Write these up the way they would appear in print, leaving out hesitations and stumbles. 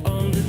On the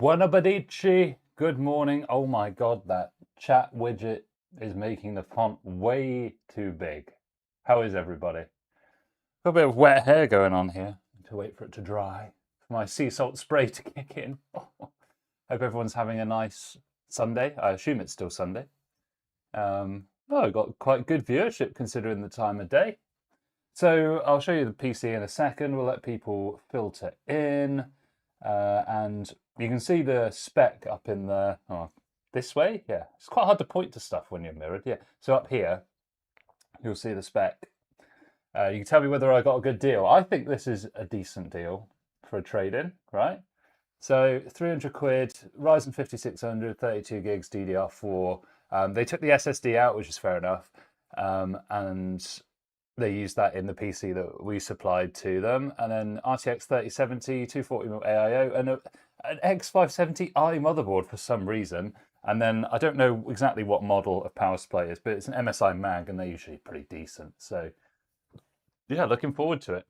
Buona Badici, good morning. Oh my god, that chat widget is making the font way too big. How is everybody? Got a bit of wet hair going on here. Need to wait for it to dry, for my sea salt spray to kick in. Hope everyone's having a nice Sunday. I assume it's still Sunday. I got quite good viewership considering the time of day. So I'll show you the PC in a second. We'll let people filter in. And you can see the spec up in the, this way. Yeah, it's quite hard to point to stuff when you're mirrored. Yeah, so up here, you'll see the spec. You can tell me whether I got a good deal. I think this is a decent deal for a trade-in, right? So 300 quid, Ryzen 5600, 32 gigs DDR4. They took the SSD out, which is fair enough. And they used that in the PC that we supplied to them. And then RTX 3070, 240mm AIO, and an X570i motherboard for some reason. And then I don't know exactly what model of power supply it is, but it's an MSI Mag, and they're usually pretty decent. So yeah, looking forward to it.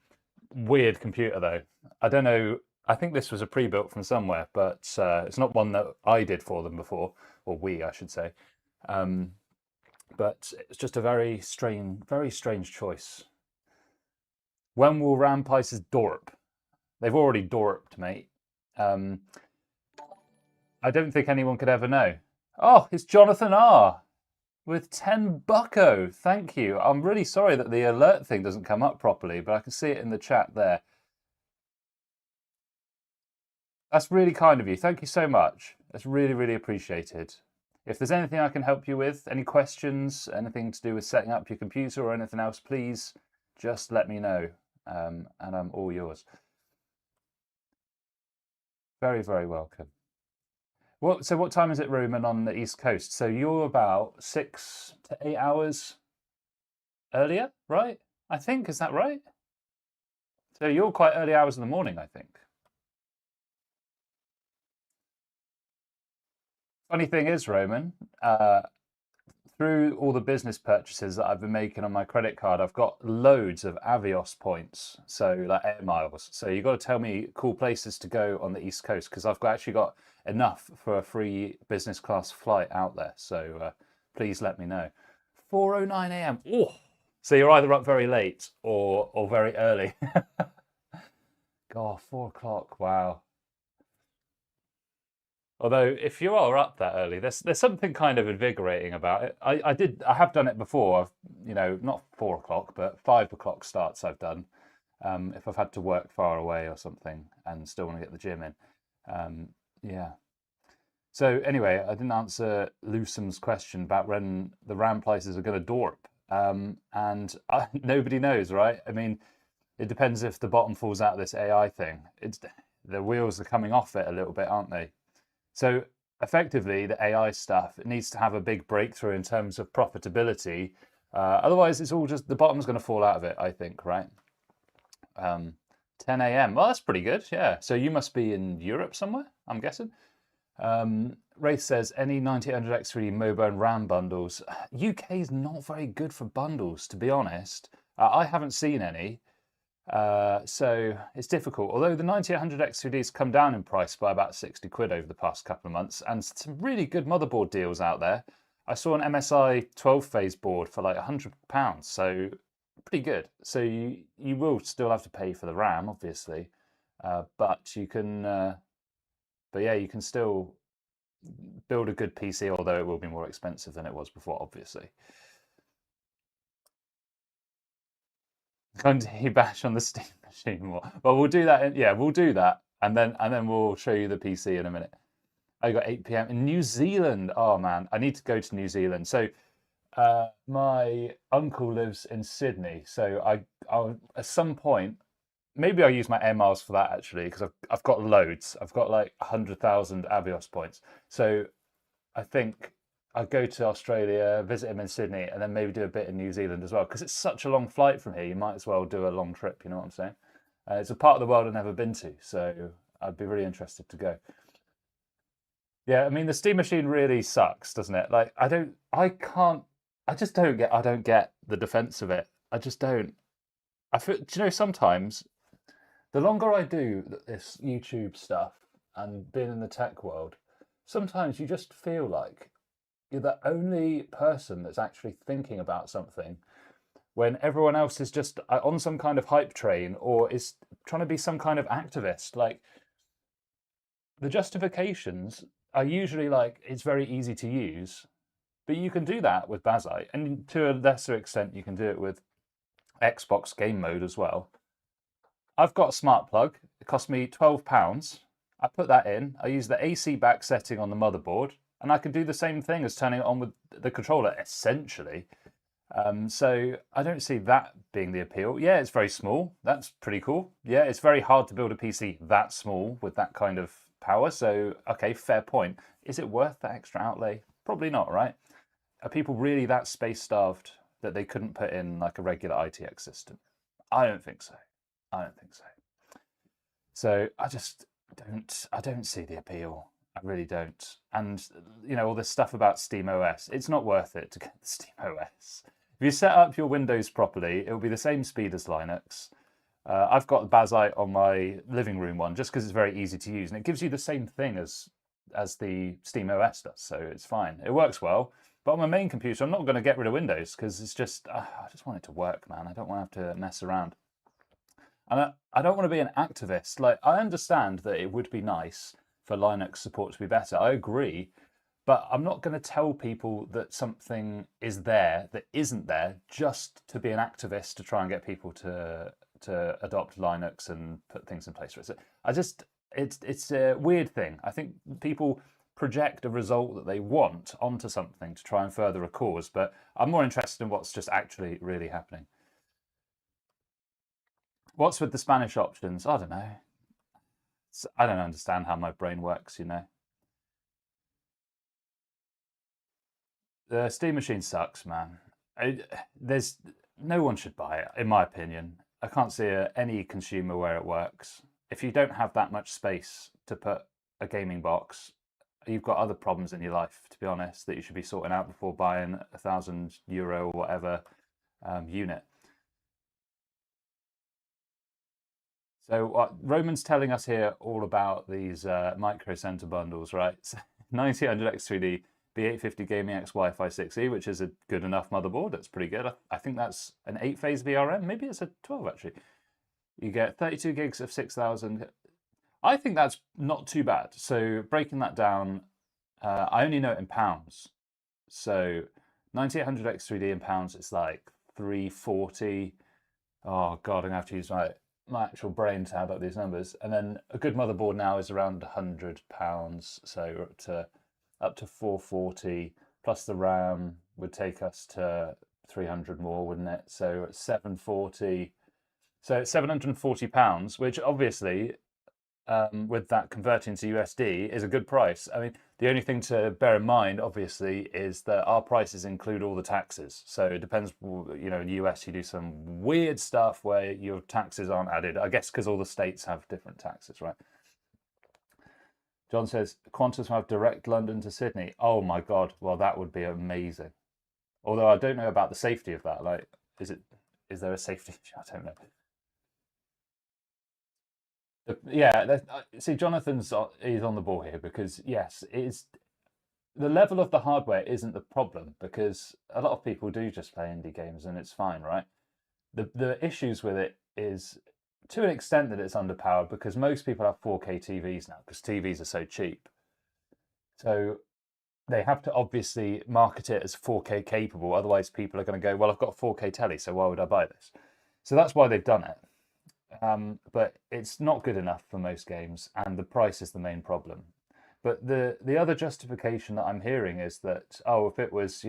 Weird computer though. I don't know. I think this was a pre-built from somewhere, but it's not one that I did for them before, or we, I should say. But it's just a very strange choice. When will RAM prices dorp? They've already dorped, mate. I don't think anyone could ever know. Oh, it's Jonathan R. with 10 bucko. Thank you. I'm really sorry that the alert thing doesn't come up properly, but I can see it in the chat there. That's really kind of you. Thank you so much. That's really appreciated. If there's anything I can help you with, any questions, anything to do with setting up your computer or anything else, please just let me know, and I'm all yours. Very welcome. So what time is it, Roman, on the East Coast? So you're about 6 to 8 hours earlier, right? I think, is that right? So you're quite early hours in the morning, I think. Funny thing is, Roman, through all the business purchases that I've been making on my credit card, I've got loads of Avios points, so like air miles. So you've got to tell me cool places to go on the East Coast, because I've actually got enough for a free business class flight out there. So please let me know. 4:09 a.m. Oh, so you're either up very late or very early. God, 4 o'clock. Wow. Although, if you are up that early, there's something kind of invigorating about it. I have done it before. Not 4 o'clock, but 5 o'clock starts I've done. If I've had to work far away or something and still want to get the gym in. Yeah. So anyway, I didn't answer Lusum's question about when the RAM prices are going to dorp. And nobody knows, right? I mean, it depends if the bottom falls out of this AI thing. The wheels are coming off it a little bit, aren't they? So effectively, the AI stuff, it needs to have a big breakthrough in terms of profitability. Otherwise, it's all just, the bottom's going to fall out of it, I think, right? 10 a.m. Well, that's pretty good, yeah. So you must be in Europe somewhere, I'm guessing. Wraith says, any 9800X3D MOBA and RAM bundles? UK is not very good for bundles, to be honest. I haven't seen any. So it's difficult. Although the 9800X3D's come down in price by about 60 quid over the past couple of months, and some really good motherboard deals out there. I saw an MSI 12-phase board for like £100, so pretty good. So you will still have to pay for the RAM, obviously, but you can. But yeah, you can still build a good PC, although it will be more expensive than it was before, obviously. Going to bash on the Steam machine more. Well, we'll do that. Yeah, we'll do that, and then we'll show you the PC in a minute. I got 8 p.m. in New Zealand. Oh man, I need to go to New Zealand. So my uncle lives in Sydney, so I'll at some point, maybe I'll use my air miles for that actually, because I've got loads. I've got like 100,000 Avios points. So I think I'd go to Australia, visit him in Sydney, and then maybe do a bit in New Zealand as well, because it's such a long flight from here. You might as well do a long trip, you know what I'm saying? It's a part of the world I've never been to, so I'd be really interested to go. Yeah, I mean, the steam machine really sucks, doesn't it? Like, I just don't get the defense of it. I just don't. Do you know, sometimes the longer I do this YouTube stuff, and being in the tech world, sometimes you just feel like you're the only person that's actually thinking about something when everyone else is just on some kind of hype train or is trying to be some kind of activist. Like, the justifications are usually like it's very easy to use, but you can do that with Bazite, and to a lesser extent, you can do it with Xbox game mode as well. I've got a smart plug. It cost me £12. I put that in. I use the AC back setting on the motherboard, and I can do the same thing as turning it on with the controller, essentially. So I don't see that being the appeal. Yeah, it's very small. That's pretty cool. Yeah, it's very hard to build a PC that small with that kind of power. So, okay, fair point. Is it worth that extra outlay? Probably not, right? Are people really that space starved that they couldn't put in like a regular ITX system? I don't think so. I don't think so. So I don't see the appeal. I really don't. And all this stuff about Steam OS, it's not worth it to get the Steam OS. If you set up your Windows properly, it will be the same speed as Linux. I've got Bazite on my living room one just because it's very easy to use, and it gives you the same thing as the Steam OS does, so it's fine. It works well. But on my main computer, I'm not going to get rid of Windows because it's just I just want it to work, man. I don't want to have to mess around. And I don't want to be an activist. Like, I understand that it would be nice for Linux support to be better. I agree. But I'm not going to tell people that something is there that isn't there just to be an activist to try and get people to adopt Linux and put things in place for it. So it's a weird thing. I think people project a result that they want onto something to try and further a cause, but I'm more interested in what's just actually really happening. What's with the Spanish options? I don't know. I don't understand how my brain works. The Steam machine sucks, man. There's no one should buy it, in my opinion. I can't see any consumer where it works. If you don't have that much space to put a gaming box, you've got other problems in your life, to be honest, that you should be sorting out before buying €1,000 or whatever unit. So Roman's telling us here all about these micro center bundles, right? 9800 X3D, B850 Gaming X Wi-Fi 6E, which is a good enough motherboard. That's pretty good. I think that's an 8-phase VRM. Maybe it's a 12 actually. You get 32 gigs of 6,000. I think that's not too bad. So breaking that down, I only know it in pounds. So 9800 X3D in pounds, it's like 340. Oh God, I'm gonna have to use my actual brain to add up these numbers. And then a good motherboard now is around £100, so up to 440 plus the RAM would take us to 300 more, wouldn't it? So 740. So it's £740, which obviously, with that converting to USD, is a good price. I mean, the only thing to bear in mind, obviously, is that our prices include all the taxes. So it depends, in the US, you do some weird stuff where your taxes aren't added. I guess because all the states have different taxes, right? John says, Qantas will have direct London to Sydney. Oh my God, well, that would be amazing. Although I don't know about the safety of that. Like, is there a safety? I don't know. Yeah, see, Jonathan's is on the ball here because yes, it's the level of the hardware isn't the problem because a lot of people do just play indie games and it's fine, right? The issues with it is to an extent that it's underpowered because most people have 4K TVs now because TVs are so cheap. So they have to obviously market it as 4K capable, otherwise people are going to go, well, I've got a 4K telly, so why would I buy this? So that's why they've done it. But it's not good enough for most games, and the price is the main problem. But the other justification that I'm hearing is that, oh, if it was,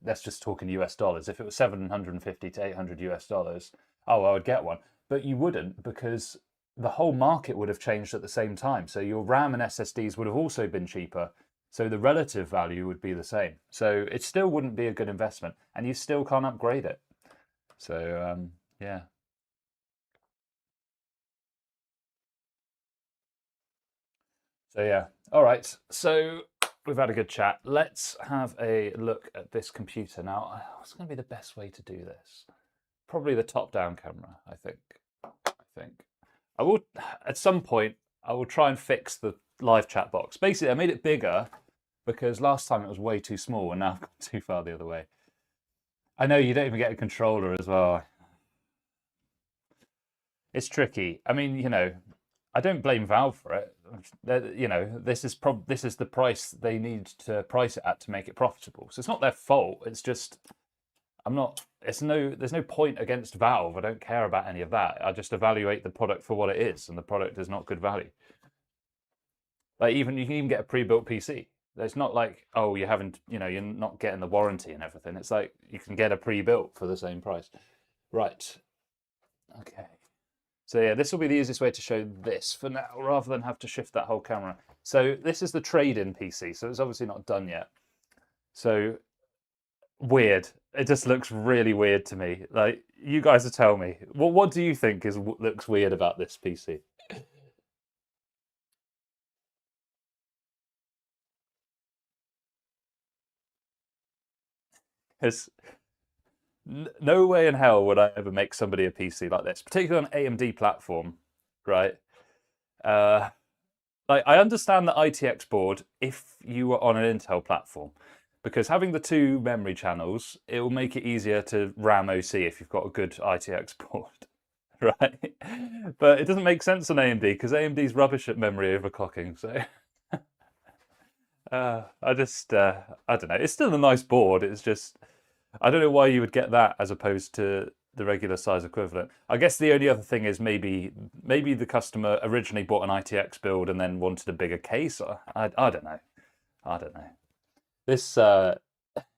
let's just talk in US dollars. If it was 750 to 800 US dollars, oh, I would get one. But you wouldn't because the whole market would have changed at the same time. So your RAM and SSDs would have also been cheaper. So the relative value would be the same. So it still wouldn't be a good investment, and you still can't upgrade it. So yeah. So yeah. All right. So we've had a good chat. Let's have a look at this computer now. What's going to be the best way to do this? Probably the top-down camera, I think. I will at some point I will try and fix the live chat box. Basically, I made it bigger because last time it was way too small, and now I've gone too far the other way. I know you don't even get a controller as well. It's tricky. I mean, I don't blame Valve for it. This is the price they need to price it at to make it profitable. So it's not their fault. It's just I'm not. There's no point against Valve. I don't care about any of that. I just evaluate the product for what it is, and the product is not good value. Like you can even get a pre-built PC. It's not like, oh, you're not getting the warranty and everything. It's like you can get a pre-built for the same price. Right. Okay. So yeah, this will be the easiest way to show this for now, rather than have to shift that whole camera. So this is the trade-in PC. So it's obviously not done yet. So weird. It just looks really weird to me. Like, you guys will tell me. What do you think looks weird about this PC? There's no way in hell would I ever make somebody a PC like this, particularly on AMD platform, right? Uh, like I understand the ITX board if you were on an Intel platform, because having the two memory channels, it will make it easier to RAM OC if you've got a good ITX board, right? But it doesn't make sense on AMD because AMD's rubbish at memory overclocking. So I don't know. It's still a nice board. It's just I don't know why you would get that as opposed to the regular size equivalent. I guess the only other thing is maybe the customer originally bought an ITX build and then wanted a bigger case. I don't know. I don't know. This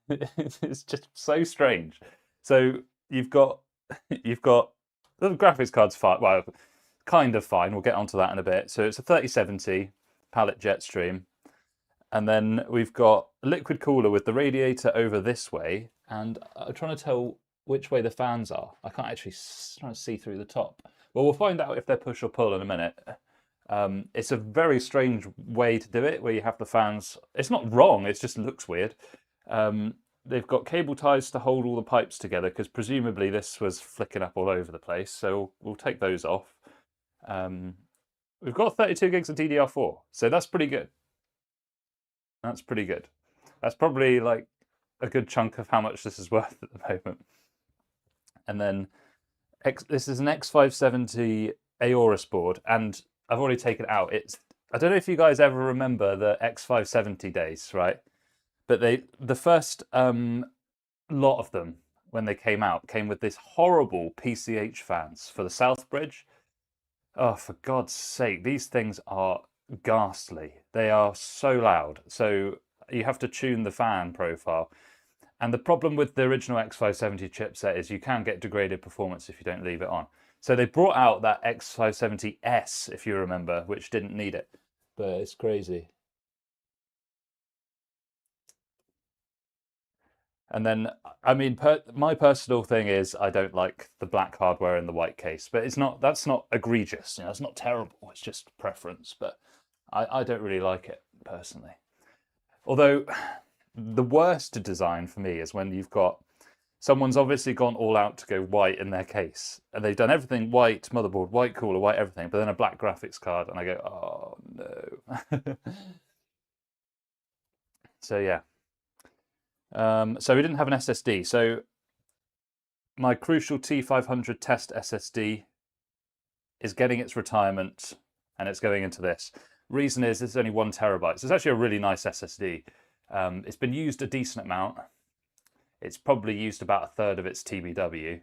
it's just so strange. So you've got the graphics card's fine. Well, kind of fine. We'll get onto that in a bit. So it's a 3070 pallet Jetstream. And then we've got a liquid cooler with the radiator over this way, and I'm trying to tell which way the fans are. I can't actually trying to see through the top. Well, we'll find out if they're push or pull in a minute. It's a very strange way to do it, where you have the fans. It's not wrong. It just looks weird. They've got cable ties to hold all the pipes together because presumably this was flicking up all over the place. So we'll take those off. We've got 32 gigs of DDR4, so that's pretty good. That's pretty good. That's probably like a good chunk of how much this is worth at the moment. And then this is an X570 Aorus board, and I've already taken it out. I don't know if you guys ever remember the X570 days, right? But the first lot of them when they came out came with this horrible PCH fans for the South Bridge. Oh, for God's sake, these things are ghastly. They are so loud. So you have to tune the fan profile. And the problem with the original X570 chipset is you can get degraded performance if you don't leave it on. So they brought out that X570S, if you remember, which didn't need it. But it's crazy. And then, I mean, my personal thing is I don't like the black hardware in the white case, but that's not egregious. It's not terrible. It's just preference. But I don't really like it personally. Although the worst design for me is when you've got someone's obviously gone all out to go white in their case, and they've done everything white motherboard, white cooler, white everything, but then a black graphics card, and I go, oh no. So yeah. So we didn't have an SSD. So my Crucial T500 test SSD is getting its retirement, and it's going into this. Reason is it's only 1 TB. So it's actually a really nice SSD. It's been used a decent amount. It's probably used about a third of its TBW.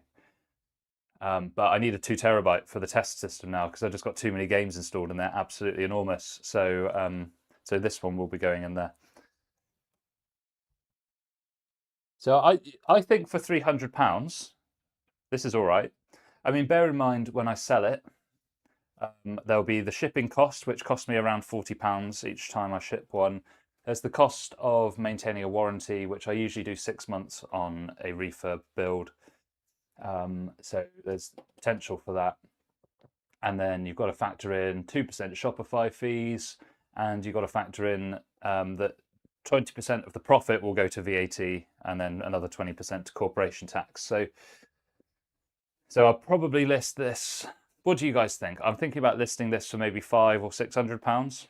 But I need a 2 TB for the test system now because I've just got too many games installed and they're absolutely enormous. So so this one will be going in there. So I think for £300, this is all right. I mean, bear in mind when I sell it, there'll be the shipping cost, which costs me around £40 each time I ship one. There's the cost of maintaining a warranty, which I usually do 6 months on a refurb build. So there's potential for that. And then you've got to factor in 2% Shopify fees, and you've got to factor in that 20% of the profit will go to VAT, and then another 20% to corporation tax. So I'll probably list this. What do you guys think? I'm thinking about listing this for maybe £500 or £600.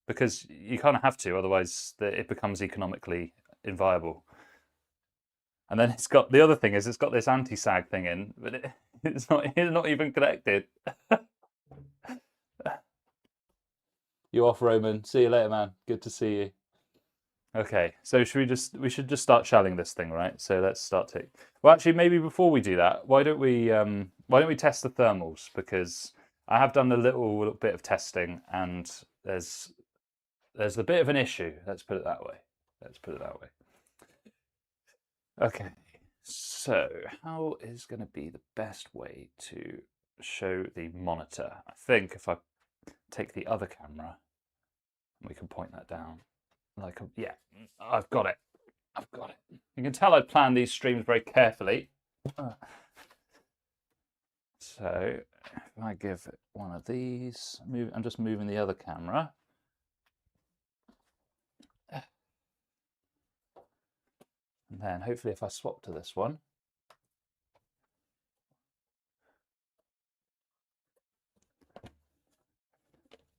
because you kind of have to, otherwise it becomes economically inviable. And then it's got the other thing is it's got this anti-sag thing in, but it's not even connected. You off, Roman? See you later, man. Good to see you. Okay, so we should just start shelling this thing, right? So let's start to. Well, actually, maybe before we do that, why don't we test the thermals? Because I have done a little bit of testing, and there's a bit of an issue. Let's put it that way. Let's put it that way. Okay, so how is going to be the best way to show the monitor? I think if I take the other camera, we can point that down. Yeah, I've got it. I've got it. You can tell I planned these streams very carefully. So if I give it one of these, I'm just moving the other camera. And then hopefully if I swap to this one.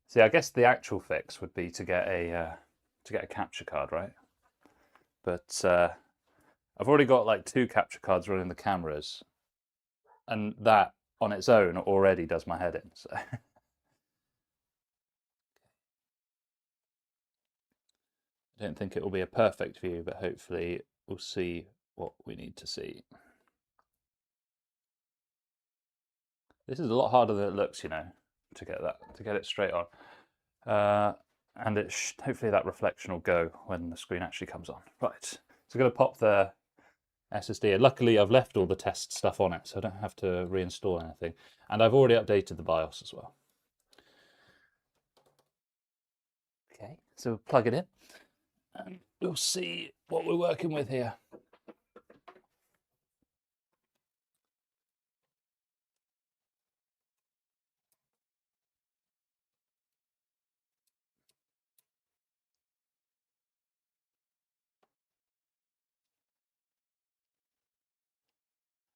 See, I guess the actual fix would be to get a capture card, right? But I've already got like 2 capture cards running the cameras, and that on its own already does my head in. So. I don't think it will be a perfect view, but hopefully we'll see what we need to see. This is a lot harder than it looks, you know, to get it straight on. And hopefully that reflection will go when the screen actually comes on. Right, so I'm going to pop the SSD. Luckily, I've left all the test stuff on it, so I don't have to reinstall anything. And I've already updated the BIOS as well. Okay, so we'll plug it in, and we'll see what we're working with here.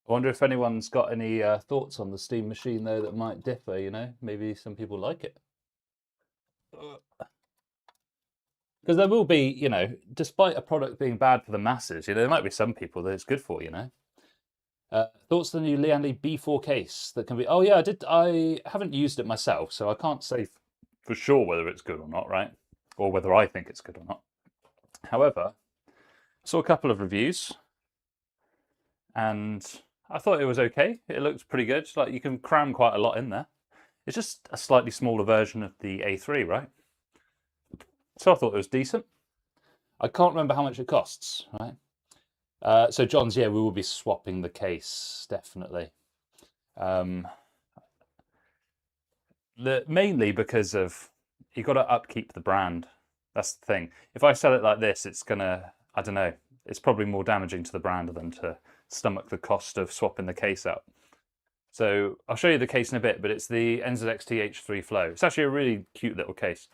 I wonder if anyone's got any thoughts on the Steam machine, though, that might differ, you know? Maybe some people like it. Because there will be, you know, despite a product being bad for the masses, you know, there might be some people that it's good for, you know? Thoughts on the new Lianli B4 case that can be... Oh, yeah, I haven't used it myself, so I can't say for sure whether it's good or not, right? Or whether I think it's good or not. However, I saw a couple of reviews, and I thought it was okay. It looked pretty good. Like, you can cram quite a lot in there. It's just a slightly smaller version of the A3, right? So I thought it was decent. I can't remember how much it costs, right? So John's, yeah, we will be swapping the case, definitely. Mainly because of you've got to upkeep the brand. That's the thing. If I sell it like this, it's gonna, I don't know, it's probably more damaging to the brand than to stomach the cost of swapping the case out. So I'll show you the case in a bit, but it's the NZXT H3 Flow. It's actually a really cute little case.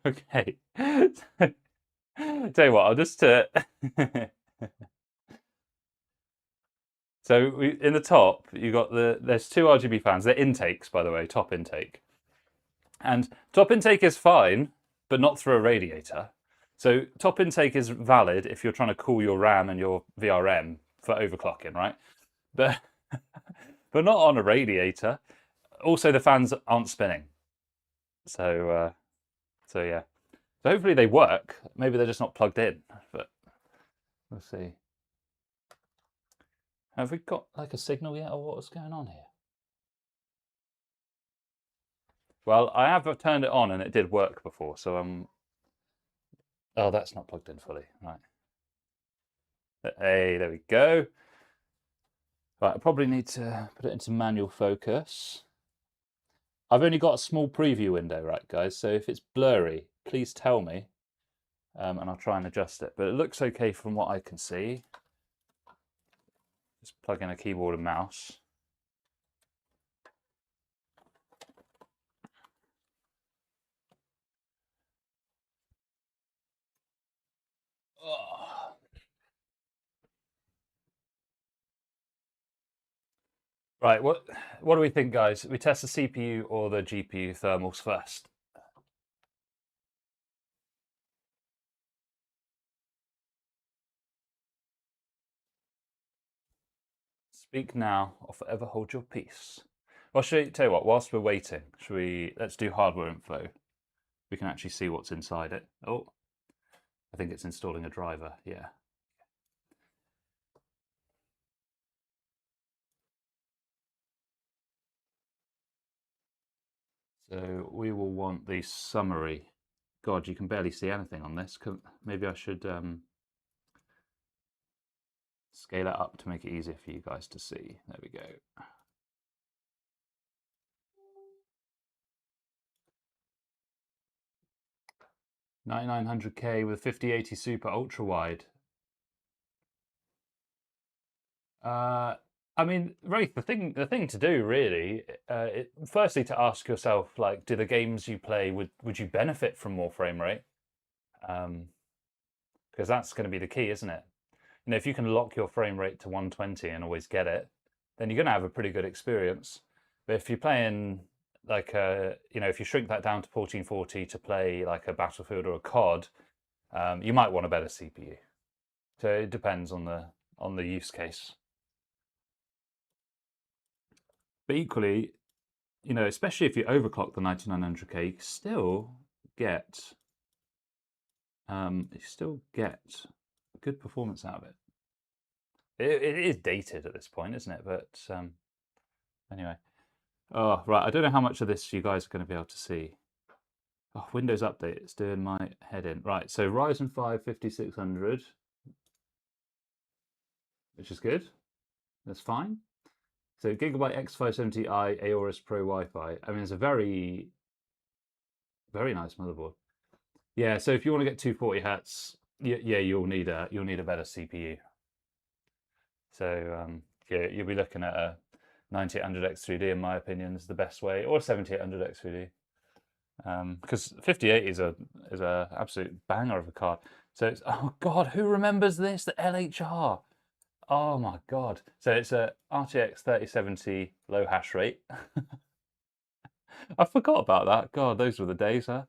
Okay. Tell you what, I'll just so in the top, you got there's 2 RGB fans. They're intakes, by the way, top intake. And top intake is fine, but not through a radiator. So top intake is valid if you're trying to cool your RAM and your VRM for overclocking, right? But but not on a radiator. Also, the fans aren't spinning. So yeah. So hopefully they work. Maybe they're just not plugged in, but we'll see. Have we got like a signal yet, or what's going on here? Well, I have turned it on and it did work before, so oh, that's not plugged in fully, right? Hey, there we go. Right, I probably need to put it into manual focus. I've only got a small preview window, right, guys? So if it's blurry, please tell me, and I'll try and adjust it. But it looks okay from what I can see. Just plug in a keyboard and mouse. Right, what do we think, guys? We test the CPU or the GPU thermals first? Speak now or forever hold your peace. Well, tell you what, whilst we're waiting, let's do hardware info. We can actually see what's inside it. Oh, I think it's installing a driver, yeah. So we will want the summary. God, you can barely see anything on this. Maybe I should scale it up to make it easier for you guys to see. There we go. 9900K with 5080 Super Ultra Wide. I mean, Wraith, the thing to do really, firstly to ask yourself, like, do the games you play would you benefit from more frame rate? Because that's going to be the key, isn't it? You know, if you can lock your frame rate to 120 and always get it, then you're going to have a pretty good experience. But if you're playing like if you shrink that down to 1440 to play like a Battlefield or a COD, you might want a better CPU. So it depends on the use case. But equally, especially if you overclock the 9900K, get you still get good performance out of it. It is dated at this point, isn't it? But anyway. Oh, right. I don't know how much of this you guys are going to be able to see. Oh, Windows Update. It's doing my head in. Right. So Ryzen 5 5600, which is good. That's fine. So Gigabyte X570i Aorus Pro Wi-Fi. I mean, it's a very, very nice motherboard. Yeah. So if you want to get 240 Hz, yeah, you'll need a better CPU. So yeah, you'll be looking at a 9800 X3D, in my opinion, is the best way, or 7800 X3D. Because 58 is a absolute banger of a card. So it's, oh God, who remembers this? The LHR. Oh my God. So it's a RTX 3070 low hash rate. I forgot about that. God, those were the days, huh?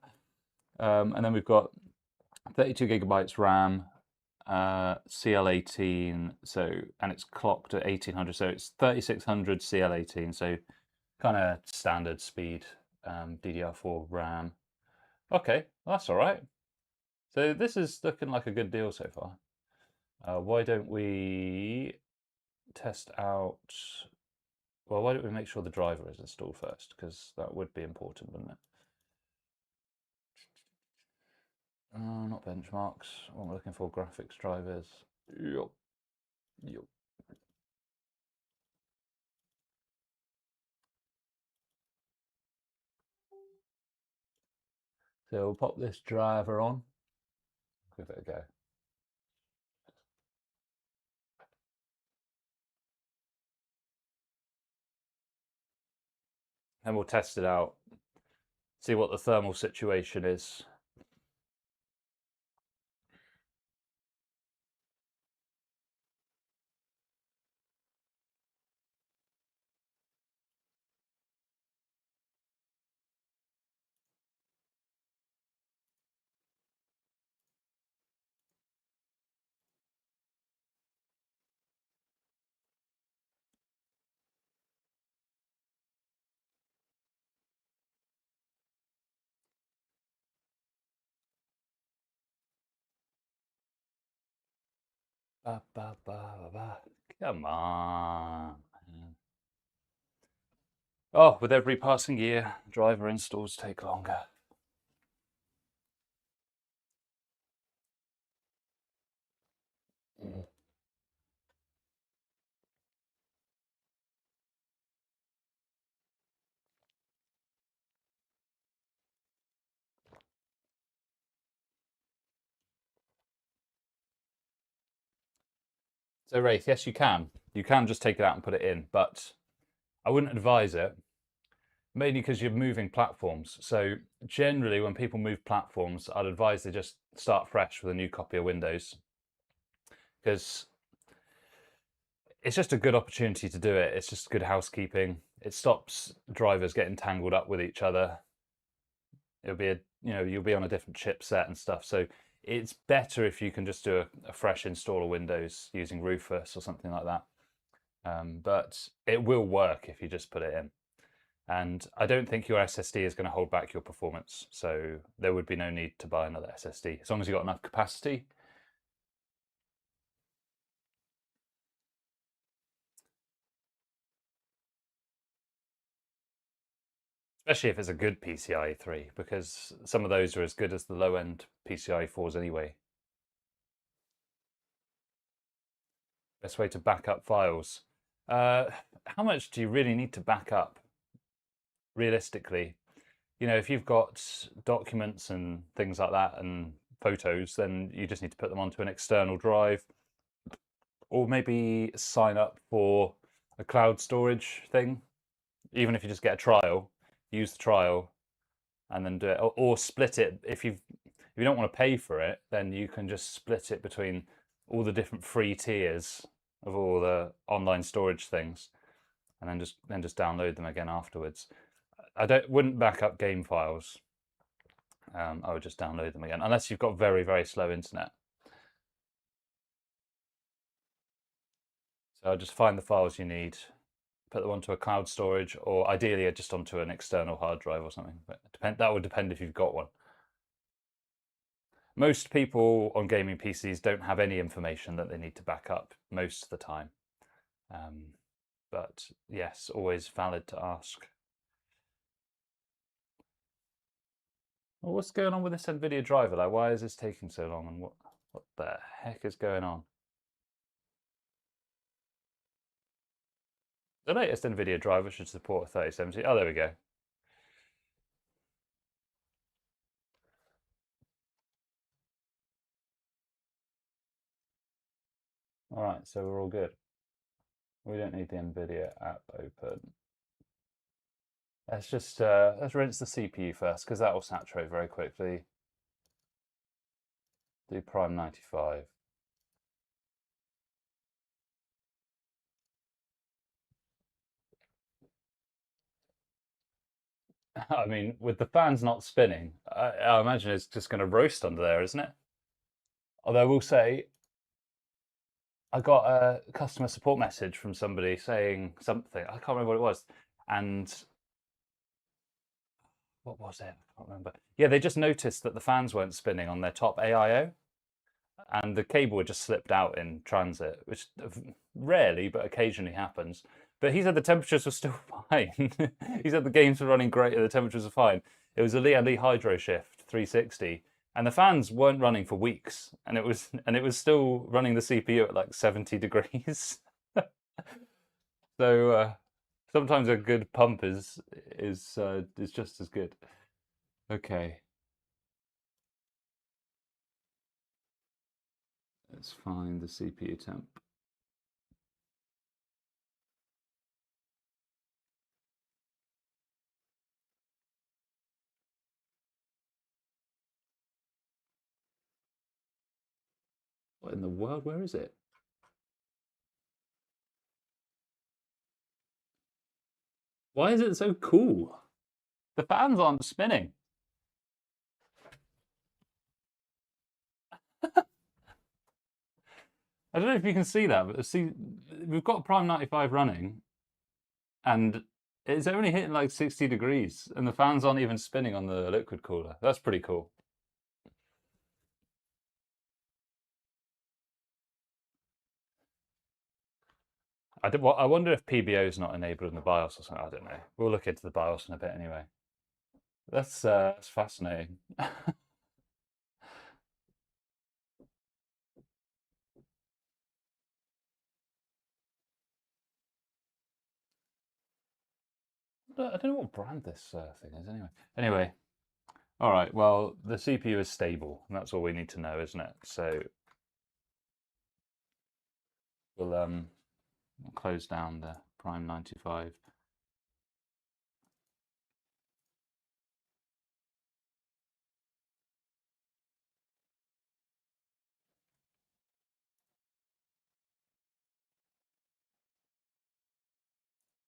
And then we've got 32 gigabytes RAM, CL18. And it's clocked at 1800. So it's 3600 CL18. So kind of standard speed, DDR4 RAM. Okay, well, that's all right. So this is looking like a good deal so far. Why don't we test out... Well, why don't we make sure the driver is installed first? Because that would be important, wouldn't it? Not benchmarks. What am I looking for? Graphics drivers. Yup. Yup. So we'll pop this driver on. Give it a go. And we'll test it out. See what the thermal situation is. Ba, ba, ba, ba, ba. Come on. Oh, with every passing year, driver installs take longer. So Wraith, yes, you can. You can just take it out and put it in, but I wouldn't advise it, mainly because you're moving platforms. So generally, when people move platforms, I'd advise they just start fresh with a new copy of Windows, because it's just a good opportunity to do it. It's just good housekeeping. It stops drivers getting tangled up with each other. It'll be you'll be on a different chipset and stuff. So it's better if you can just do a fresh install of Windows using Rufus or something like that. But it will work if you just put it in. And I don't think your SSD is going to hold back your performance. So there would be no need to buy another SSD as long as you've got enough capacity. Especially if it's a good PCIe 3, because some of those are as good as the low end PCIe 4s anyway. Best way to back up files. How much do you really need to back up realistically? If you've got documents and things like that and photos, then you just need to put them onto an external drive, or maybe sign up for a cloud storage thing. Even if you just get a trial, use the trial and then do it, or split it. If you don't want to pay for it, then you can just split it between all the different free tiers of all the online storage things, and then just download them again afterwards. I wouldn't back up game files. I would just download them again, unless you've got very, very slow internet. So I'll just find the files you need, put them onto a cloud storage, or ideally just onto an external hard drive or something. But that would depend if you've got one. Most people on gaming PCs don't have any information that they need to back up most of the time. But yes, always valid to ask. Well, what's going on with this NVIDIA driver? Like, why is this taking so long? And what the heck is going on? The latest NVIDIA driver should support 3070. Oh, there we go. All right, so we're all good. We don't need the NVIDIA app open. Let's rinse the CPU first, because that will saturate very quickly. Do Prime 95. I mean, with the fans not spinning, I imagine it's just going to roast under there, isn't it? Although I will say, I got a customer support message from somebody saying something. I can't remember what it was. And what was it? I can't remember. Yeah, they just noticed that the fans weren't spinning on their top AIO, and the cable had just slipped out in transit, which rarely but occasionally happens. But he said the temperatures were still fine. He said the games were running great and the temperatures were fine. It was a Lee Hydro Shift 360, and the fans weren't running for weeks, and it was still running the CPU at like 70 degrees. So sometimes a good pump is just as good. Okay, let's find the CPU temp. What in the world? Where is it? Why is it so cool? The fans aren't spinning. I don't know if you can see that, but see, we've got Prime 95 running, and it's only hitting like 60 degrees, and the fans aren't even spinning on the liquid cooler. That's pretty cool. I wonder if PBO is not enabled in the BIOS or something. I don't know. We'll look into the BIOS in a bit anyway. That's fascinating. I don't know what brand this thing is anyway. Anyway, all right. Well, the CPU is stable, and that's all we need to know, isn't it? So we'll close down the Prime 95.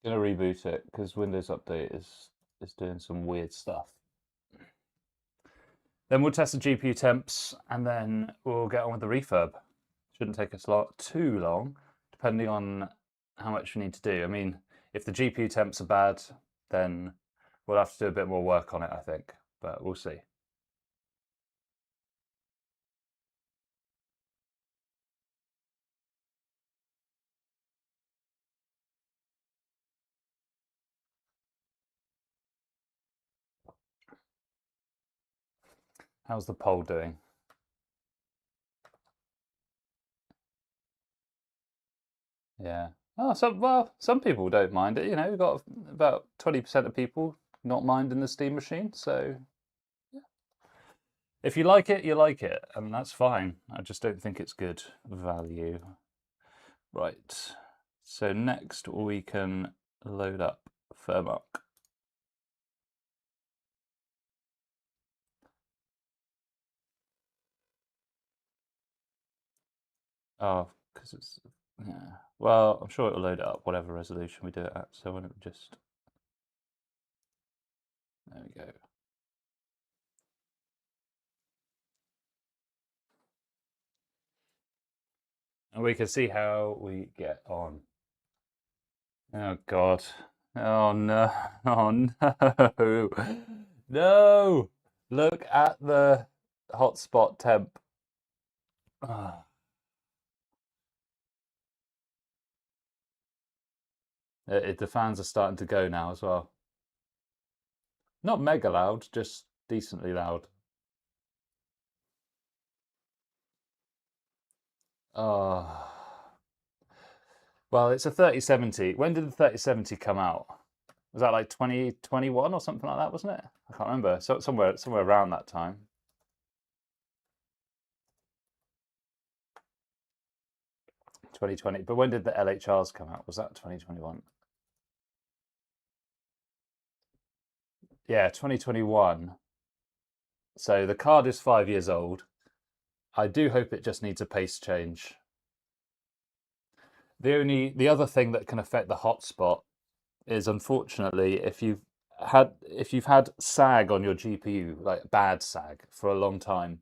Gonna reboot it because Windows Update is doing some weird stuff. Then we'll test the GPU temps and then we'll get on with the refurb. Shouldn't take us too long, depending on how much we need to do. I mean, if the GPU temps are bad, then we'll have to do a bit more work on it, I think, but we'll see. How's the poll doing? Yeah. Oh, some people don't mind it. You know, we've got about 20% of people not minding the Steam machine. So if you like it, you like it, and that's fine. I just don't think it's good value. Right. So next we can load up Firmark. Oh, because it's, yeah. Well, I'm sure it'll load it up whatever resolution we do it at. So why don't we just, there we go. And we can see how we get on. Oh God. Oh no. Oh no. No. Look at the hotspot temp. Ah. The fans are starting to go now as well. Not mega loud, just decently loud. Oh. Well, it's a 3070. When did the 3070 come out? Was that like 2021 or something like that, wasn't it? I can't remember. So somewhere around that time. 2020. But when did the LHRs come out? Was that 2021? Yeah, 2021. So the card is 5 years old. I do hope it just needs a paste change. The other thing that can affect the hotspot is, unfortunately, if you've had sag on your GPU, like bad sag, for a long time,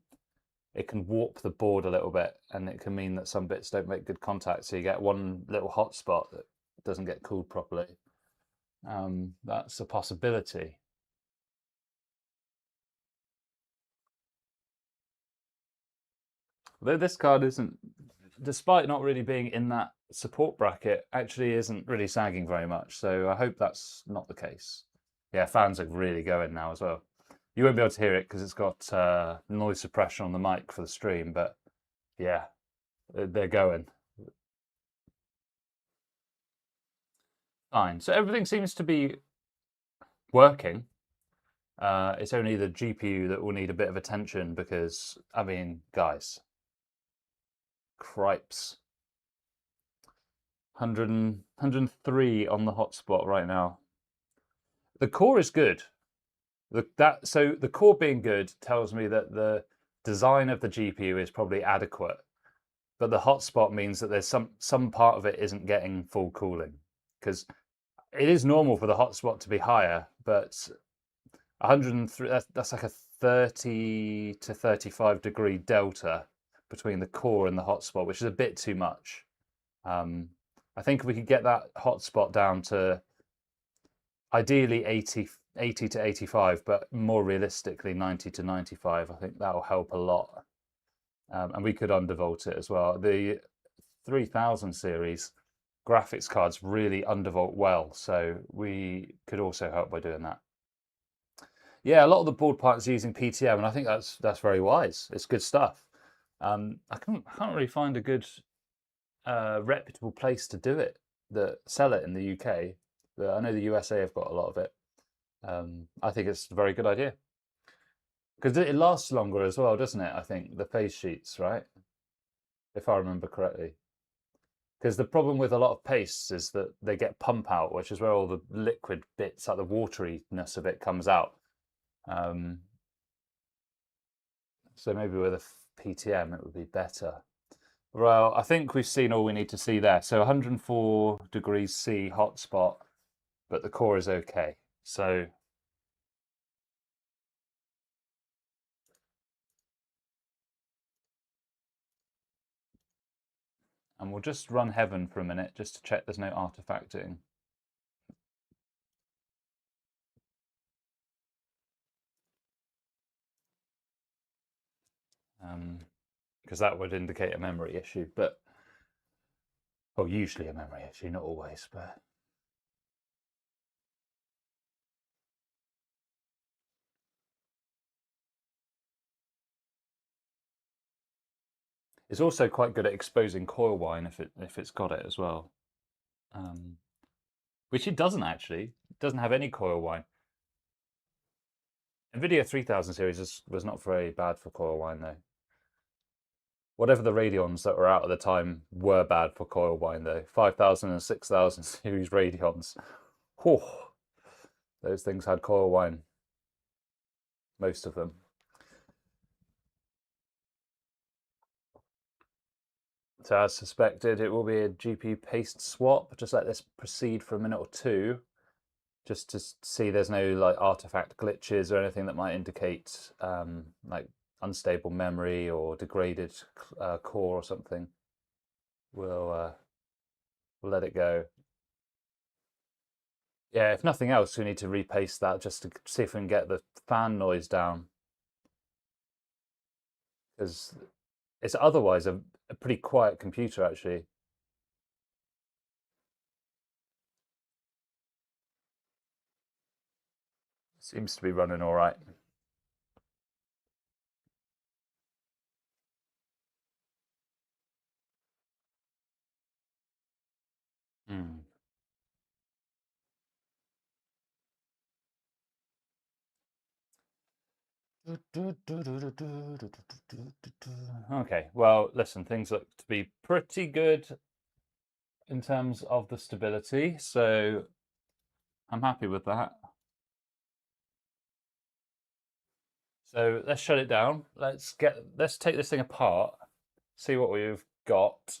it can warp the board a little bit, and it can mean that some bits don't make good contact. So you get one little hotspot that doesn't get cooled properly. That's a possibility. Though this card isn't, despite not really being in that support bracket, actually isn't really sagging very much. So I hope that's not the case. Yeah, fans are really going now as well. You won't be able to hear it because it's got noise suppression on the mic for the stream, but yeah, they're going. Fine. So everything seems to be working. It's only the GPU that will need a bit of attention because, I mean, guys, cripes. 103 on the hotspot right now. The core is good. So the core being good tells me that the design of the GPU is probably adequate, but the hotspot means that there's some part of it isn't getting full cooling, because it is normal for the hotspot to be higher, but 103, that's like a 30 to 35 degree delta between the core and the hotspot, which is a bit too much. I think if we could get that hotspot down to ideally 80 to 85, but more realistically 90 to 95, I think that will help a lot. And we could undervolt it as well. The 3000 series graphics cards really undervolt well, so we could also help by doing that. Yeah, a lot of the board partners are using PTM, and I think that's very wise. It's good stuff. I can't really find a good reputable place to do it that sell it in the UK. But I know the USA have got a lot of it. I think it's a very good idea because it lasts longer as well, doesn't it? I think the face sheets, right? If I remember correctly. Because the problem with a lot of pastes is that they get pump out, which is where all the liquid bits, like the wateriness of it, comes out. So maybe with a PTM it would be better. Well, I think we've seen all we need to see there. So 104 degrees C hotspot. but the core is okay. So and we'll just run Heaven for a minute just to check there's no artifacting. Because that would indicate a memory issue, but well, usually a memory issue, not always, but it's also quite good at exposing coil whine if it's got it as well, which it doesn't actually. It doesn't have any coil whine. NVIDIA 3000 series was not very bad for coil whine though. Whatever the Radeons that were out at the time were bad for coil whine though. 5000 and 6000 series Radeons. Whew, those things had coil whine. Most of them. So as suspected, it will be a GPU paste swap. Just let this proceed for a minute or two, just to see there's no like artifact glitches or anything that might indicate like unstable memory or degraded core or something. We'll let it go. Yeah, if nothing else, we need to repaste that just to see if we can get the fan noise down, because it's otherwise a pretty quiet computer actually. Seems to be running all right. Hmm. Okay, well, listen, things look to be pretty good in terms of the stability, so I'm happy with that. So let's shut it down. Let's take this thing apart, see what we've got,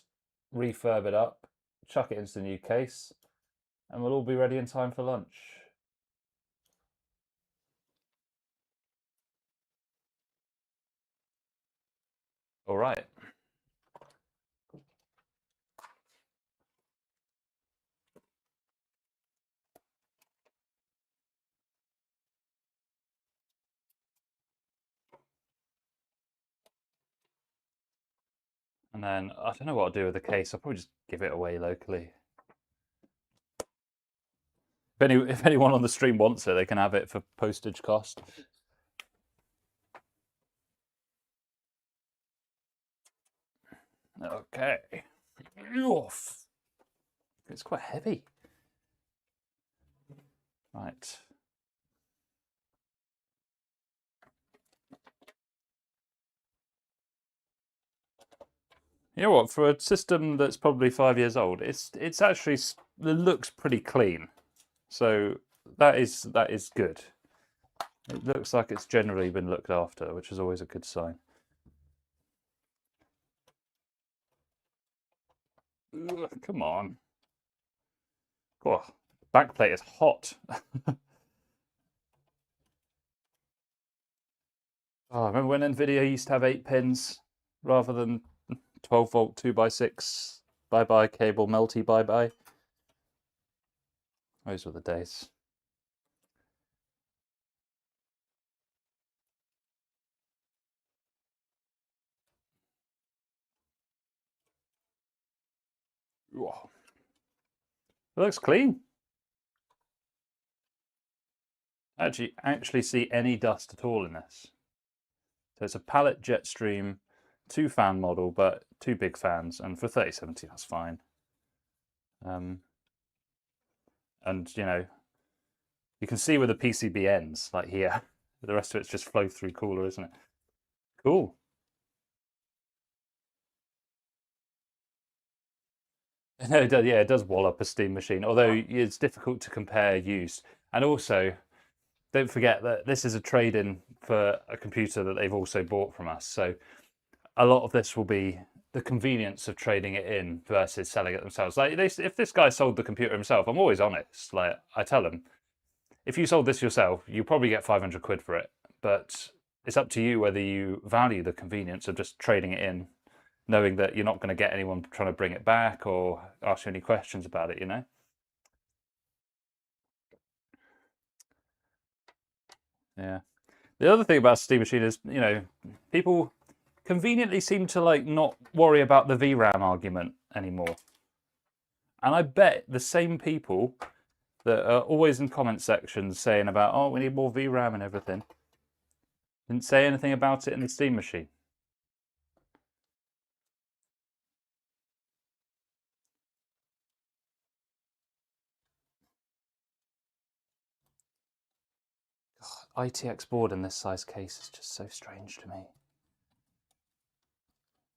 refurb it up, chuck it into the new case, and we'll all be ready in time for lunch. All right. And then I don't know what I'll do with the case. I'll probably just give it away locally. If anyone on the stream wants it, they can have it for postage cost. Okay. Oof. It's quite heavy. Right. You know what? For a system that's probably 5 years old, it's actually, it looks pretty clean. So that is good. It looks like it's generally been looked after, which is always a good sign. Ugh, come on. Oh, backplate is hot. Oh, remember when NVIDIA used to have 8 pins rather than 12-volt 2x6 bye-bye cable melty bye-bye? Those were the days. Whoa. It looks clean. Actually see any dust at all in this. So it's a pallet Jetstream 2-fan model, but 2 big fans, and for 3070 that's fine. And you know, you can see where the PCB ends, like here. The rest of it's just flow through cooler, isn't it? Cool. No, it does wall up a steam machine, although it's difficult to compare used. And also, don't forget that this is a trade-in for a computer that they've also bought from us. So a lot of this will be the convenience of trading it in versus selling it themselves. Like, if this guy sold the computer himself, I'm always honest. Like, I tell him, if you sold this yourself, you probably get 500 quid for it. But it's up to you whether you value the convenience of just trading it in, knowing that you're not going to get anyone trying to bring it back or ask you any questions about it, you know? Yeah. The other thing about Steam Machine is, you know, people conveniently seem to like not worry about the VRAM argument anymore. And I bet the same people that are always in comment sections saying about, oh, we need more VRAM and everything, didn't say anything about it in the Steam Machine. God, ITX board in this size case is just so strange to me.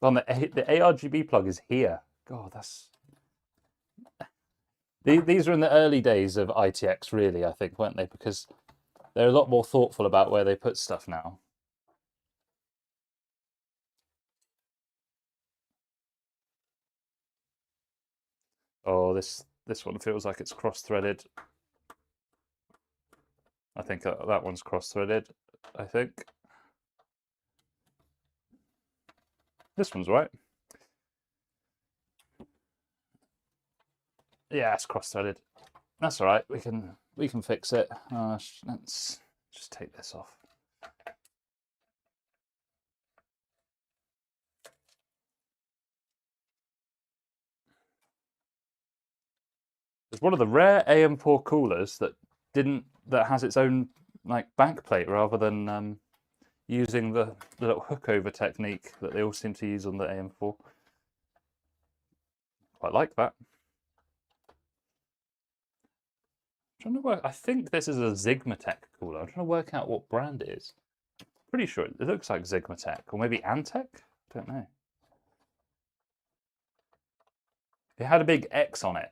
On the ARGB plug is here. God, that's... These are in the early days of ITX, really, I think, weren't they? Because they're a lot more thoughtful about where they put stuff now. Oh, this one feels like it's cross-threaded. I think that one's cross-threaded, I think. This one's right. Yeah, it's cross-threaded. That's all right. We can fix it. Let's just take this off. It's one of the rare AM4 coolers that has its own like backplate rather than using the little hook over technique that they all seem to use on the AM4. Quite like that. I'm trying to work. I think this is a Zigmatech cooler. I'm trying to work out what brand it is. Pretty sure it looks like Zigmatech or maybe Antec. I don't know. It had a big X on it.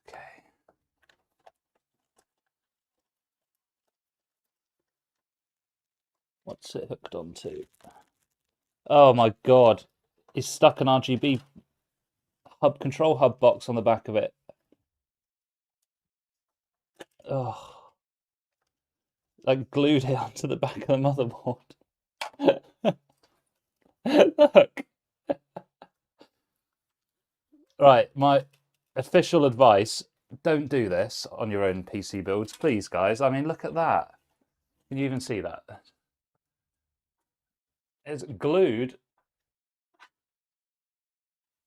Okay. What's it hooked onto? Oh my god. It's stuck an RGB control hub box on the back of it. Oh. Like glued it onto the back of the motherboard. Look. Right, my official advice, don't do this on your own PC builds, please, guys. I mean, look at that. Can you even see that? It's glued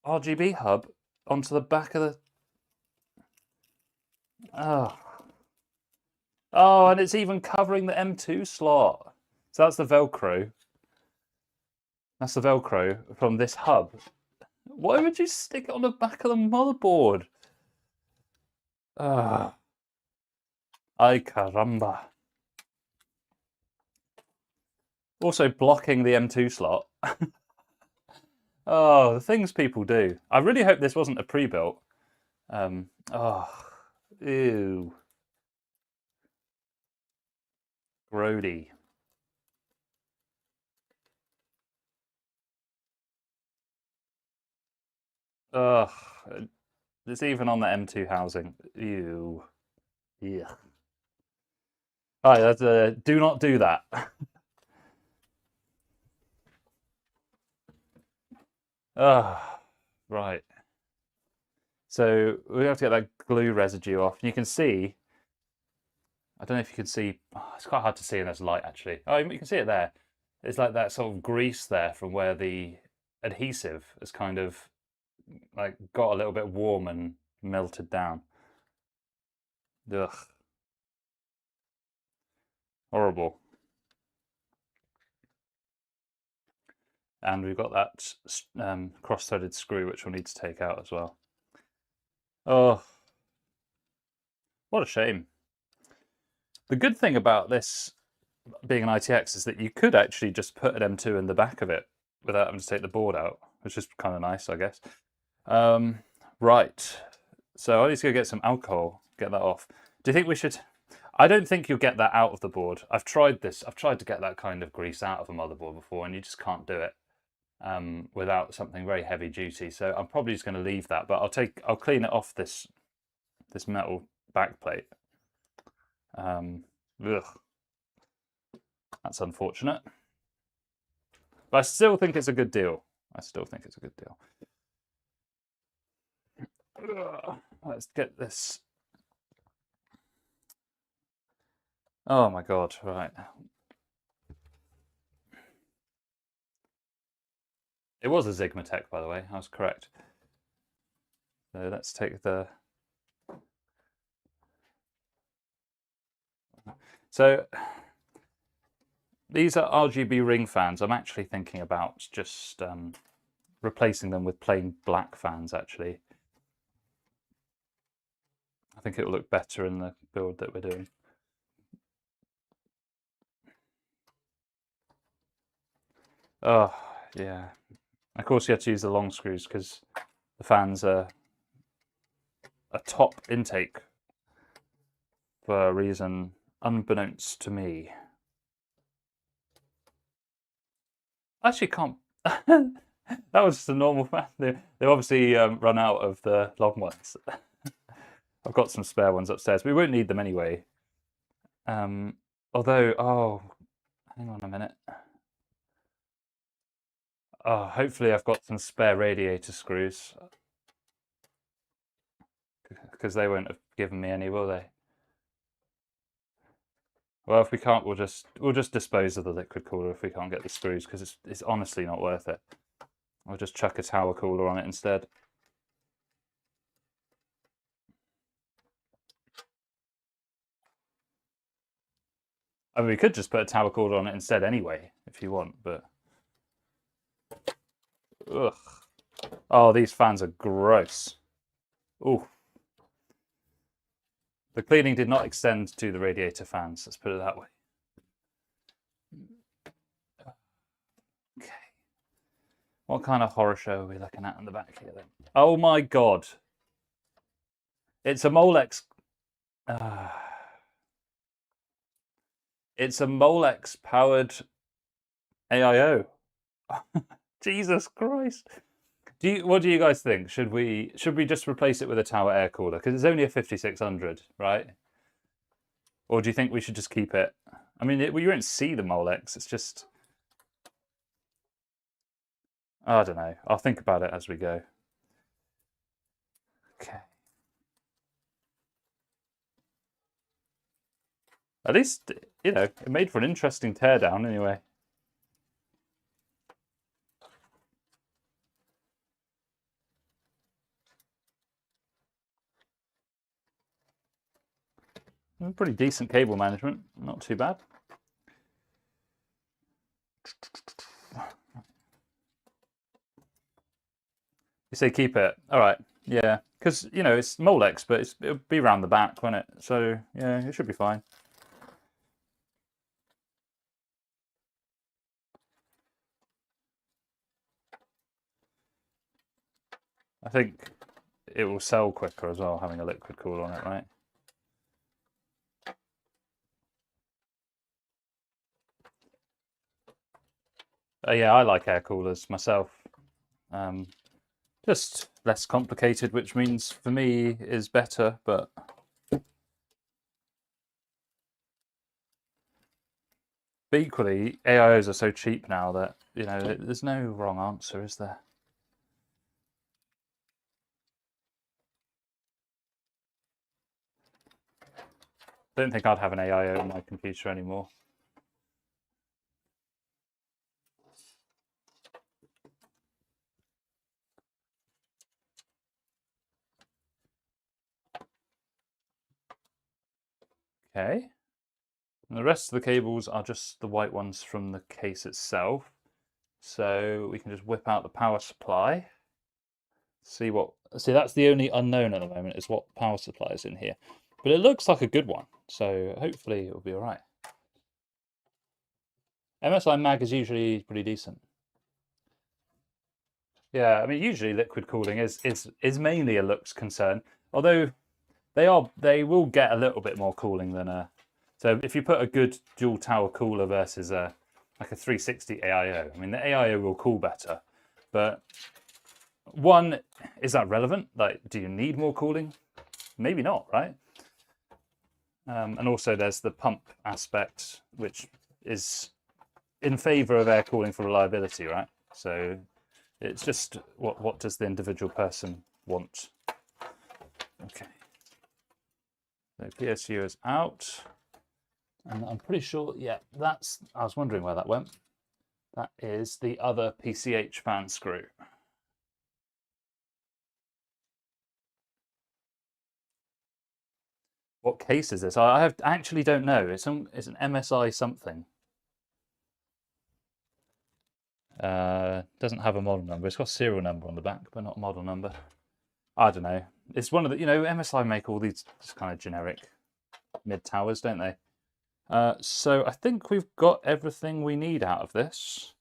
RGB hub onto the back of the... Oh. Oh, and it's even covering the M2 slot. So that's the Velcro. That's the Velcro from this hub. Why would you stick it on the back of the motherboard? Ah. Ay caramba. Also blocking the M2 slot. Oh, the things people do. I really hope this wasn't a pre-built. Oh, ew. Grody. Ugh. It's even on the M2 housing. Ew. Yeah. Alright, that's do not do that. Right. So we have to get that glue residue off. You can see, I don't know if you can see, it's quite hard to see in this light actually. Oh, you can see it there. It's like that sort of grease there from where the adhesive has kind of like got a little bit warm and melted down. Ugh. Horrible. And we've got that cross-threaded screw which we'll need to take out as well. Oh, what a shame. The good thing about this being an ITX is that you could actually just put an M2 in the back of it without having to take the board out, which is kind of nice, I guess. Right, so I need to go get some alcohol get that off. Do you think we should? I don't think you'll get that out of the board. I've tried this. I've tried to get that kind of grease out of a motherboard before, and you just can't do it without something very heavy duty. So I'm probably just going to leave that, but I'll clean it off this metal backplate. Ugh. That's unfortunate. But I still think it's a good deal. Ugh. Let's get this. Oh my god, right. It was a Sigmatech, by the way. I was correct. So let's take the... So these are RGB ring fans. I'm actually thinking about just replacing them with plain black fans, actually. I think it will look better in the build that we're doing. Oh, yeah. Of course, you have to use the long screws because the fans are a top intake for a reason unbeknownst to me. I actually can't. That was just a normal fan. They obviously run out of the long ones. I've got some spare ones upstairs. We won't need them anyway. Although, oh, hang on a minute. Oh, hopefully I've got some spare radiator screws. Because they won't have given me any, will they? Well, if we can't, we'll just dispose of the liquid cooler if we can't get the screws, because it's honestly not worth it. I'll just chuck a tower cooler on it instead. I mean, we could just put a tower cooler on it instead anyway, if you want, but... Ugh. Oh, these fans are gross. Ooh. The cleaning did not extend to the radiator fans, let's put it that way. Okay. What kind of horror show are we looking at in the back here then? Oh my god. It's a Molex. It's a Molex powered AIO. Jesus Christ. What do you guys think? Should we just replace it with a tower air cooler? Because it's only a 5600, right? Or do you think we should just keep it? I mean, you won't see the Molex. It's just... I don't know. I'll think about it as we go. Okay. At least, you know, it made for an interesting teardown anyway. Pretty decent cable management, not too bad. You say keep it. All right, yeah, because you know it's Molex, but it'll be around the back, won't it? So yeah, it should be fine. I think it will sell quicker as well, having a liquid cooler on it, right? Yeah, I like air coolers myself. Just less complicated, which means for me is better, but equally, AIOs are so cheap now that, you know, there's no wrong answer, is there? I don't think I'd have an AIO on my computer anymore. Okay. And the rest of the cables are just the white ones from the case itself. So we can just whip out the power supply. See, that's the only unknown at the moment, is what power supply is in here. But it looks like a good one, so hopefully it'll be all right. MSI mag is usually pretty decent. Yeah, I mean, usually liquid cooling is mainly a looks concern. Although They will get a little bit more cooling than a. So if you put a good dual tower cooler versus like a 360 AIO, I mean the AIO will cool better, but one, is that relevant? Like, do you need more cooling? Maybe not, right? And also there's the pump aspect, which is in favor of air cooling for reliability, right? So it's just what does the individual person want? Okay. So PSU is out. And I'm pretty sure, yeah, I was wondering where that went. That is the other PCH fan screw. What case is this? I actually don't know. It's an MSI something. Doesn't have a model number. It's got a serial number on the back, but not a model number. I don't know. It's one of the, MSI make all these just kind of generic mid towers, don't they? So I think we've got everything we need out of this.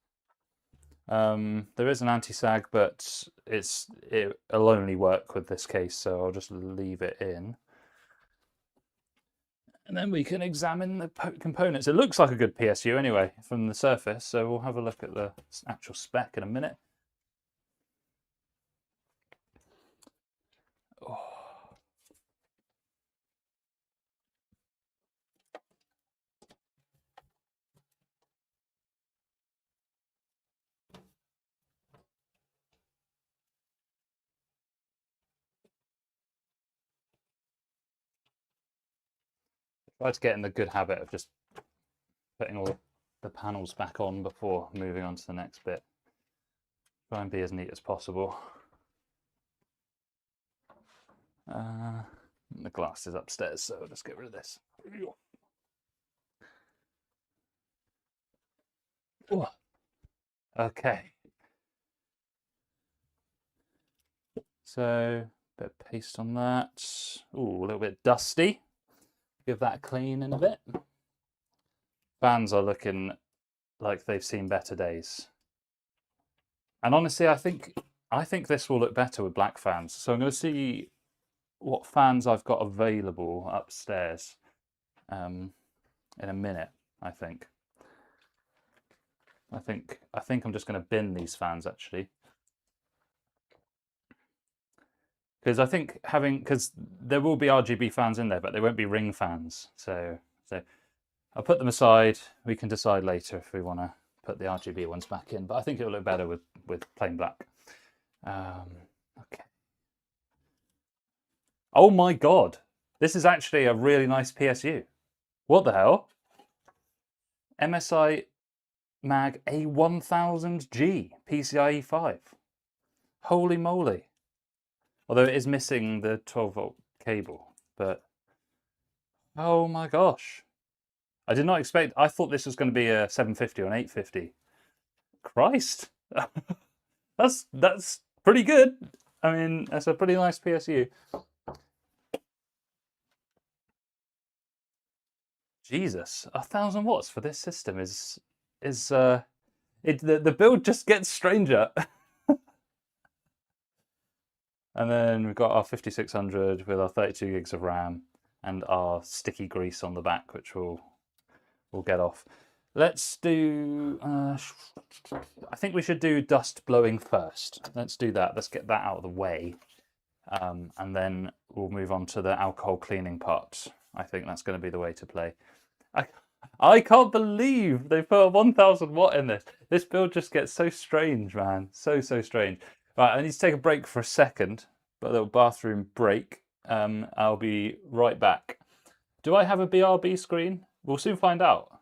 There is an anti-sag, but it'll only work with this case, so I'll just leave it in. And then we can examine the components. It looks like a good PSU anyway from the surface, so we'll have a look at the actual spec in a minute. Oh. Try to get in the good habit of just putting all the panels back on before moving on to the next bit. Try and be as neat as possible. The glass is upstairs, so I'll just get rid of this. Ooh. Okay. So, a bit of paste on that. Ooh, a little bit dusty. Give that a clean in a bit. Fans are looking like they've seen better days. And honestly, I think this will look better with black fans. So I'm going to see what fans I've got available upstairs in a minute. I think I'm just going to bin these fans actually, because I think because there will be RGB fans in there, but they won't be ring fans. So I'll put them aside. We can decide later if we want to put the RGB ones back in, but I think it'll look better with plain black. Okay. Oh my god, this is actually a really nice PSU. What the hell? MSI Mag A1000G PCIe 5. Holy moly. Although it is missing the 12-volt cable, but oh my gosh. I did not expect, I thought this was going to be a 750 or an 850. Christ. That's pretty good. I mean, that's a pretty nice PSU. Jesus, 1,000 watts for this system the build just gets stranger. And then we've got our 5600 with our 32 gigs of RAM and our sticky grease on the back, which we'll get off. Let's do, I think we should do dust blowing first. Let's do that. Let's get that out of the way. And then we'll move on to the alcohol cleaning part. I think that's going to be the way to play. I can't believe they put a 1,000 watt in this. This build just gets so strange, man. So strange. Right, I need to take a break for a second, but a little bathroom break. I'll be right back. Do I have a BRB screen? We'll soon find out.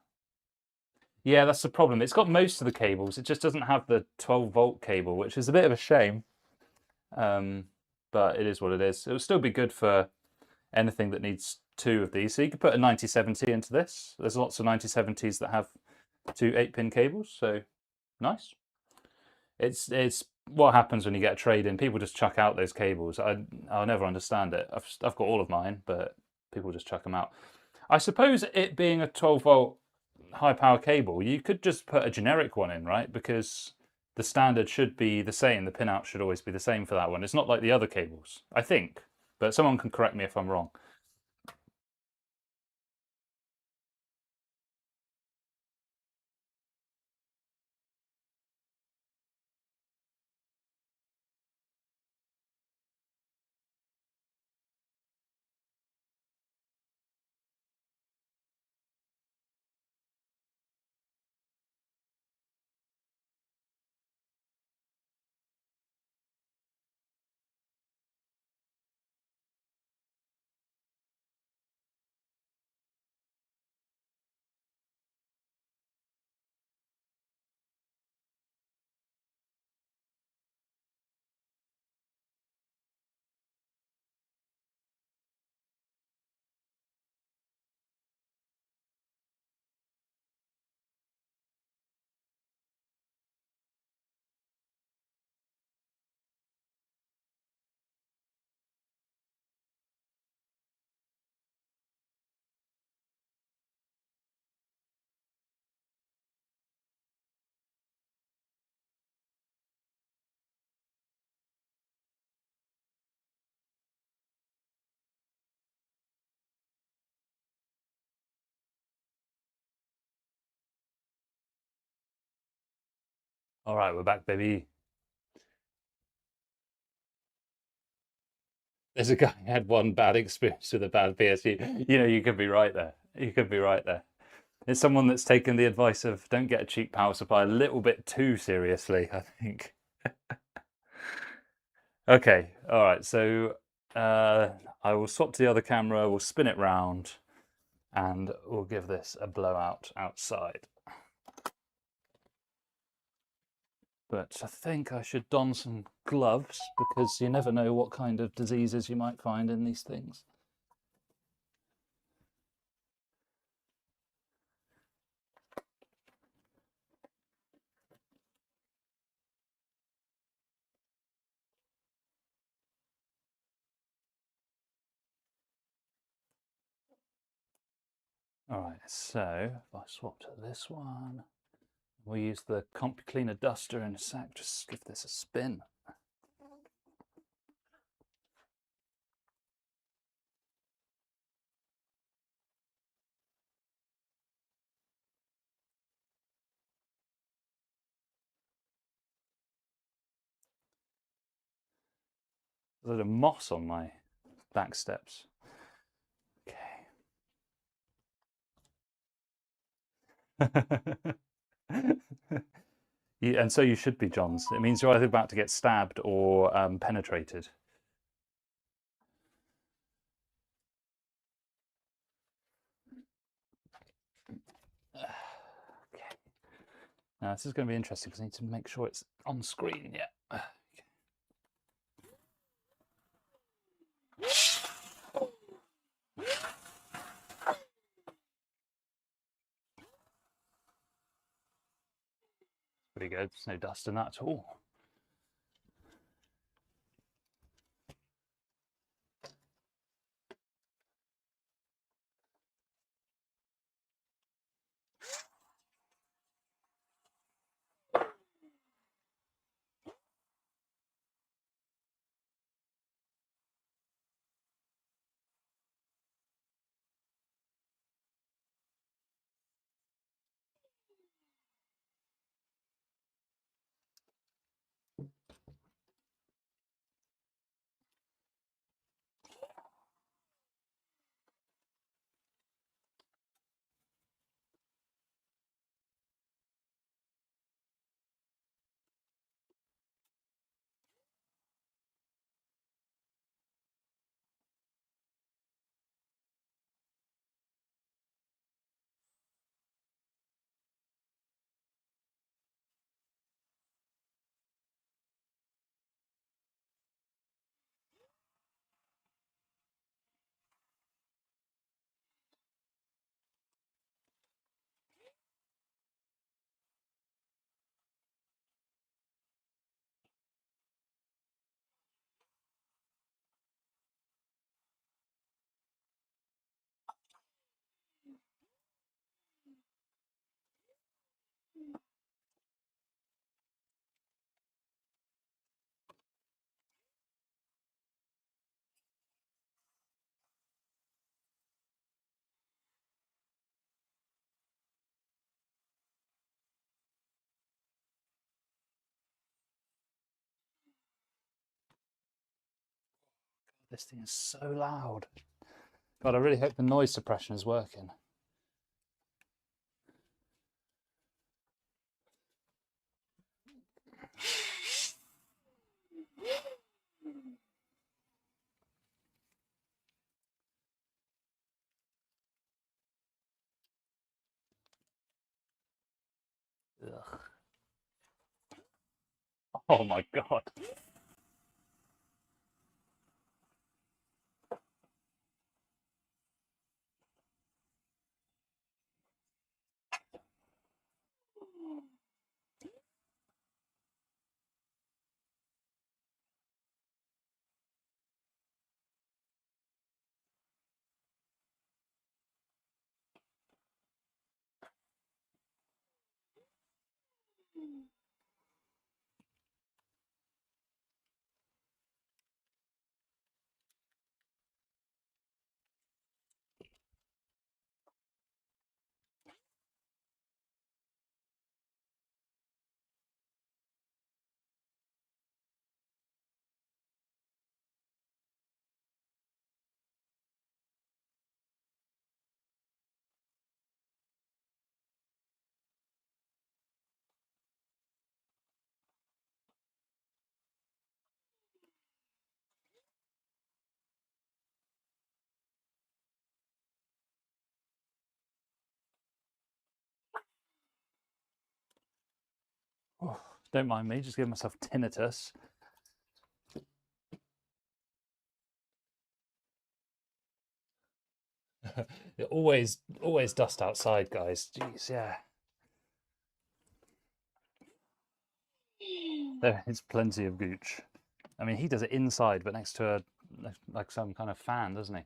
Yeah, that's the problem. It's got most of the cables. It just doesn't have the 12-volt cable, which is a bit of a shame. But it is what it is. It'll still be good for anything that needs two of these. So you could put a 9070 into this. There's lots of 9070s that have two 8-pin cables, so nice. It's what happens when you get a trade-in. People just chuck out those cables. I'll never understand it. I've got all of mine, but people just chuck them out. I suppose it being a 12-volt high-power cable, you could just put a generic one in, right? Because the standard should be the same. The pinout should always be the same for that one. It's not like the other cables, I think. but someone can correct me if I'm wrong. All right, we're back, baby. There's a guy who had one bad experience with a bad PSU. You know, you could be right there. You could be right there. It's someone that's taken the advice of don't get a cheap power supply a little bit too seriously, I think. Okay, all right. So I will swap to the other camera, we'll spin it round, and we'll give this a blowout outside. But I think I should don some gloves because you never know what kind of diseases you might find in these things. All right, so if I swap to this one, we'll use the CompuCleaner duster in a sec, just give this a spin. There's a moss on my back steps. Okay. And so you should be, Johns. It means you're either about to get stabbed or penetrated. Okay. Now this is going to be interesting because I need to make sure it's on screen. Yeah. Pretty good. There's no dust in that at all. This thing is so loud. God, I really hope the noise suppression is working. Ugh. Oh my God. Oh, don't mind me, just giving myself tinnitus. always dust outside, guys. Jeez, yeah. There is plenty of gooch. I mean, he does it inside, but next to a like some kind of fan, doesn't he?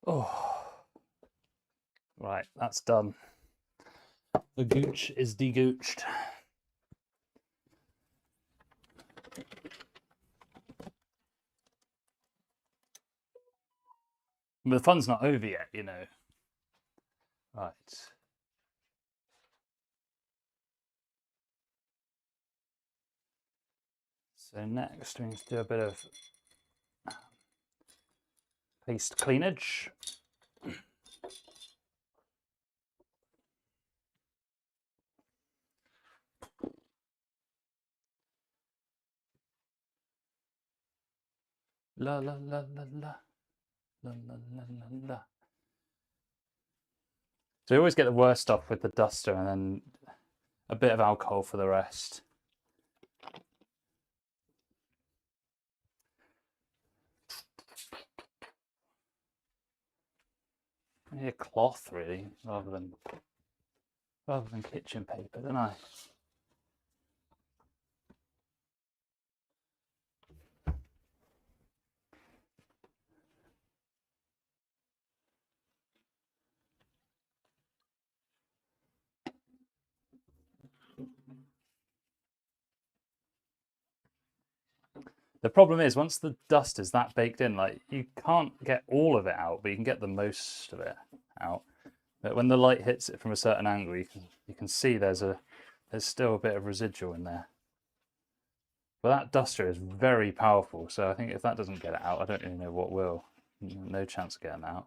Oh, right, that's done. The gooch is degooched. But the fun's not over yet, you know. Right. So next we need to do a bit of paste cleanage. La la la la la. La la la la la. So you always get the worst stuff with the duster and then a bit of alcohol for the rest. I need a cloth really, rather than kitchen paper, don't I? The problem is once the dust is that baked in, like you can't get all of it out, but you can get the most of it out. But when the light hits it from a certain angle, you can see there's a there's still a bit of residual in there. But that duster is very powerful, so I think if that doesn't get it out, I don't really know what will. No chance of getting it out.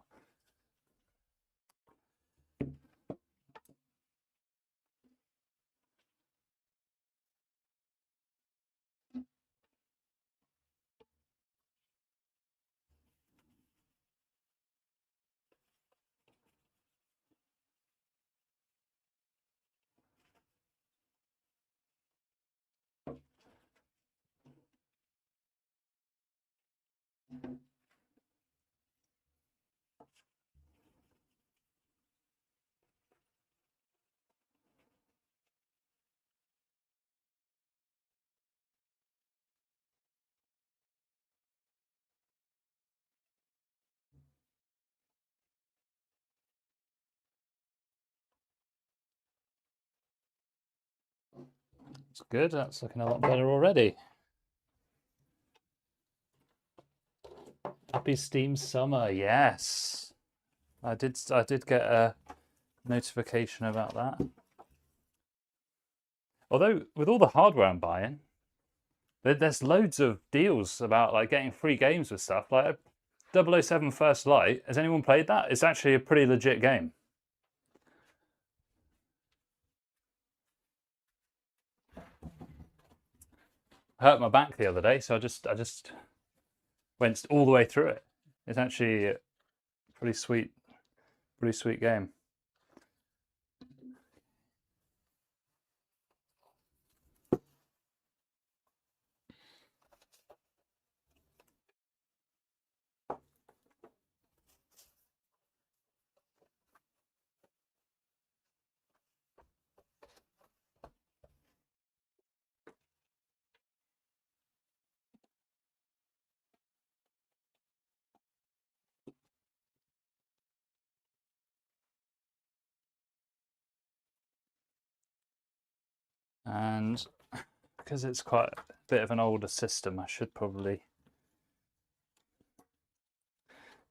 It's good, that's looking a lot better already. Happy Steam Summer, yes. I did get a notification about that. Although with all the hardware I'm buying, there's loads of deals about like getting free games with stuff. Like 007 First Light, has anyone played that? It's actually a pretty legit game. I hurt my back the other day, so I just went all the way through it. It's actually a pretty sweet game. And because it's quite a bit of an older system, I should probably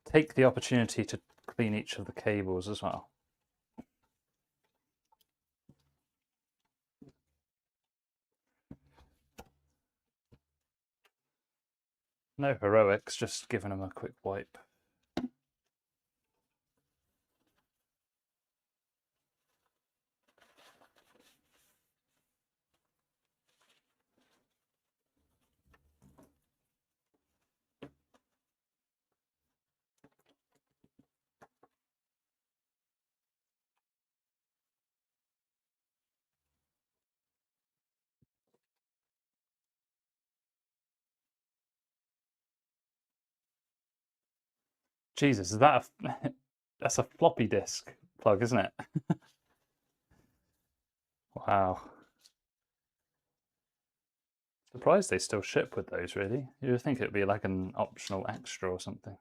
take the opportunity to clean each of the cables as well. No heroics, just giving them a quick wipe. Jesus, is that that's a floppy disk plug, isn't it? Wow. Surprised they still ship with those, really. You would think it'd be like an optional extra or something.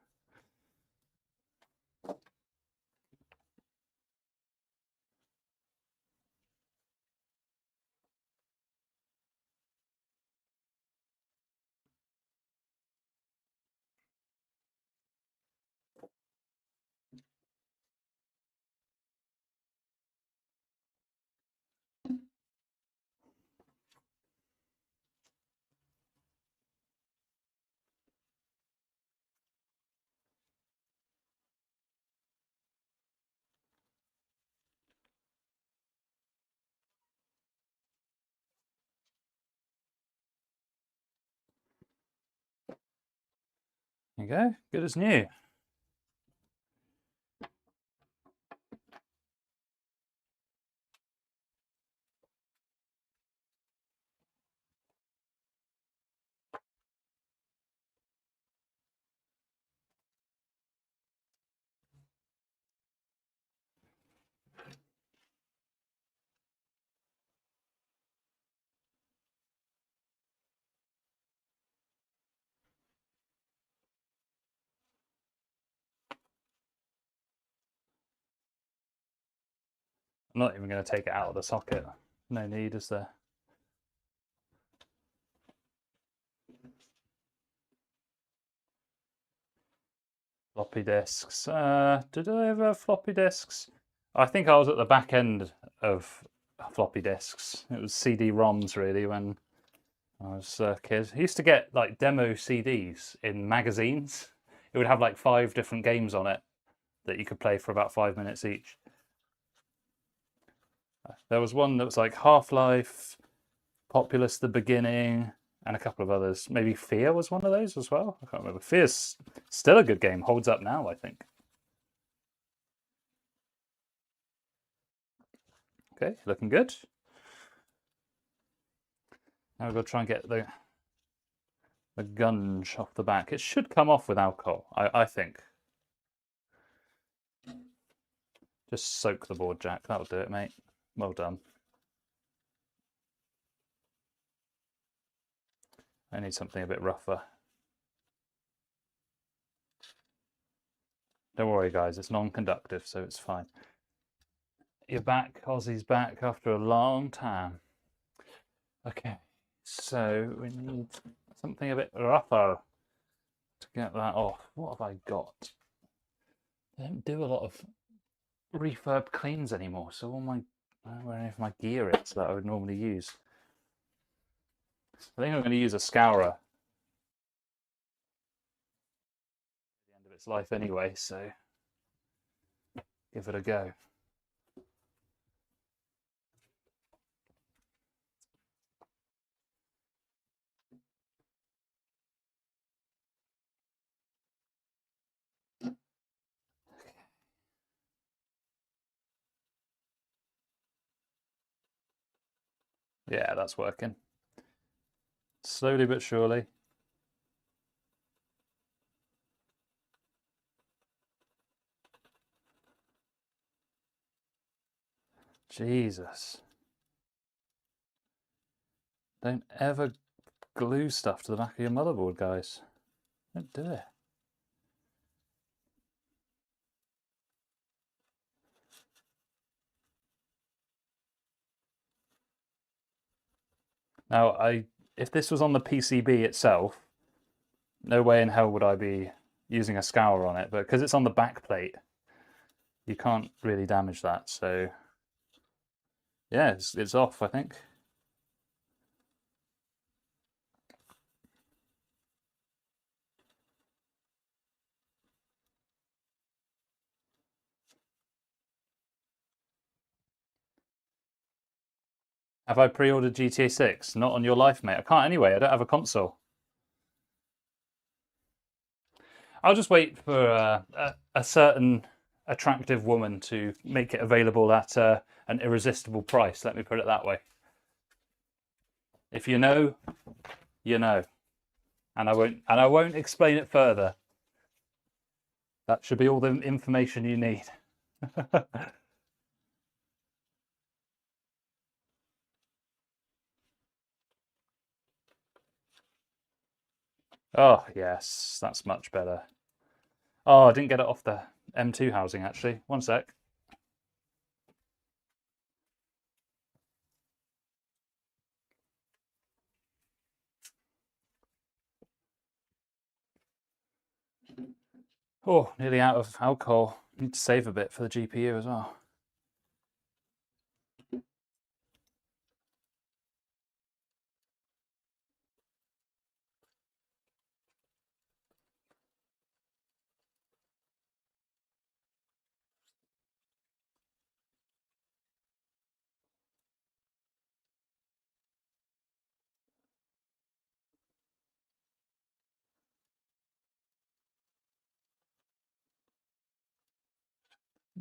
There you go, good as new. I'm not even going to take it out of the socket. No need, is there? Floppy disks. Did I ever have floppy disks? I think I was at the back end of floppy disks. It was CD-ROMs really when I was a kid. I used to get like demo CDs in magazines. It would have like 5 different games on it that you could play for about 5 minutes each. There was one that was like Half-Life, Populous the Beginning, and a couple of others. Maybe Fear was one of those as well. I can't remember. Fear's still a good game. Holds up now, I think. Okay, looking good. Now we've got to try and get the gunge off the back. It should come off with alcohol, I think. Just soak the board, Jack. That'll do it, mate. Well done. I need something a bit rougher. Don't worry, guys. It's non-conductive, so it's fine. You're back. Ozzy's back after a long time. Okay, so we need something a bit rougher to get that off. What have I got? I don't do a lot of refurb cleans anymore, so all my where any of my gear is that I would normally use. I think I'm going to use a scourer at the end of its life anyway, so give it a go. Yeah, that's working. Slowly but surely. Jesus. Don't ever glue stuff to the back of your motherboard, guys. Don't do it. Now, if this was on the PCB itself, no way in hell would I be using a scour on it, but because it's on the back plate, you can't really damage that, so yeah, it's off, I think. Have I pre-ordered GTA 6? Not on your life, mate. I can't anyway, I don't have a console. I'll just wait for a certain attractive woman to make it available at an irresistible price, let me put it that way. If you know, you know. And I won't explain it further. That should be all the information you need. Oh, yes, that's much better. Oh, I didn't get it off the M2 housing, actually. One sec. Oh, nearly out of alcohol. Need to save a bit for the GPU as well.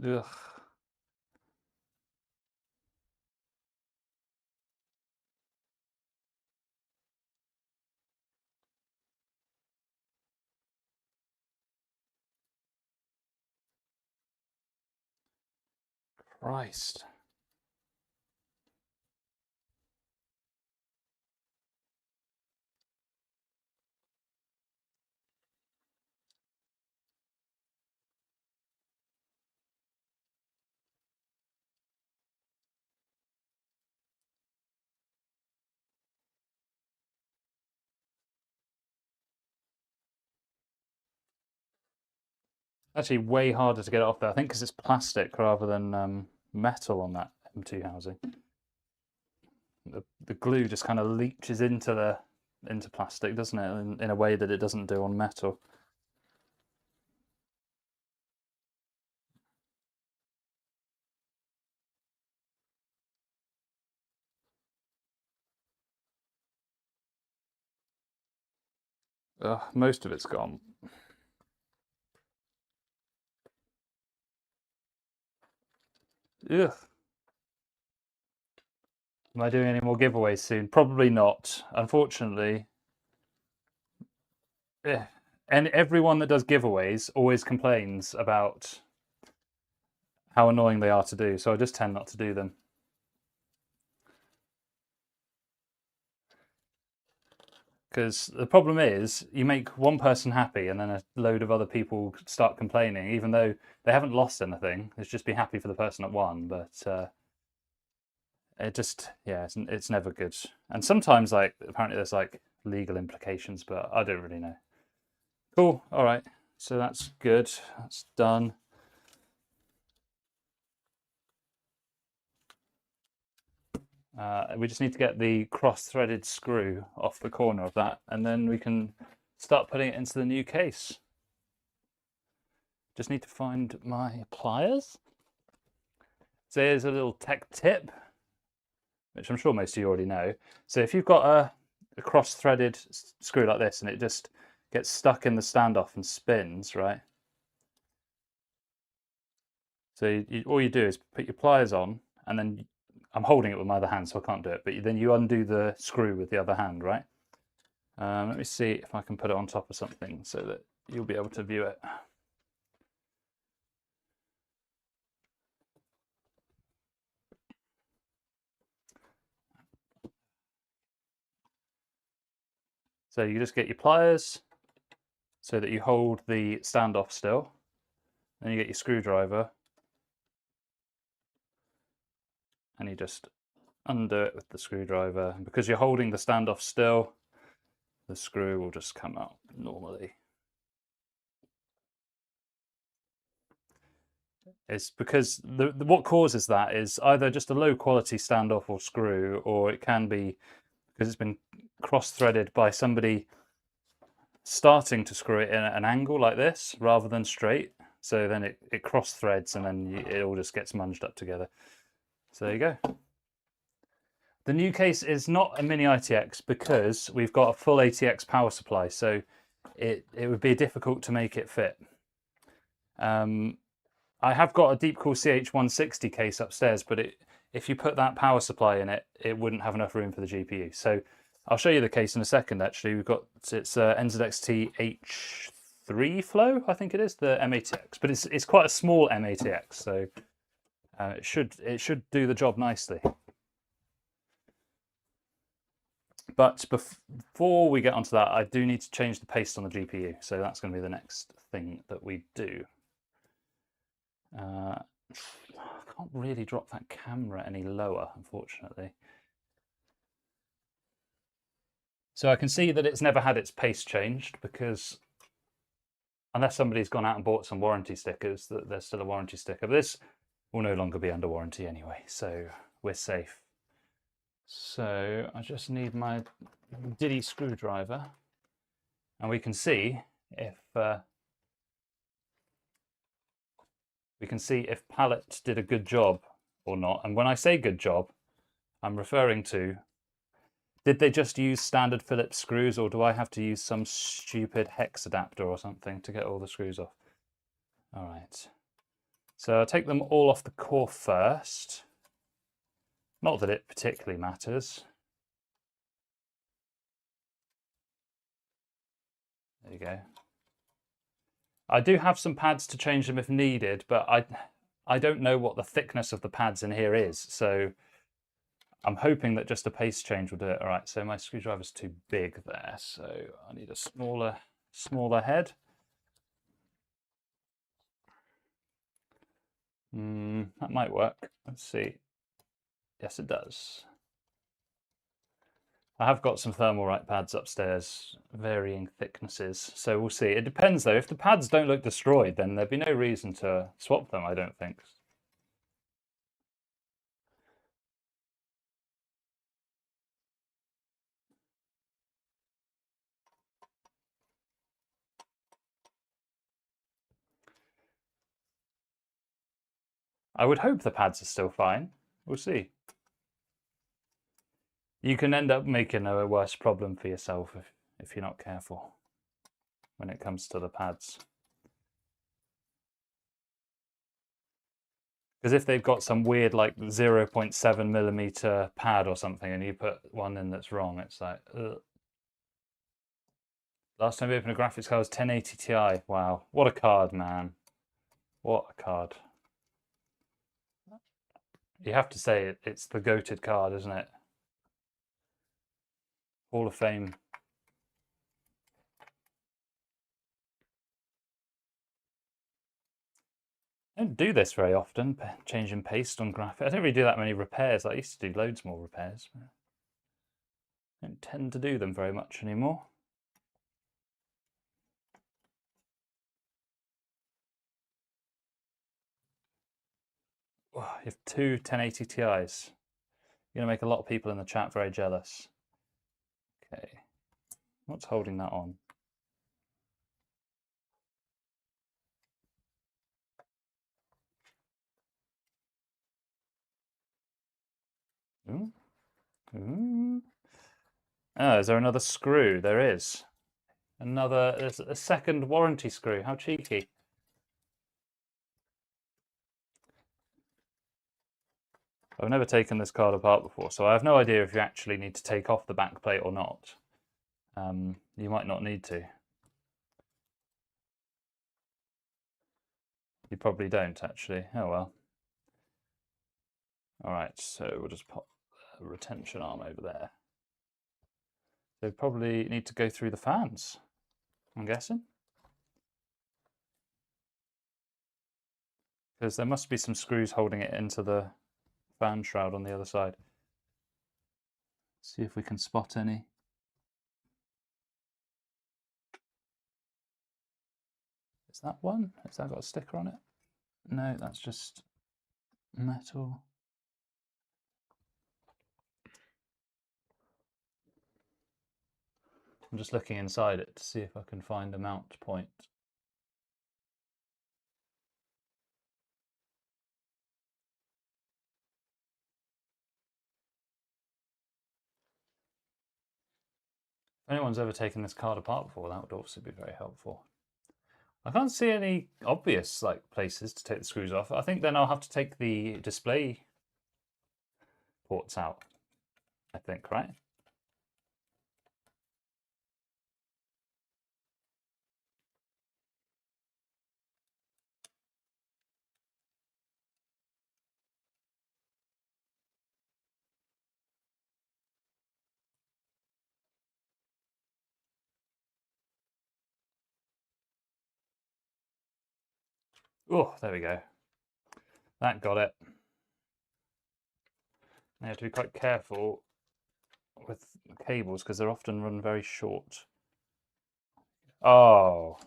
Ugh. Christ. Actually, way harder to get it off there. I think because it's plastic rather than metal on that M2 housing. the glue just kind of leaches into plastic, doesn't it? In a way that it doesn't do on metal. Most of it's gone. Ugh. Am I doing any more giveaways soon? Probably not. Unfortunately, and everyone that does giveaways always complains about how annoying they are to do, so I just tend not to do them. Because the problem is, you make one person happy and then a load of other people start complaining, even though they haven't lost anything. It's just be happy for the person that won, but it just, yeah, it's never good. And sometimes, like, apparently there's like legal implications, but I don't really know. Cool, all right. So that's good, that's done. We just need to get the cross-threaded screw off the corner of that, and then we can start putting it into the new case. Just need to find my pliers. So here's a little tech tip, which I'm sure most of you already know. So if you've got a cross-threaded screw like this and it just gets stuck in the standoff and spins, right? So all you do is put your pliers on, and then I'm holding it with my other hand, so I can't do it, but then you undo the screw with the other hand, right? Let me see if I can put it on top of something so that you'll be able to view it. So you just get your pliers so that you hold the standoff still. Then you get your screwdriver and you just undo it with the screwdriver. And because you're holding the standoff still, the screw will just come out normally. It's because what causes that is either just a low quality standoff or screw, or it can be because it's been cross-threaded by somebody starting to screw it in at an angle like this rather than straight. So then it cross threads and then it all just gets munged up together. So there you go. The new case is not a mini ITX because we've got a full ATX power supply, so it would be difficult to make it fit. I have got a Deepcool CH160 case upstairs, but if you put that power supply in it, it wouldn't have enough room for the GPU. So I'll show you the case in a second, actually. It's NZXT H3 flow, I think it is, the M-ATX. But it's quite a small M-ATX, so it should do the job nicely. But before we get onto that, I do need to change the paste on the GPU. So that's going to be the next thing that we do. I can't really drop that camera any lower, unfortunately. So I can see that it's never had its paste changed because unless somebody's gone out and bought some warranty stickers, that there's still a warranty sticker. But this will no longer be under warranty anyway, so we're safe. So I just need my Diddy screwdriver, and we can see if pallet did a good job or not. And when I say good job, I'm referring to, did they just use standard Phillips screws, or do I have to use some stupid hex adapter or something to get all the screws off? All right. So I'll take them all off the core first. Not that it particularly matters. There you go. I do have some pads to change them if needed, but I don't know what the thickness of the pads in here is, so I'm hoping that just a paste change will do it. All right, so my screwdriver's too big there, so I need a smaller head. That might work. Let's see. Yes, it does. I have got some Thermalright pads upstairs, varying thicknesses, so we'll see. It depends though. If the pads don't look destroyed, then there'd be no reason to swap them, I don't think. I would hope the pads are still fine. We'll see. You can end up making a worse problem for yourself if you're not careful when it comes to the pads. Because if they've got some weird like 0.7mm pad or something and you put one in that's wrong, it's like, ugh. Last time we opened a graphics card was 1080 Ti. Wow, what a card, man. What a card. You have to say it's the goated card, isn't it? Hall of Fame. I don't do this very often, changing paste on graphics. I don't really do that many repairs. I used to do loads more repairs. But I don't tend to do them very much anymore. Oh, you have two 1080 Ti's. You're going to make a lot of people in the chat very jealous. Okay. What's holding that on? Ooh. Ooh. Oh, is there another screw? There is. There's a second warranty screw. How cheeky. I've never taken this card apart before, so I have no idea if you actually need to take off the back plate or not. You might not need to. You probably don't, actually. Oh well. All right, so we'll just pop the retention arm over there. They probably need to go through the fans, I'm guessing. Because there must be some screws holding it into the fan shroud on the other side. See if we can spot any. Is that one? Has that got a sticker on it? No, that's just metal. I'm just looking inside it to see if I can find a mount point. If anyone's ever taken this card apart before, that would also be very helpful. I can't see any obvious places to take the screws off. I think then I'll have to take the display ports out, I think, right? Oh, there we go. That got it. You have to be quite careful with cables because they're often run very short. Oh,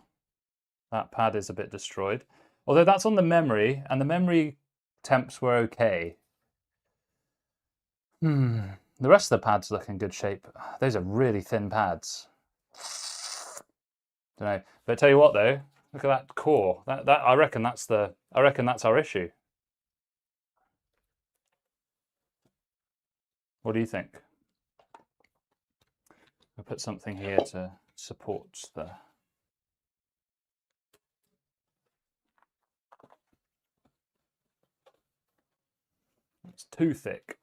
that pad is a bit destroyed. Although that's on the memory, and the memory temps were okay. The rest of the pads look in good shape. Those are really thin pads. Don't know. But tell you what though, look at that core. I reckon that's our issue. What do you think? I'll put something here to support the... It's too thick.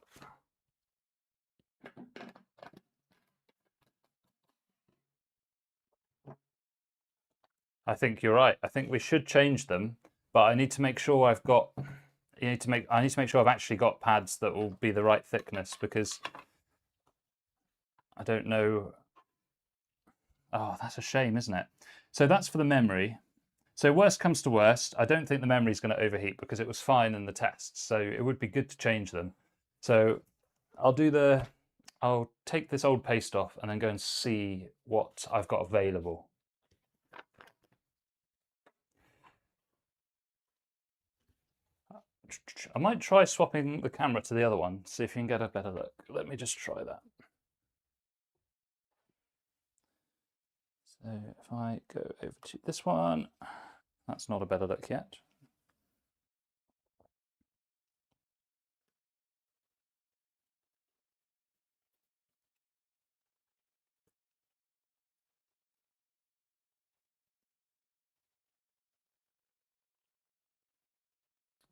I think you're right. I think we should change them, but I need to make sure I've got... I need to make sure I've actually got pads that will be the right thickness because I don't know. Oh, that's a shame, isn't it? So that's for the memory. So worst comes to worst, I don't think the memory is going to overheat because it was fine in the tests. So it would be good to change them. So I'll take this old paste off and then go and see what I've got available. I might try swapping the camera to the other one, see if you can get a better look. Let me just try that. So if I go over to this one, that's not a better look yet.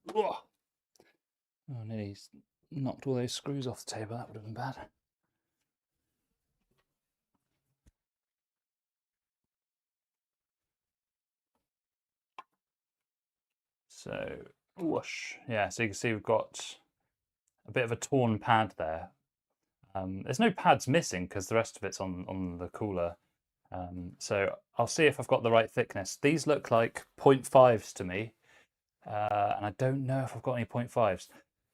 Oh, nearly knocked all those screws off the table. That would have been bad. So, whoosh. Yeah, so you can see we've got a bit of a torn pad there. There's no pads missing because the rest of it's on the cooler. So I'll see if I've got the right thickness. These look like 0.5s to me, and I don't know if I've got any 0.5s.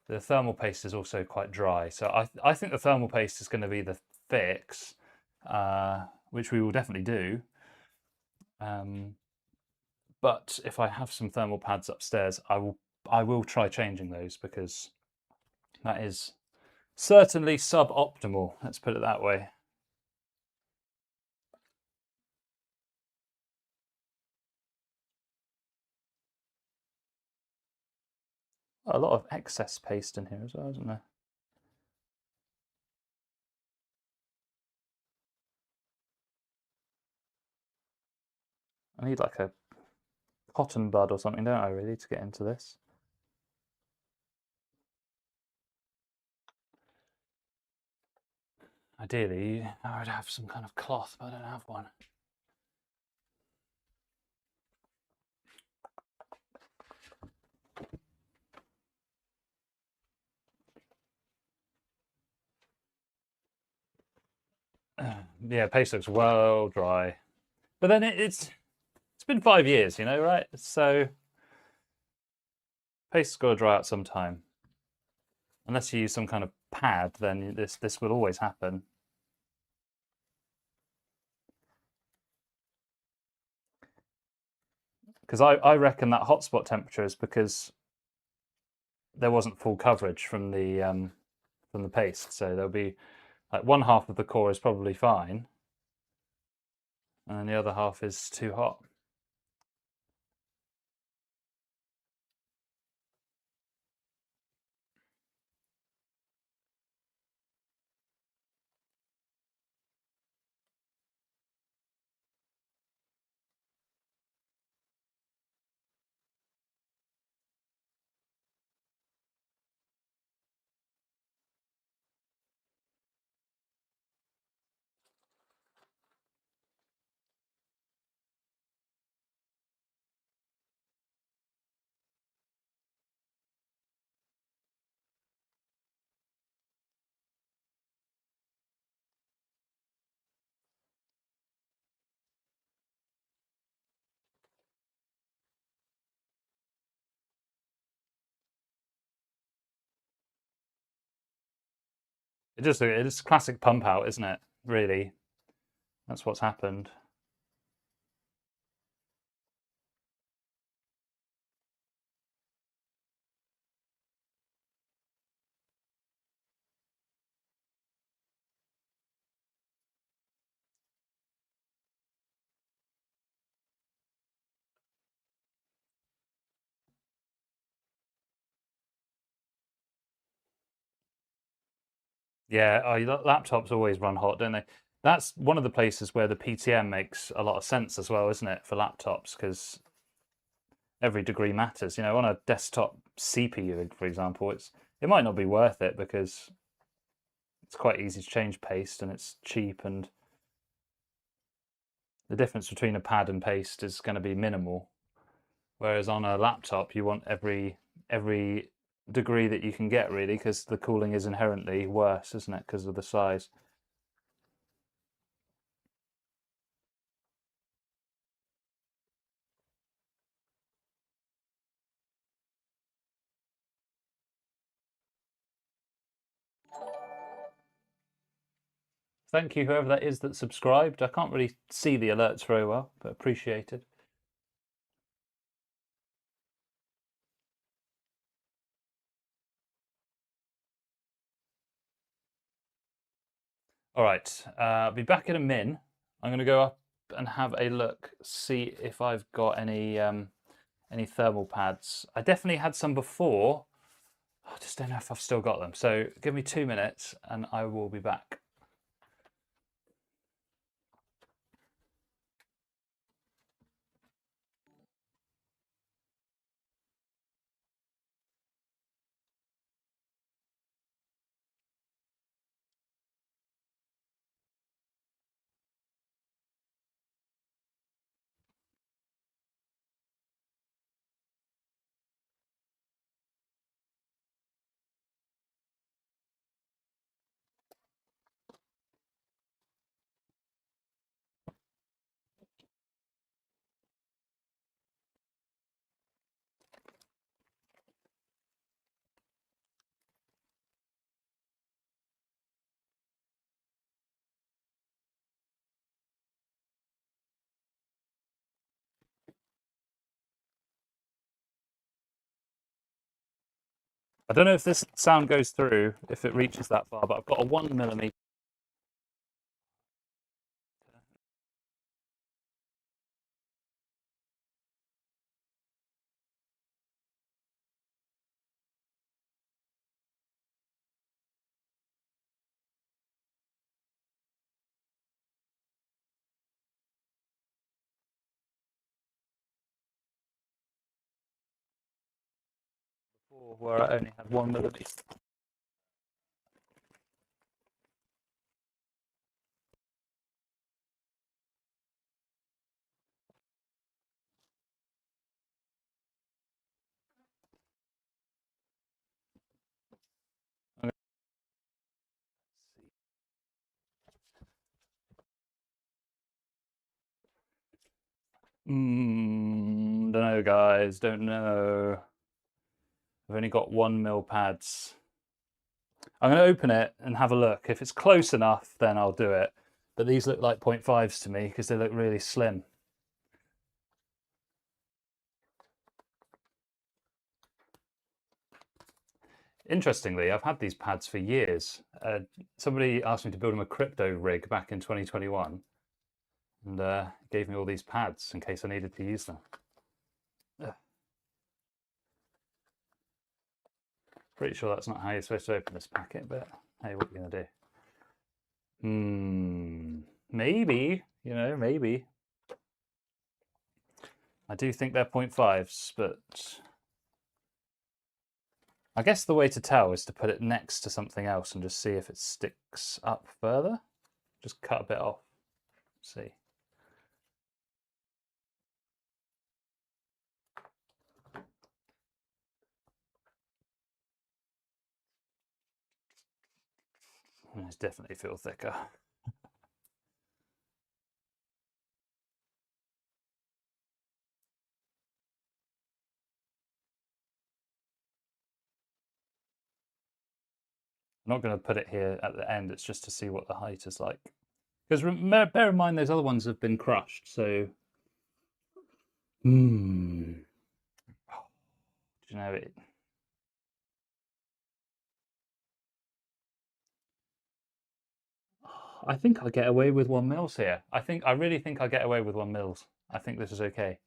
The thermal paste is also quite dry, so I think the thermal paste is going to be the fix, which we will definitely do. But if I have some thermal pads upstairs, I will try changing those because that is certainly suboptimal. Let's put it that way. A lot of excess paste in here as well, isn't there? I need like a cotton bud or something, don't I, really, to get into this? Ideally, I would have some kind of cloth, but I don't have one. Yeah, paste looks well dry. But then it's been 5 years, right? So paste's got to dry out sometime. Unless you use some kind of pad, then this will always happen. Because I reckon that hotspot temperature is because there wasn't full coverage from the paste. So there'll be like one half of the core is probably fine, and then the other half is too hot. It's classic pump out, isn't it? Really, that's what's happened. Yeah, laptops always run hot, don't they? That's one of the places where the PTM makes a lot of sense as well, isn't it, for laptops? Because every degree matters. On a desktop CPU, for example, it might not be worth it because it's quite easy to change paste and it's cheap, and the difference between a pad and paste is going to be minimal. Whereas on a laptop, you want every degree that you can get, really, because the cooling is inherently worse, isn't it, because of the size. Thank you, whoever that is that subscribed. I can't really see the alerts very well, but appreciated. All right, I'll be back in a min. I'm going to go up and have a look, see if I've got any thermal pads. I definitely had some before. I just don't know if I've still got them. So give me 2 minutes and I will be back. I don't know if this sound goes through, if it reaches that far, but I've got a 1mm. Before where I only had 1mm. Don't know, guys. Don't know. I've only got 1mm pads. I'm going to open it and have a look. If it's close enough, then I'll do it. But these look like 0.5s to me because they look really slim. Interestingly, I've had these pads for years. Somebody asked me to build them a crypto rig back in 2021 and gave me all these pads in case I needed to use them. Pretty sure that's not how you're supposed to open this packet, but hey, what are you going to do? Maybe, maybe. I do think they're 0.5s, but I guess the way to tell is to put it next to something else and just see if it sticks up further. Just cut a bit off. See. These definitely feel thicker. I'm not going to put it here at the end, it's just to see what the height is like. Because bear in mind those other ones have been crushed, so... Do you know it? I think I get away with 1mm here. I really think I get away with 1mm. I think this is okay.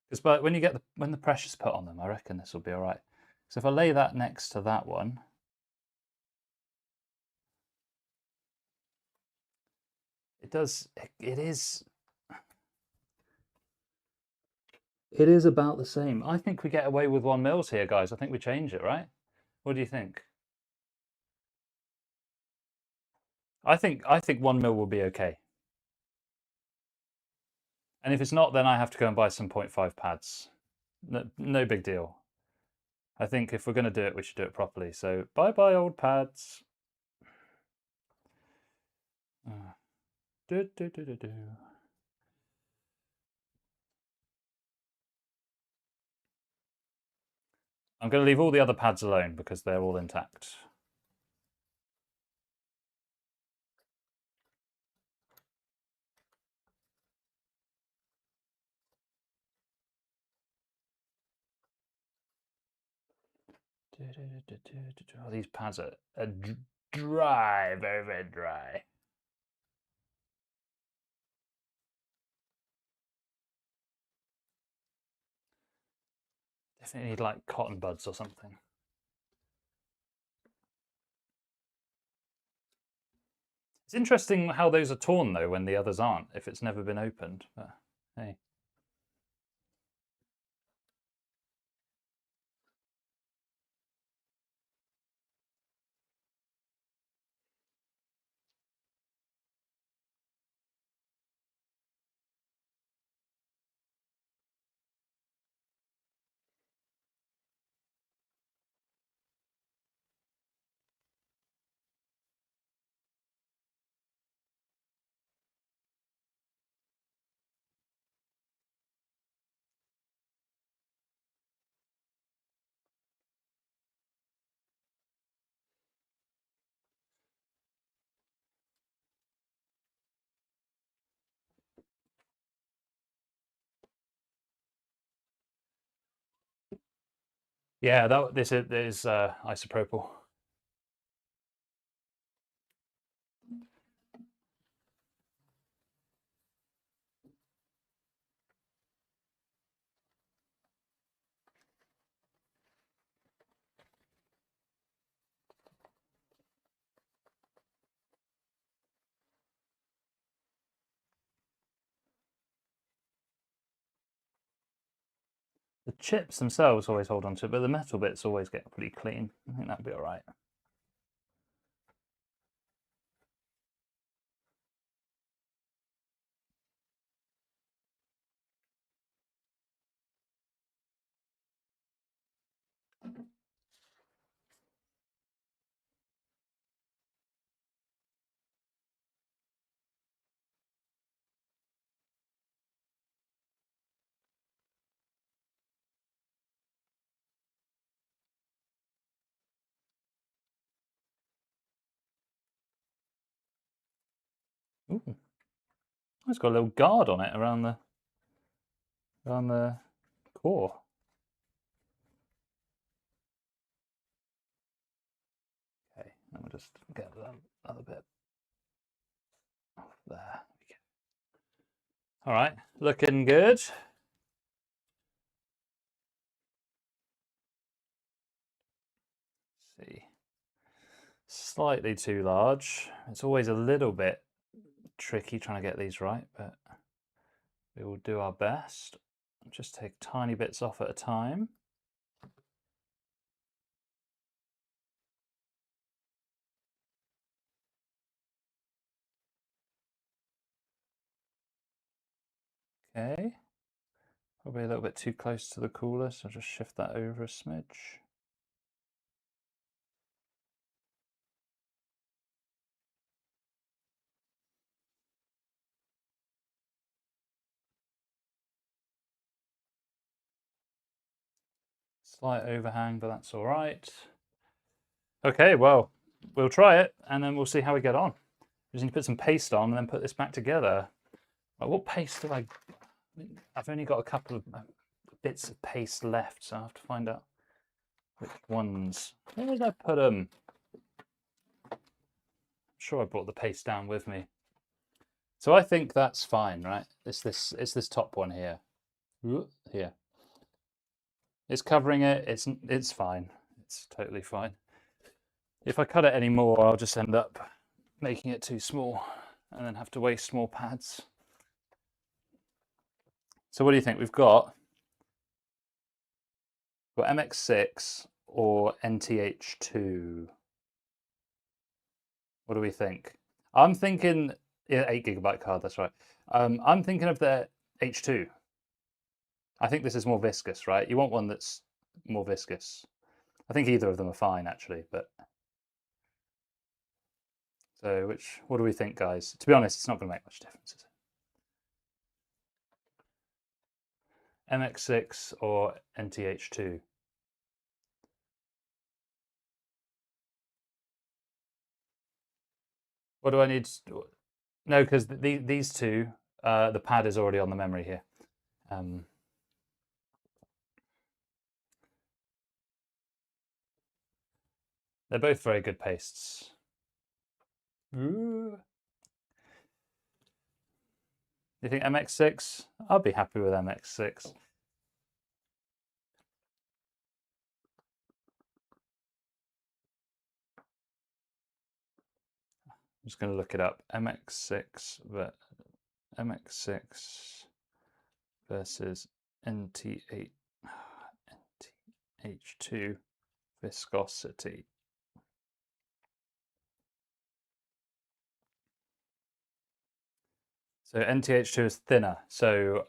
Because when when the pressure's put on them, I reckon this will be all right. So if I lay that next to that one, it does. It is about the same. I think we get away with 1mm here, guys. I think we change it, right? What do you think? I think 1mm will be okay. And if it's not, then I have to go and buy some 0.5 pads. No big deal. I think if we're going to do it, we should do it properly. So bye-bye, old pads. Do, do, do, do, do. I'm going to leave all the other pads alone because they're all intact. Oh, these pads are dry, very, very dry. Definitely need like cotton buds or something. It's interesting how those are torn though when the others aren't, if it's never been opened. But hey. Yeah, this is isopropyl. The chips themselves always hold on to it, but the metal bits always get pretty clean. I think that'd be all right. Ooh, it's got a little guard on it around the core. Okay, and we'll just get that other bit off there. All right, looking good. Let's see, slightly too large. It's always a little bit tricky trying to get these right, but we will do our best. Just take tiny bits off at a time. Okay, probably a little bit too close to the cooler, so I'll just shift that over a smidge. Slight overhang, but that's all right. Okay, well, we'll try it and then we'll see how we get on. We just need to put some paste on and then put this back together. Right, what paste do I've only got a couple of bits of paste left, so I have to find out which ones. Where did I put them? I'm sure I brought the paste down with me. So I think that's fine, right? It's this top one here. Here. It's covering it. It's fine. It's totally fine. If I cut it any more, I'll just end up making it too small and then have to waste more pads. So what do you think? We've got MX6 or NTH2. What do we think? I'm thinking, yeah, 8 GB card, that's right. I'm thinking of the H2. I think this is more viscous, right? You want one that's more viscous. I think either of them are fine, actually, but so what do we think, guys? To be honest, it's not going to make much difference, is it? MX6 or NTH2? What do I need to... No, because these two, the pad is already on the memory here. They're both very good pastes. Ooh. You think MX6? I'll be happy with MX6. I'm just going to look it up. MX6 versus NTH2 viscosity. So NTH2 is thinner, so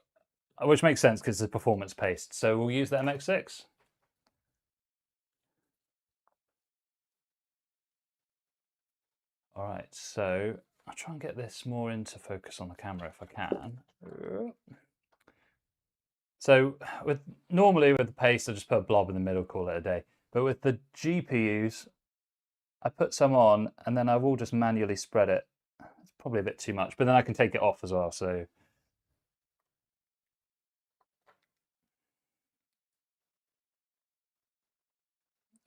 which makes sense because it's a performance paste. So we'll use the MX6. All right, so I'll try and get this more into focus on the camera if I can. So normally with the paste, I just put a blob in the middle, call it a day. But with the GPUs, I put some on and then I will just manually spread it. It's probably a bit too much, but then I can take it off as well. So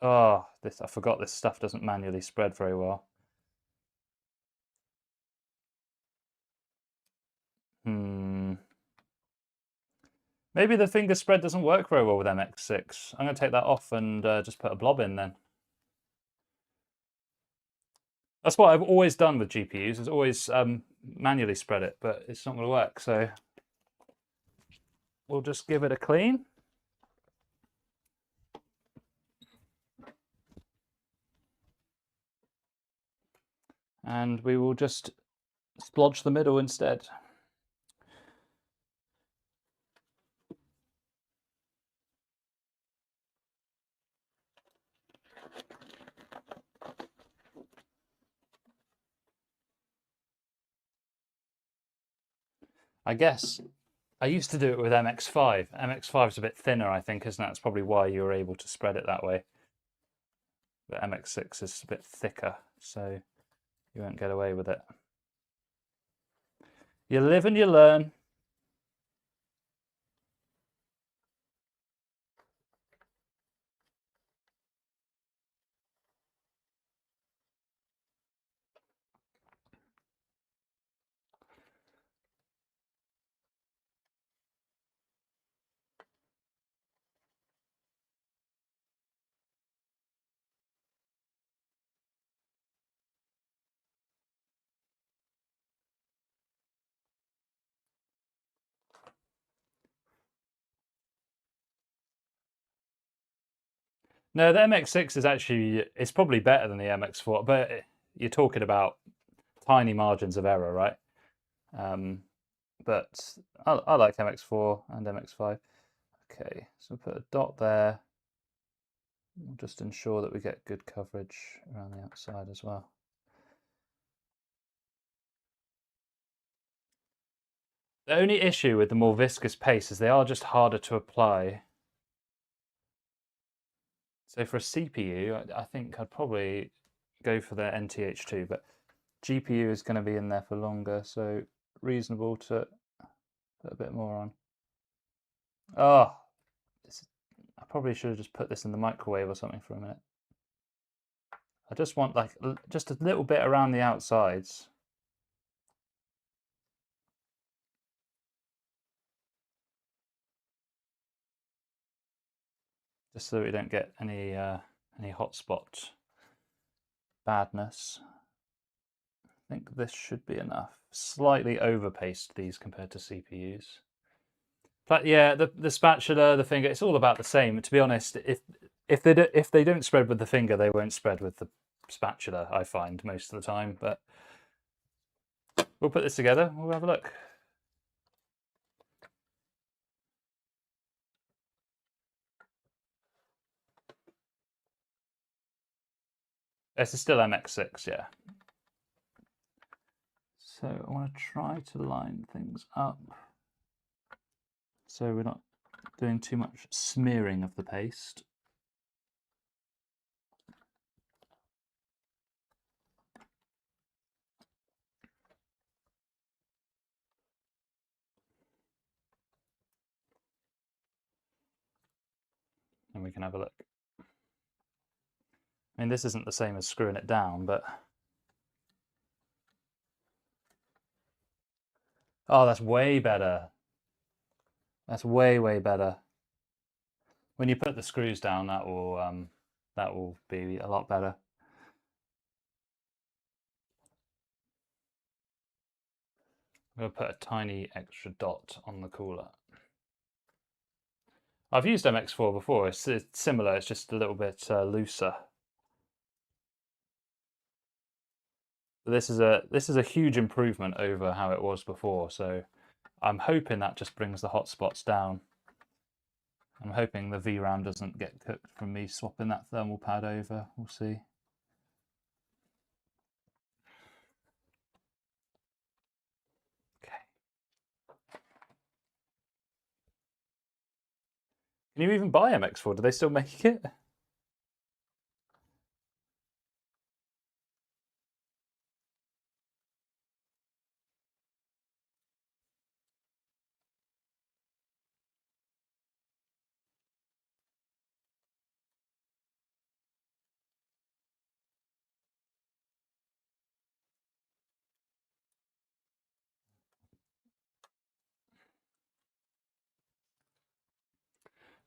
Oh, I forgot this stuff doesn't manually spread very well. Hmm. Maybe the finger spread doesn't work very well with MX6. I'm going to take that off and just put a blob in then. That's what I've always done with GPUs, is always manually spread it, but it's not going to work. So we'll just give it a clean. And we will just splodge the middle instead. I guess I used to do it with MX5. MX5 is a bit thinner, I think, isn't it? That's probably why you were able to spread it that way. But MX6 is a bit thicker, so you won't get away with it. You live and you learn. No, the MX6 is actually, it's probably better than the MX4, but you're talking about tiny margins of error, right? But I like MX4 and MX5. Okay, so put a dot there. We'll just ensure that we get good coverage around the outside as well. The only issue with the more viscous paste is they are just harder to apply. So for a CPU, I think I'd probably go for the NTH2, but GPU is going to be in there for longer, so reasonable to put a bit more on. Oh, I probably should have just put this in the microwave or something for a minute. I just want like just a little bit around the outsides. Just so we don't get any hotspot badness. I think this should be enough. Slightly overpaste these compared to CPUs. But yeah, the spatula, the finger, it's all about the same. To be honest, if they don't spread with the finger, they won't spread with the spatula, I find most of the time. But we'll put this together. We'll have a look. This is still MX6, yeah. So I want to try to line things up so we're not doing too much smearing of the paste. And we can have a look. I mean, this isn't the same as screwing it down, but... Oh, that's way better. That's way, way better. When you put the screws down, that will be a lot better. I'm going to put a tiny extra dot on the cooler. I've used MX4 before. It's similar. It's just a little bit looser. This is a huge improvement over how it was before. So I'm hoping that just brings the hotspots down. I'm hoping the VRAM doesn't get cooked from me swapping that thermal pad over. We'll see. Okay. Can you even buy MX4? Do they still make it?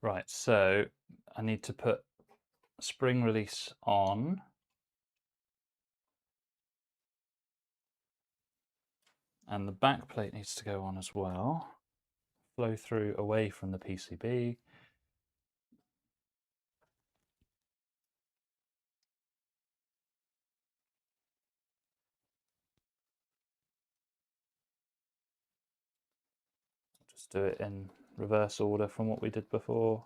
Right, so I need to put spring release on. And the back plate needs to go on as well. Flow through away from the PCB. Just do it in reverse order from what we did before.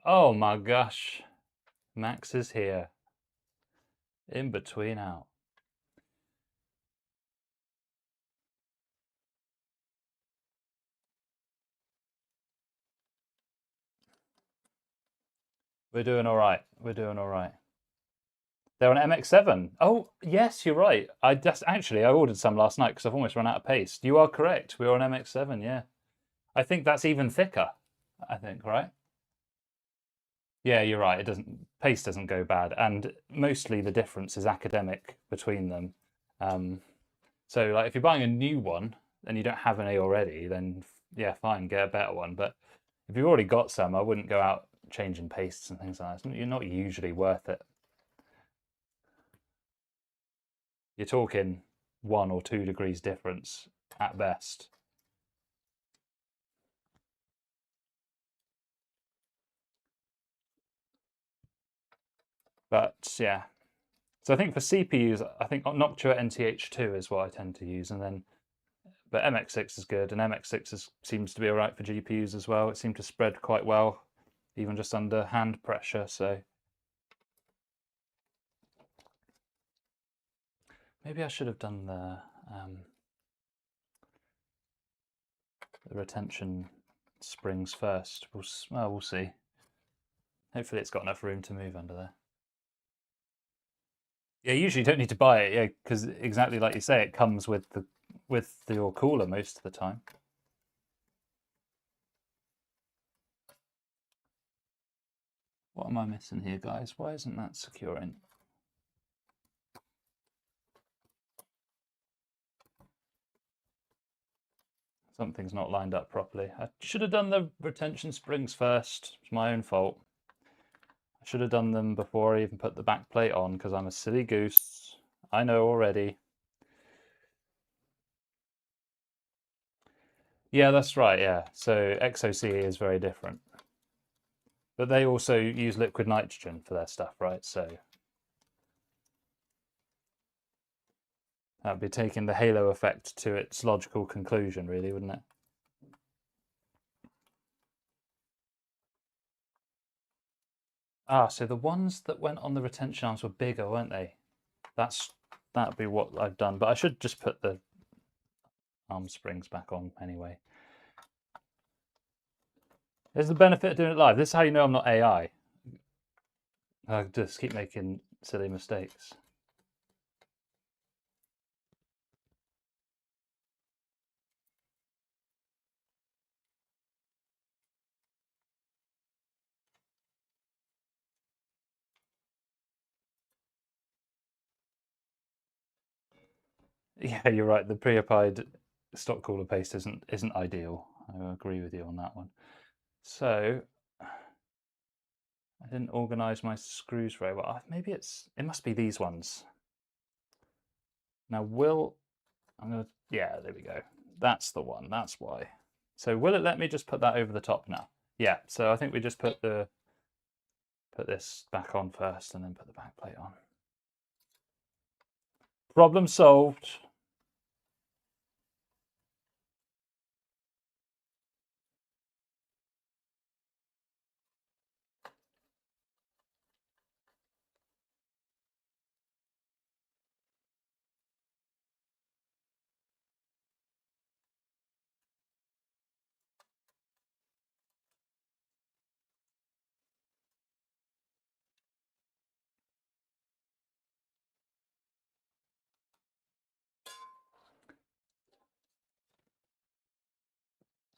Oh my gosh, Max is here. In between out. We're doing all right. We're doing all right. They're on MX7. Oh, yes, you're right. I ordered some last night because I've almost run out of paste. You are correct. We're on MX7, yeah. I think that's even thicker, I think, right? Yeah, you're right. Paste doesn't go bad, and mostly the difference is academic between them. So, like, if you're buying a new one and you don't have any already, then yeah, fine, get a better one. But if you've already got some, I wouldn't go out changing pastes and things like that. You're not usually worth it. You're talking 1 or 2 degrees difference at best. But yeah, so I think for CPUs, I think Noctua NTH2 is what I tend to use, and then but MX6 is good, and seems to be all right for GPUs as well. It seemed to spread quite well, even just under hand pressure. So maybe I should have done the retention springs first. We'll see. Hopefully it's got enough room to move under there. Yeah, you usually don't need to buy it, yeah, because exactly like you say, it comes with your cooler most of the time. What am I missing here, guys? Why isn't that securing? Something's not lined up properly. I should have done the retention springs first. It's my own fault. I should have done them before I even put the back plate on because I'm a silly goose. I know already. Yeah, that's right, yeah. So XOC is very different. But they also use liquid nitrogen for their stuff, right? So that'd be taking the halo effect to its logical conclusion, really, wouldn't it? Ah, so the ones that went on the retention arms were bigger, weren't they? That'd be what I've done, but I should just put the arm springs back on anyway. There's the benefit of doing it live. This is how you know I'm not AI. I just keep making silly mistakes. Yeah, you're right. The pre-applied stock cooler paste isn't ideal. I agree with you on that one. So I didn't organize my screws very well. Maybe it must be these ones. Now yeah, there we go. That's the one. That's why. So will it let me just put that over the top now? Yeah. So I think we just put this back on first and then put the back plate on. Problem solved.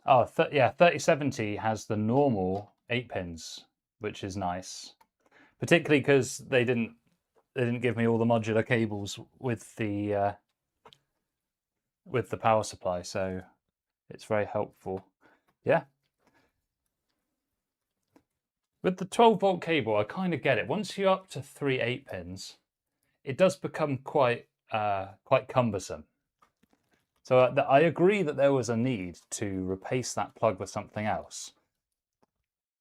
Oh, yeah, 3070 has the normal 8 pins, which is nice. Particularly because they didn't give me all the modular cables with the power supply, so it's very helpful. Yeah. With the 12-volt cable, I kind of get it. Once you're up to 3 8-pins, it does become quite cumbersome. So I agree that there was a need to replace that plug with something else.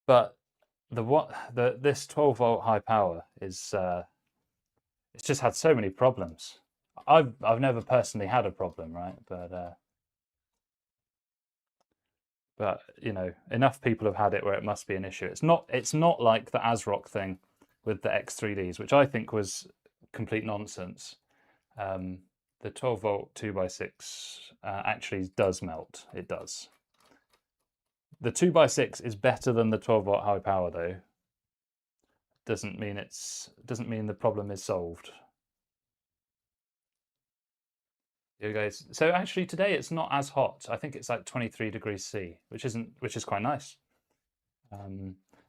But this 12-volt high power is it's just had so many problems. I've never personally had a problem, right? But you know, enough people have had it where it must be an issue. It's not like the ASRock thing with the X3Ds, which I think was complete nonsense. Um, the 12-volt 2x6 actually does melt. It does. The 2x6 is better than the 12-volt high power, though. Doesn't mean the problem is solved. Here we go. So actually today it's not as hot. I think it's like 23 degrees C, which is quite nice.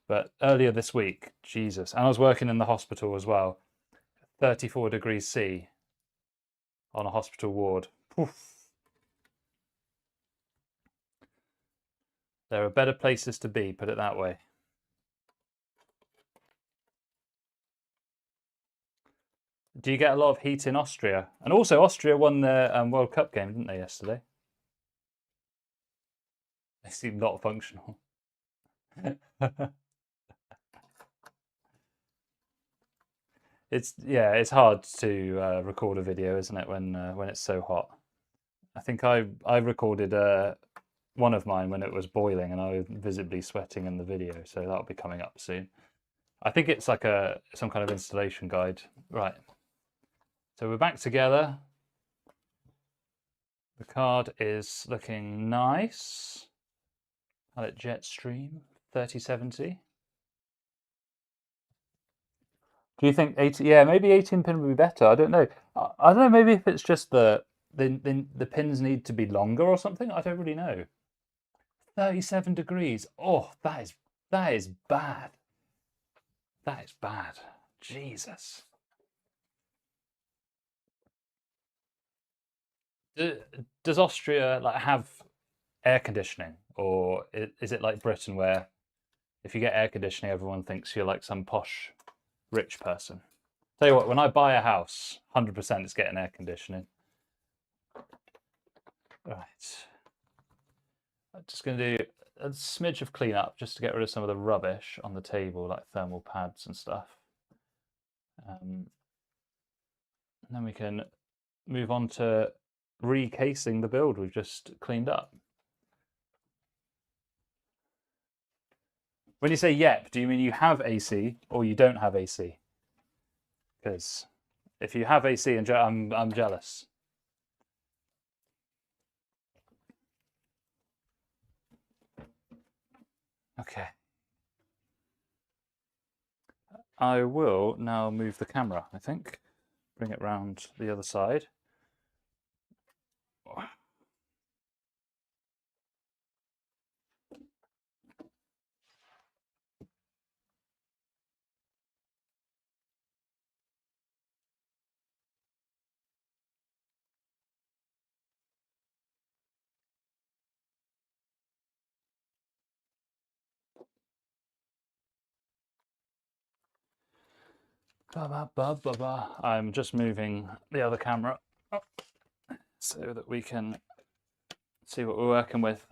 But earlier this week, Jesus, and I was working in the hospital as well. 34 degrees C on a hospital ward. Oof. There are better places to be, put it that way. Do you get a lot of heat in Austria? And also, Austria won their World Cup game, didn't they, yesterday? They seem not functional. It's hard to record a video, isn't it, when it's so hot? I think I recorded one of mine when it was boiling and I was visibly sweating in the video, so that'll be coming up soon. I think it's like some kind of installation guide. Right. So we're back together. The card is looking nice. Had it Jetstream 3070. Do you think 18? Yeah, maybe 18 pin would be better. I don't know. I don't know. Maybe if it's just the pins need to be longer or something. I don't really know. 37 degrees. Oh, that is bad. That is bad. Jesus. Does Austria like have air conditioning, or is it like Britain where if you get air conditioning, everyone thinks you're like some posh rich person? Tell you what, when I buy a house, 100% it's getting air conditioning. Right. I'm just going to do a smidge of cleanup just to get rid of some of the rubbish on the table, like thermal pads and stuff. And then we can move on to recasing the build we've just cleaned up. When you say yep, do you mean you have AC or you don't have AC? Because if you have AC, and I'm jealous. Okay. I will now move the camera, I think. Bring it round the other side. I'm just moving the other camera up so that we can see what we're working with.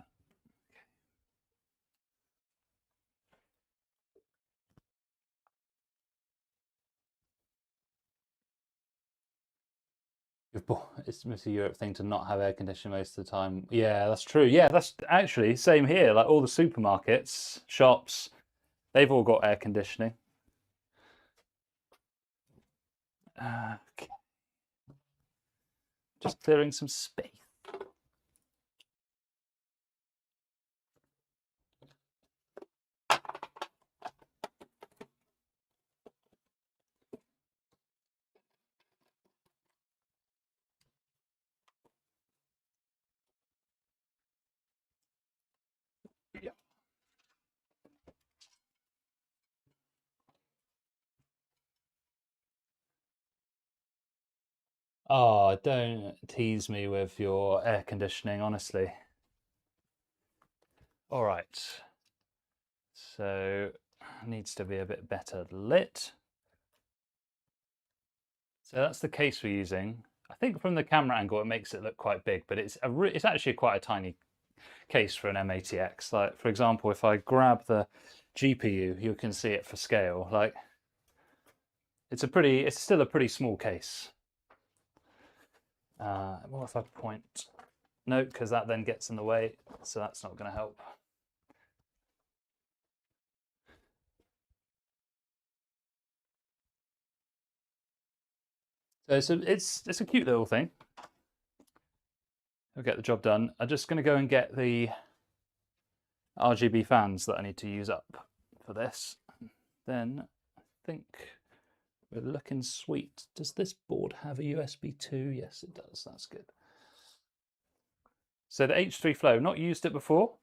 It's Mr. Europe thing to not have air conditioning most of the time. Yeah, that's true. Yeah, that's actually same here. Like all the supermarkets, shops, they've all got air conditioning. Okay. Just clearing some space. Yeah. Oh, don't tease me with your air conditioning, honestly. All right, so needs to be a bit better lit. So that's the case we're using. I think from the camera angle it makes it look quite big, but it's actually quite a tiny case for an M80X. Like for example, if I grab the GPU, you can see it for scale. Like it's still a pretty small case. What if I point? No, because that then gets in the way, so that's not going to help. So it's a cute little thing. I'll get the job done. I'm just going to go and get the RGB fans that I need to use up for this. Then I think we're looking sweet. Does this board have a USB 2? Yes, it does. That's good. So the H3 Flow, not used it before,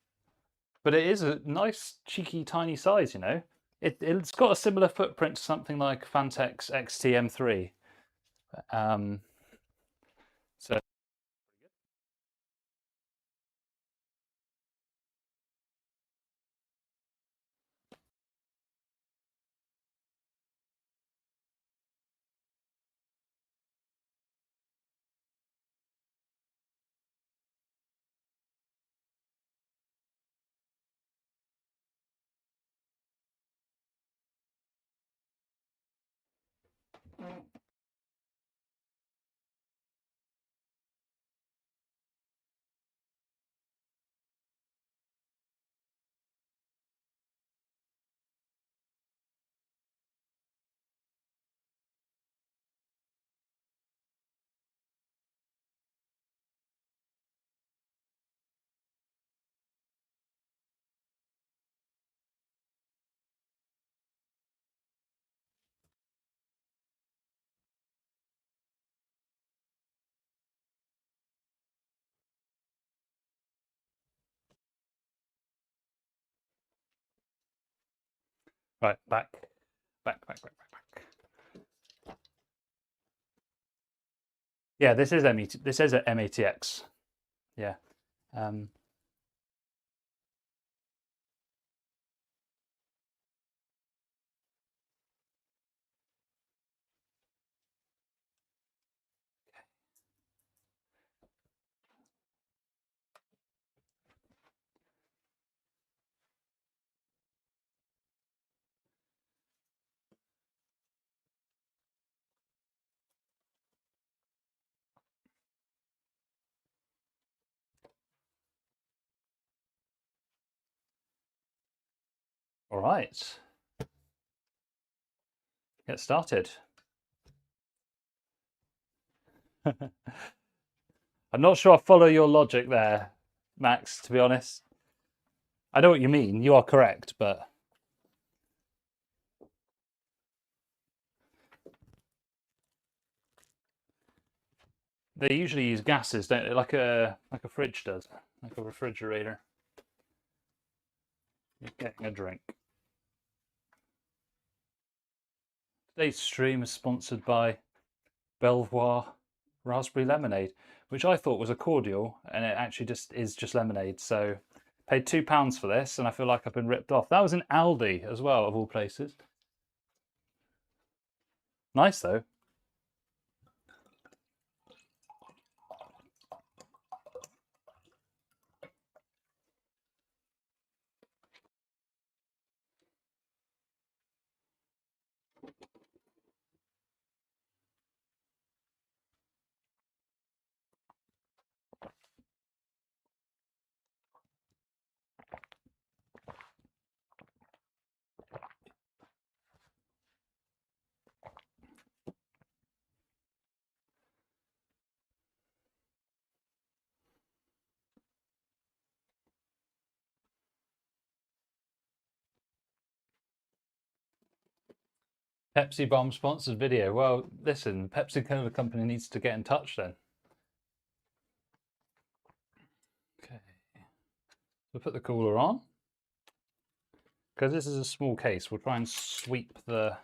but it is a nice, cheeky, tiny size, you know. It's got a similar footprint to something like Phanteks XT-M3. So right, back. Yeah, this is This is an M80X. Yeah. All right. Get started. I'm not sure I follow your logic there, Max, to be honest. I know what you mean. You are correct, but they usually use gases, don't they? Like a fridge does, like a refrigerator. You're getting a drink. Today's stream is sponsored by Belvoir Raspberry Lemonade, which I thought was a cordial, and it actually just is just lemonade. So paid £2 for this, and I feel like I've been ripped off. That was in Aldi as well, of all places. Nice though. Pepsi Bomb sponsored video. Well, listen, Pepsi Cola Company needs to get in touch then. Okay, we'll put the cooler on. Because this is a small case, we'll try and sweep the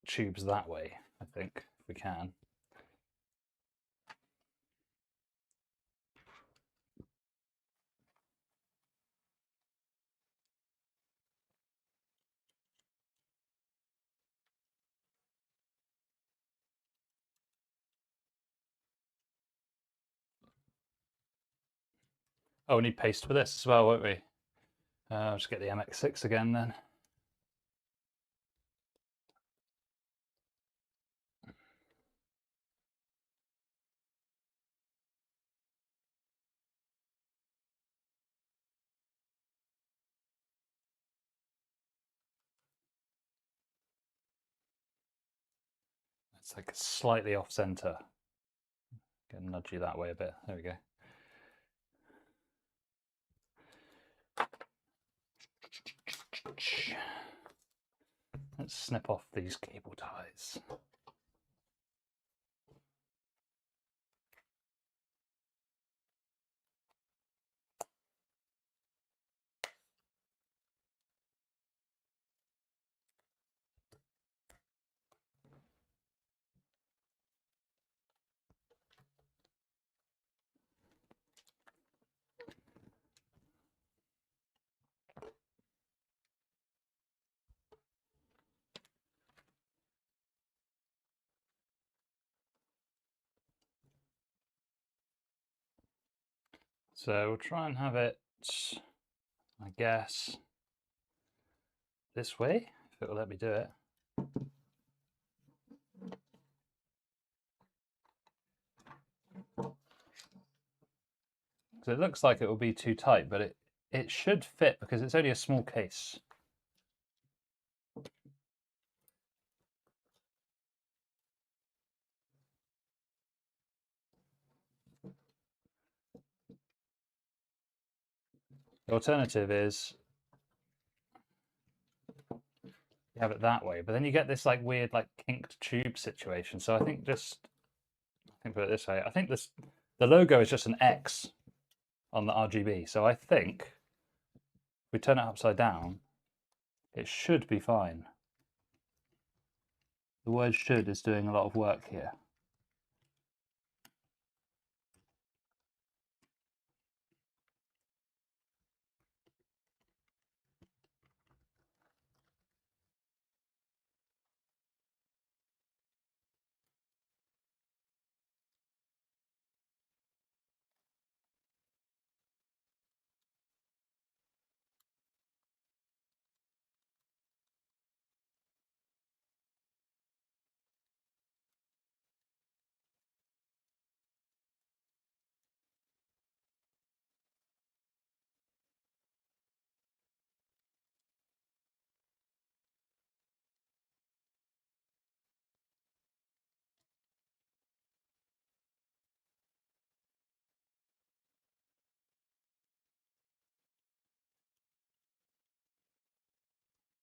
tubes that way, I think, if we can. Oh, we need paste for this as well, won't we? I'll just get the MX6 again then. It's like slightly off center. Gonna nudge you that way a bit. There we go. Let's snip off these cable ties. So we'll try and have it, I guess, this way, if it will let me do it. So it looks like it will be too tight, but it should fit because it's only a small case. The alternative is you have it that way, but then you get this like weird like kinked tube situation. So I think put it this way. I think the logo is just an X on the RGB. So I think if we turn it upside down, it should be fine. The word should is doing a lot of work here.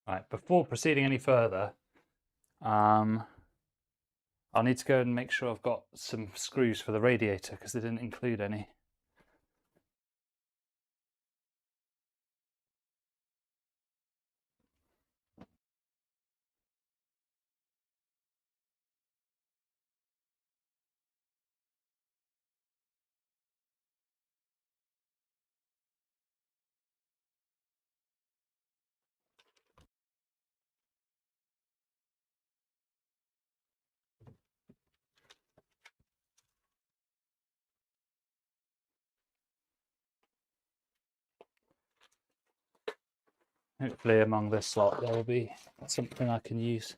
Right, before proceeding any further, I'll need to go and make sure I've got some screws for the radiator because they didn't include any. Hopefully among this lot there will be something I can use.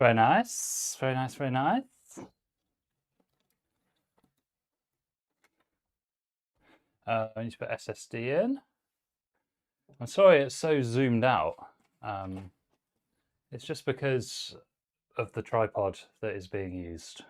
Very nice, very nice, very nice. I need to put SSD in. I'm sorry it's so zoomed out. It's just because of the tripod that is being used.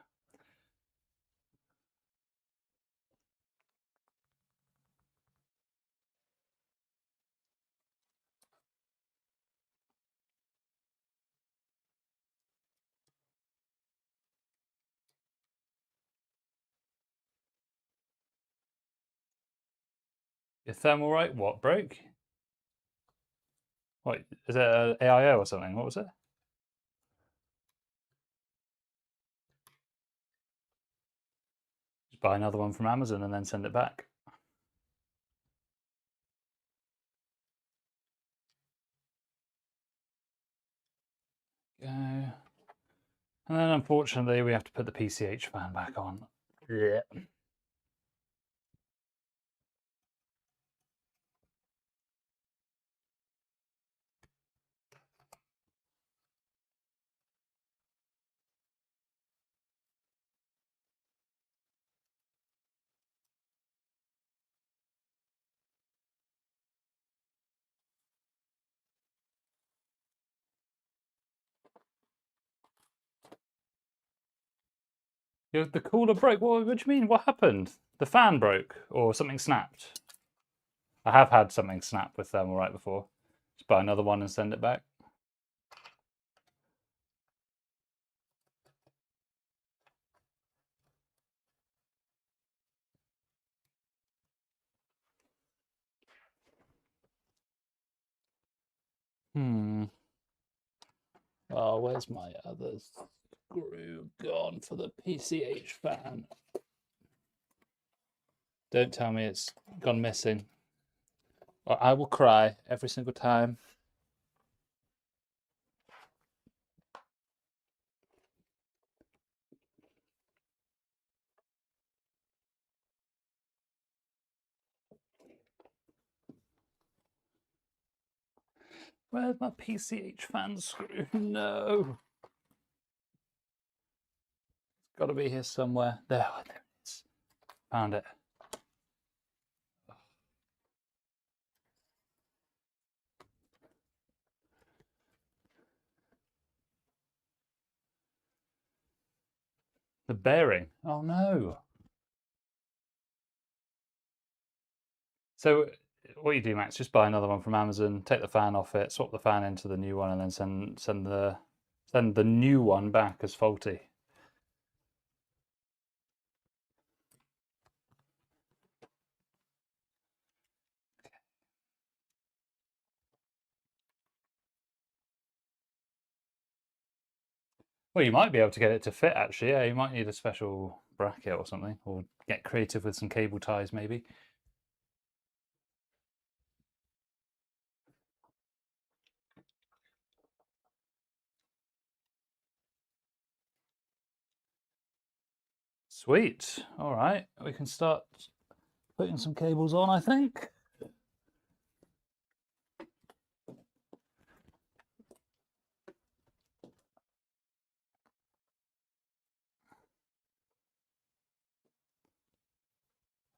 Your Thermalright, what, broke? What, is it an AIO or something? What was it? Just buy another one from Amazon and then send it back. Go. And then unfortunately we have to put the PCH fan back on. Yeah. The cooler broke. What do you mean? What happened? The fan broke or something snapped? I have had something snap with Thermalright before. Just buy another one and send it back. Oh, where's my other screw gone for the PCH fan? Don't tell me it's gone missing, or I will cry every single time. Where's my PCH fan screw? No. It's got to be here somewhere. There it is. Found it. The bearing. Oh no. So what you do, Max, just buy another one from Amazon, take the fan off it, swap the fan into the new one, and then send the new one back as faulty. Well, you might be able to get it to fit actually. Yeah, you might need a special bracket or something, or get creative with some cable ties maybe. Sweet. All right, we can start putting some cables on, I think.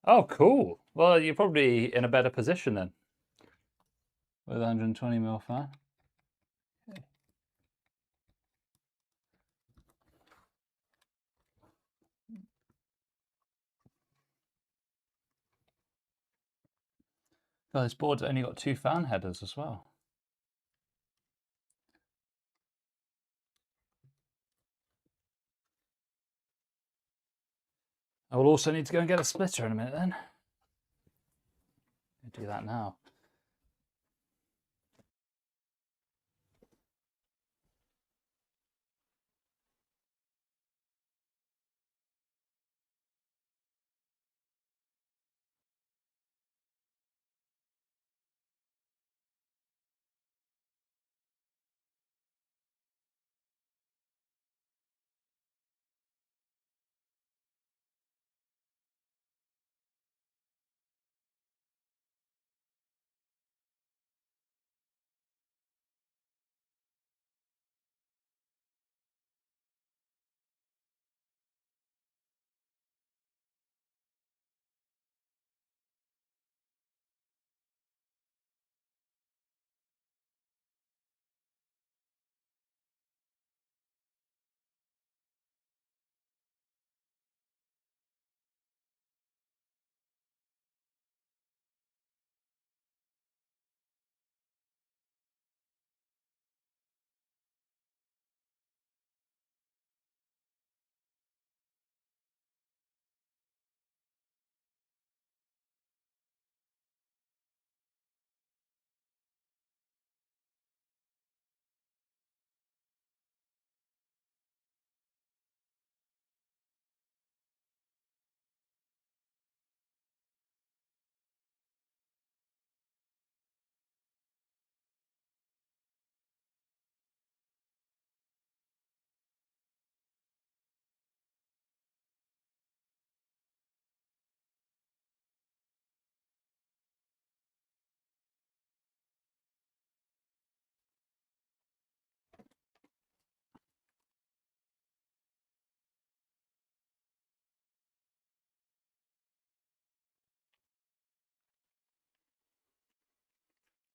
Oh, cool. Well, you're probably in a better position then with 120mm fan. Okay. Oh, this board's only got 2 fan headers as well. I will also need to go and get a splitter in a minute then. I'll do that now.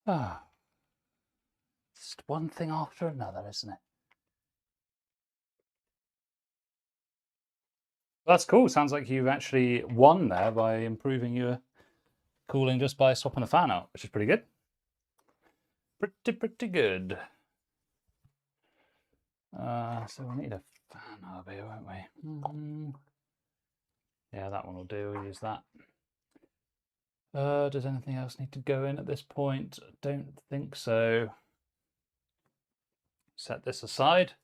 Ah, just one thing after another, isn't it? That's cool. Sounds like you've actually won there by improving your cooling just by swapping the fan out, which is pretty good. Pretty good. So we'll need a fan hub here, won't we? Yeah, that one will do. We'll use that. Does anything else need to go in at this point? Don't think so. Set this aside.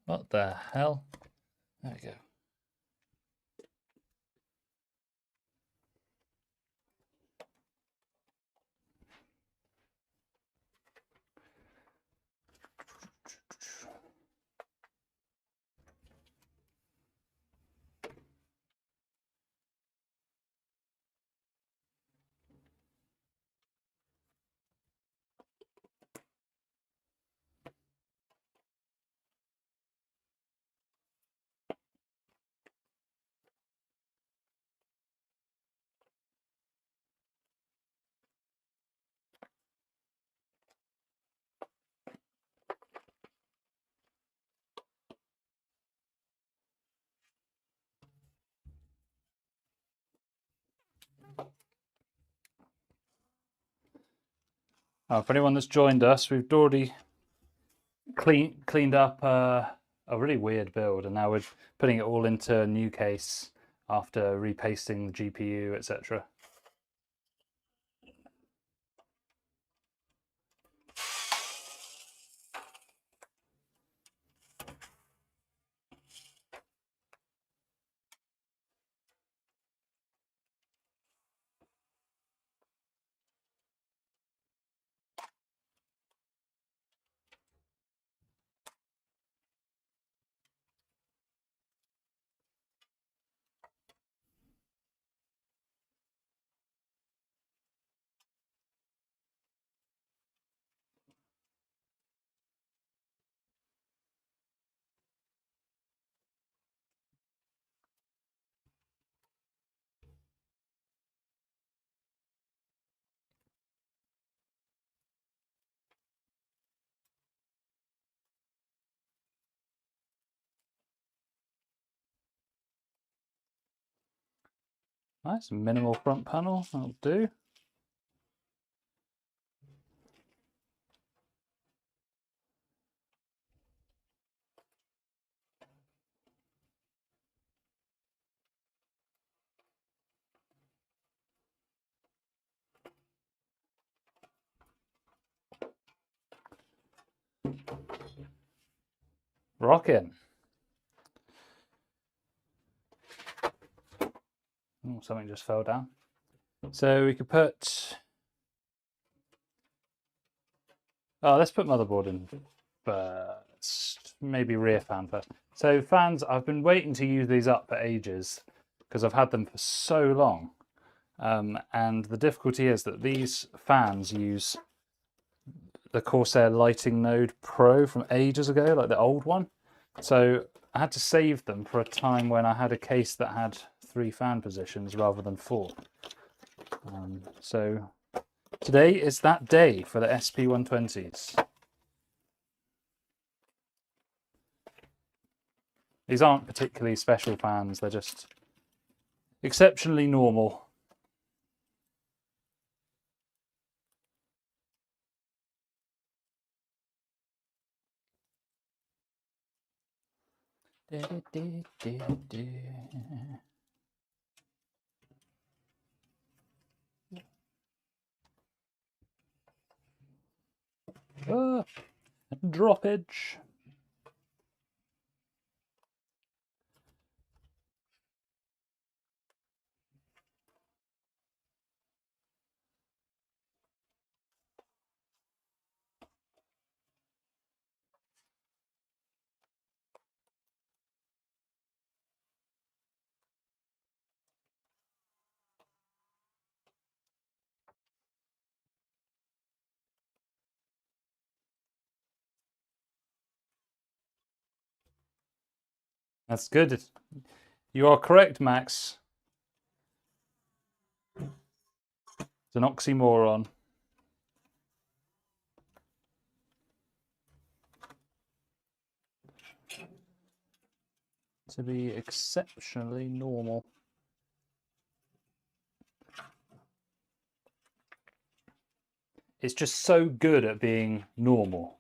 What the hell? There we go. For anyone that's joined us, we've already cleaned up a really weird build, and now we're putting it all into a new case after repasting the GPU, etc. Nice, minimal front panel, that'll do. Rocking. Oh, something just fell down. So we could put... Oh, let's put motherboard in first. Maybe rear fan first. So fans, I've been waiting to use these up for ages because I've had them for so long. And the difficulty is that these fans use the Corsair Lighting Node Pro from ages ago, like the old one. So I had to save them for a time when I had a case that had 3 fan positions rather than 4. So today is that day for the SP120s. These aren't particularly special fans, they're just exceptionally normal. Ah, droppage. That's good. You are correct, Max. It's an oxymoron. To be exceptionally normal. It's just so good at being normal.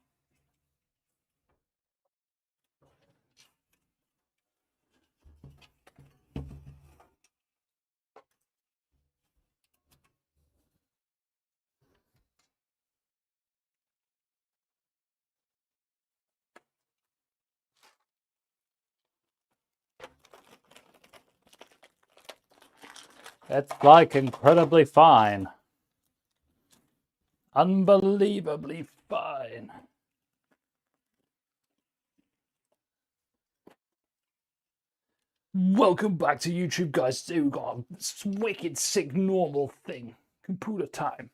It's like incredibly fine. Unbelievably fine. Welcome back to YouTube, guys. Today we've got a wicked, sick, normal thing. Computer time.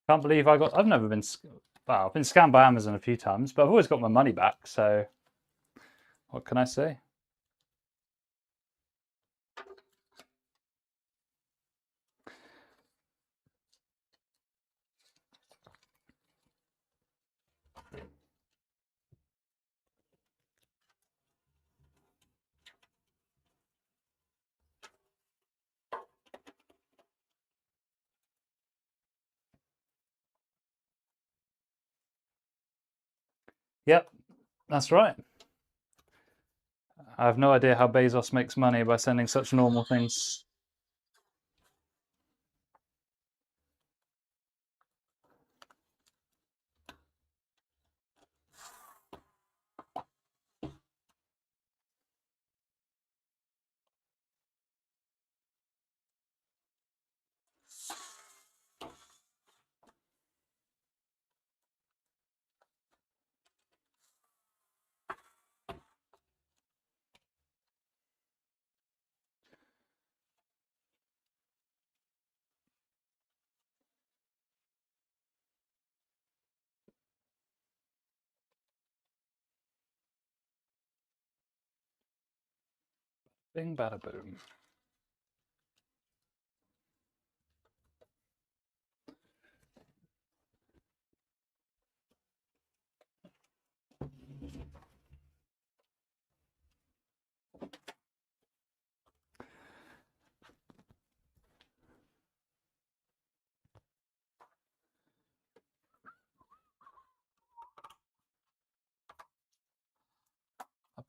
Can't believe I've never been, well, I've been scammed by Amazon a few times, but I've always got my money back, so what can I say? Yep, that's right. I have no idea how Bezos makes money by sending such normal things. Bing, bada, boom.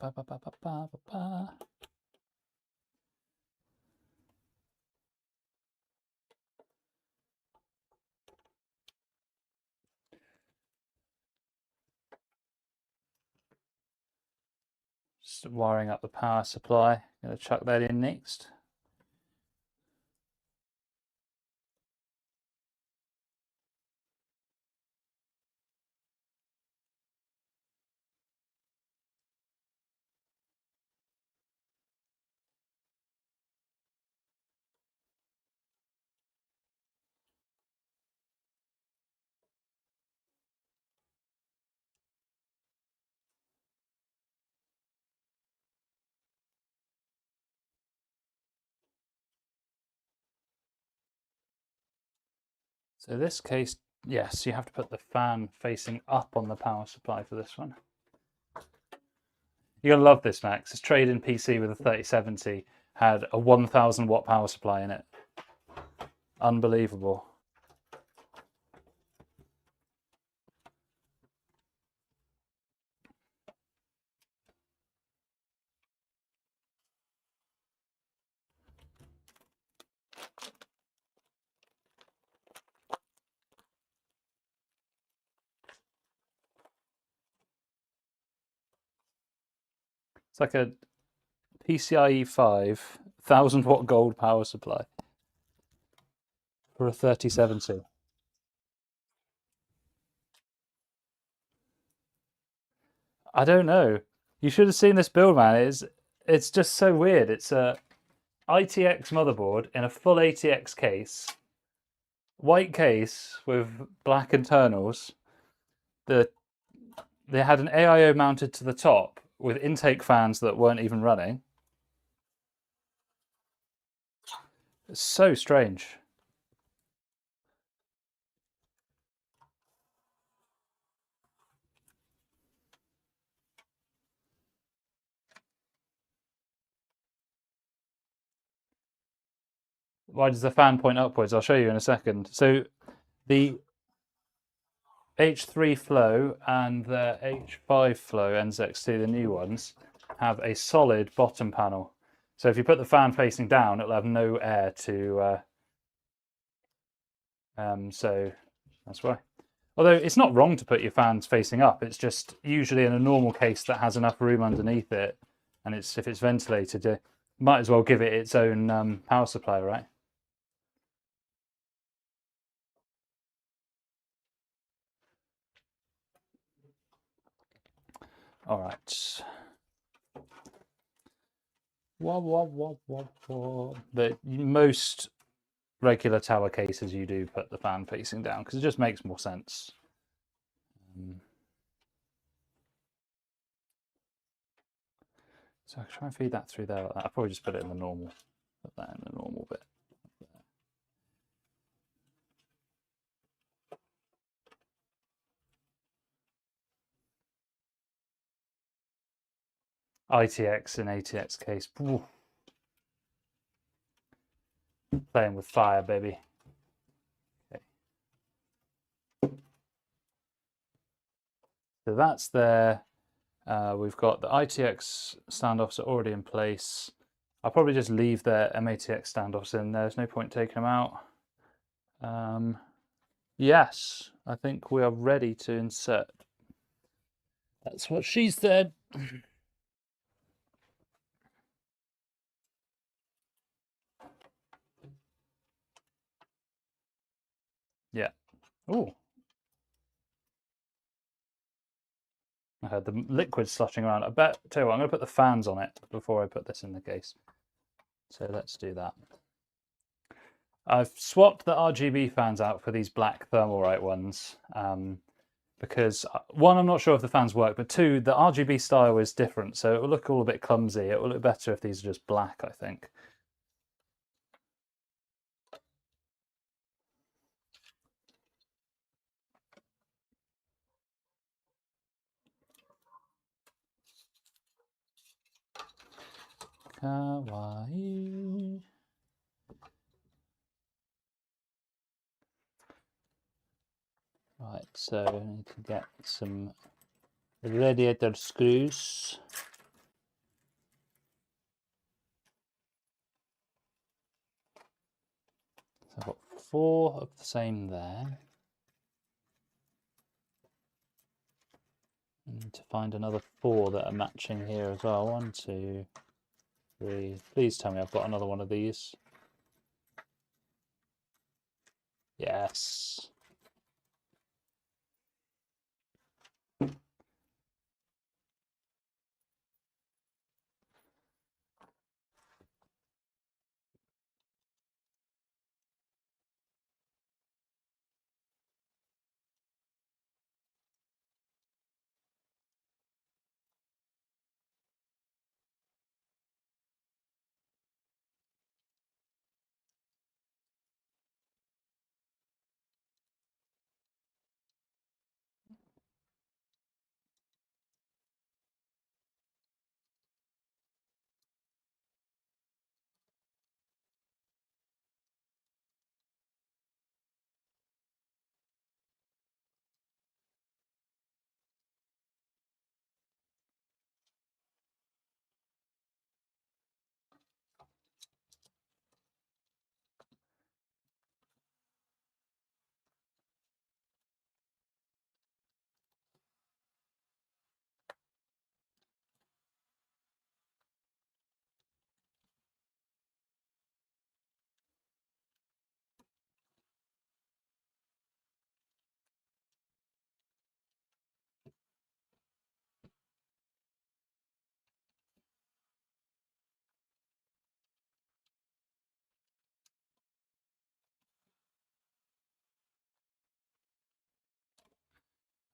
Ba, ba, ba, ba, ba, ba, ba. Just wiring up the power supply. Gonna chuck that in next. So this case, yes, you have to put the fan facing up on the power supply for this one. You're gonna love this, Max. This trade-in PC with a 3070 had a 1000 watt power supply in it. Unbelievable. It's like a PCIe 5 1000 watt gold power supply for a 3070. I don't know. You should have seen this build, man. It's just so weird. It's a ITX motherboard in a full ATX case, white case with black internals. The They had an AIO mounted to the top with intake fans that weren't even running. It's so strange. Why does the fan point upwards? I'll show you in a second. So the H3 Flow and the H5 Flow NZXT, the new ones, have a solid bottom panel. So if you put the fan facing down, it'll have no air to. So that's why. Although it's not wrong to put your fans facing up, it's just usually in a normal case that has enough room underneath it, and if it's ventilated, you might as well give it its own power supply, right? All right. But most regular tower cases, you do put the fan facing down because it just makes more sense. So I try and feed that through there like that. I'll probably just put it in the normal. Put that in the normal bit. ITX and ATX case. Ooh. Playing with fire, baby. Okay. So that's there. We've got the ITX standoffs are already in place. I'll probably just leave the MATX standoffs in. There's no point taking them out. Yes, I think we are ready to insert. That's what she said. Yeah. Oh. I heard the liquid sloshing around. Tell you what, I'm going to put the fans on it before I put this in the case. So let's do that. I've swapped the RGB fans out for these black Thermalright ones because one, I'm not sure if the fans work, but two, the RGB style is different, so it will look all a bit clumsy. It will look better if these are just black, I think. Kawaii. Right, so I need to get some radiator screws. So I've got 4 of the same there. I need to find another 4 that are matching here as well. 1, 2, 3. Please tell me I've got another one of these. Yes.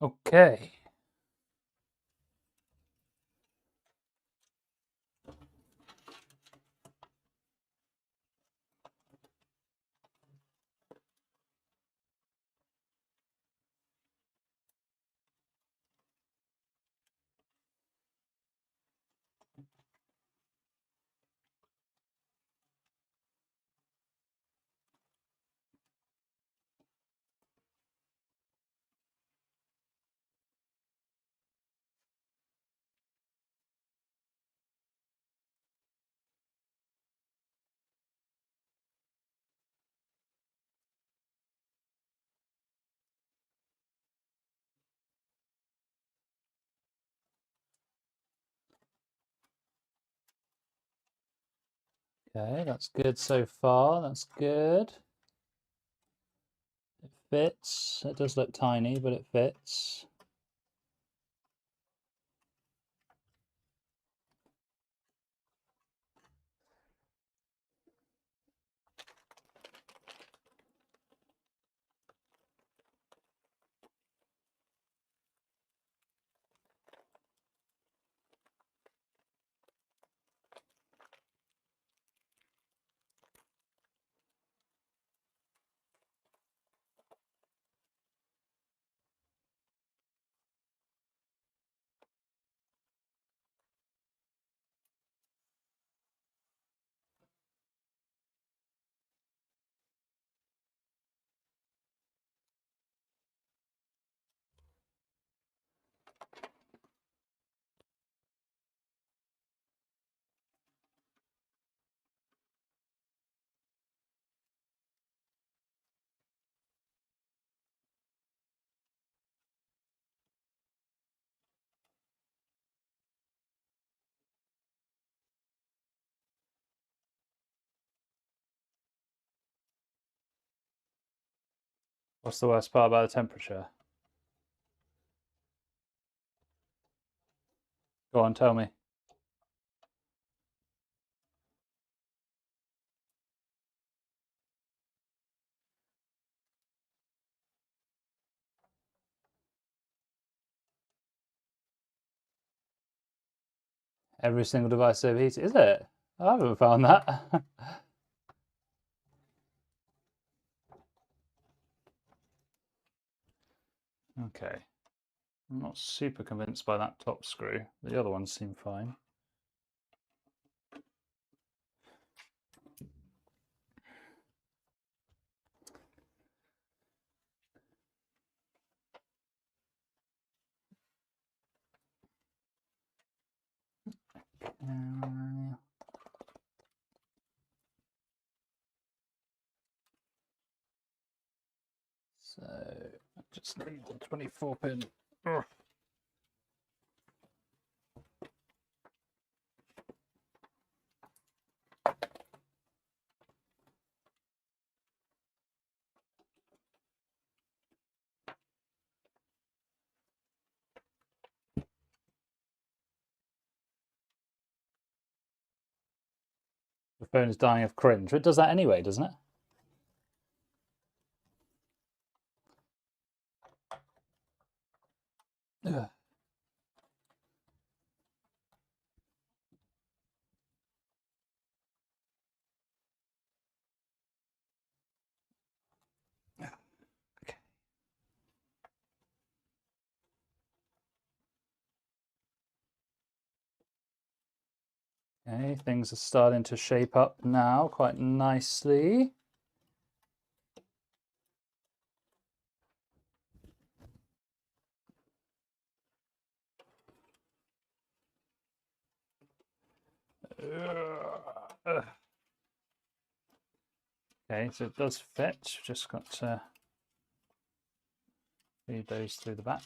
Okay. Okay, that's good so far. That's good. It fits. It does look tiny, but it fits. What's the worst part about the temperature? Go on, tell me. Every single device overheats, is it? I haven't found that. Okay. I'm not super convinced by that top screw. The other ones seem fine. So I just need the 24 pin. Ugh. The phone is dying of cringe. It does that anyway, doesn't it? Ugh. Okay, things are starting to shape up now quite nicely. Okay, so it does fit. Just got to feed those through the back.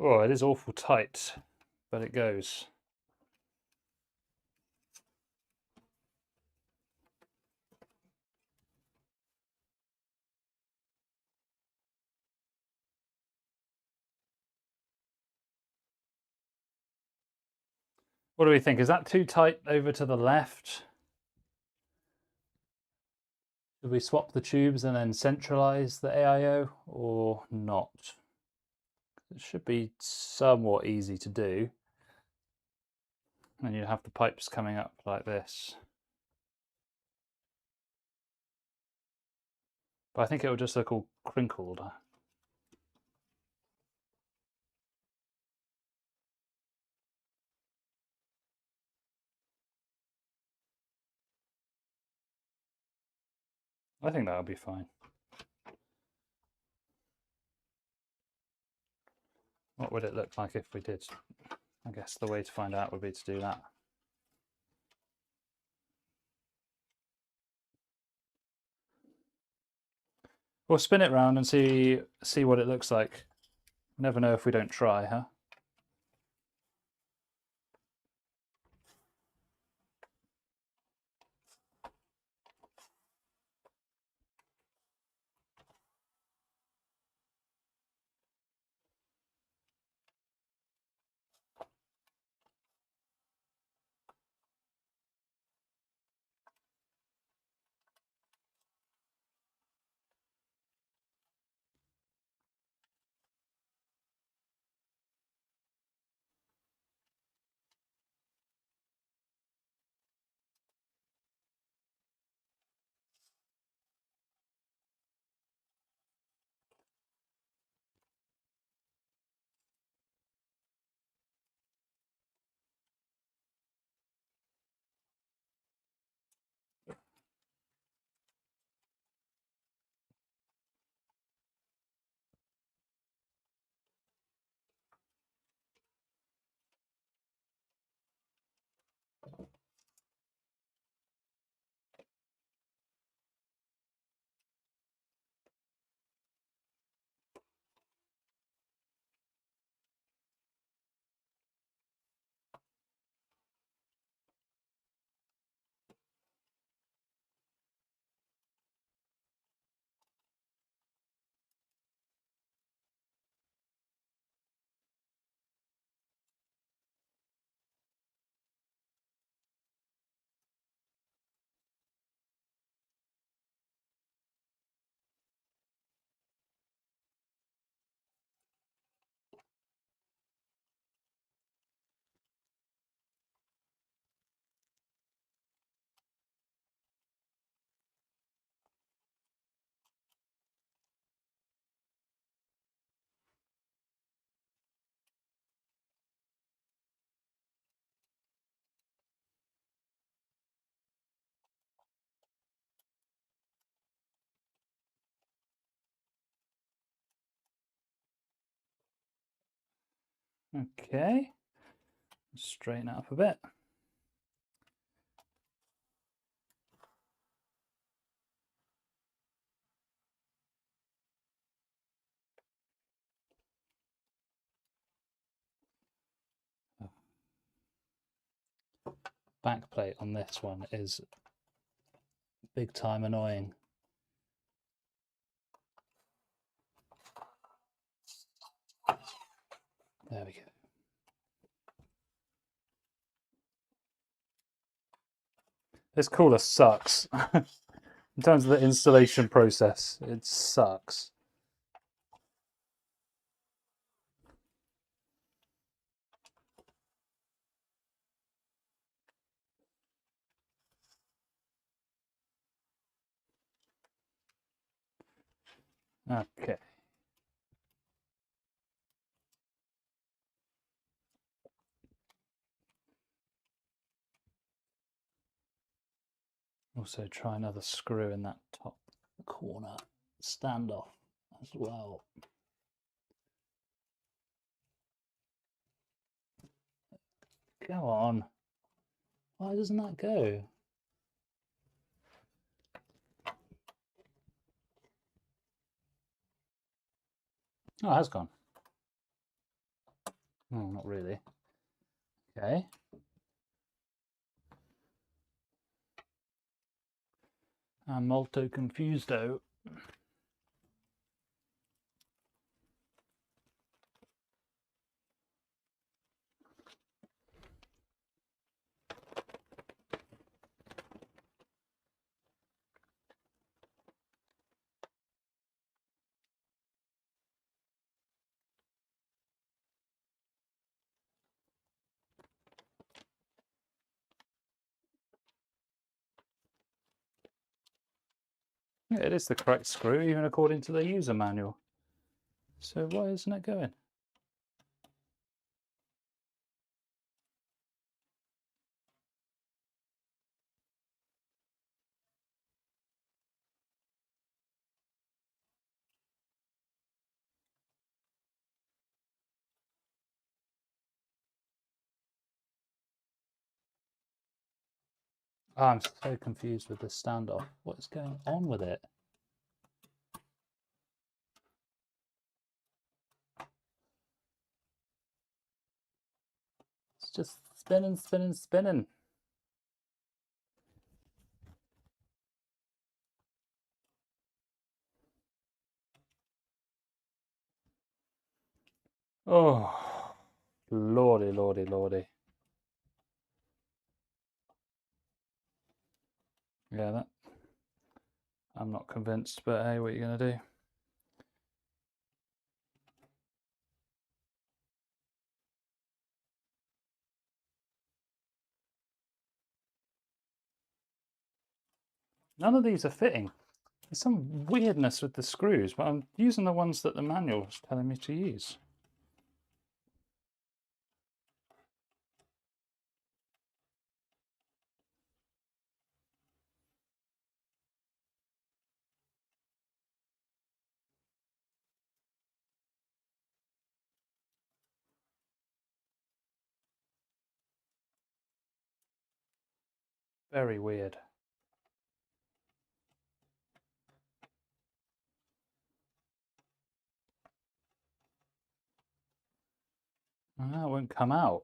Oh, it is awful tight, but it goes. What do we think? Is that too tight over to the left? Should we swap the tubes and then centralize the AIO or not? It should be somewhat easy to do. And you have the pipes coming up like this. But I think it will just look all crinkled. I think that'll be fine. What would it look like if we did? I guess the way to find out would be to do that. We'll spin it round and see what it looks like. Never know if we don't try, huh? Okay. Straighten it up a bit. Back plate on this one is big time annoying. There we go. This cooler sucks. In terms of the installation process, it sucks. Okay. Also try another screw in that top corner standoff as well. Go on. Why doesn't that go? Oh, it has gone. Oh, not really. Okay. I'm molto confusedo. Yeah, it is the correct screw, even according to the user manual. So why isn't it going? Oh, I'm so confused with this standoff. What is going on with it? It's just spinning, spinning, spinning. Oh, lordy, lordy, lordy. Yeah, that I'm not convinced, but hey, what are you going to do? None of these are fitting. There's some weirdness with the screws, but I'm using the ones that the manual is telling me to use. Very weird. Oh, that won't come out.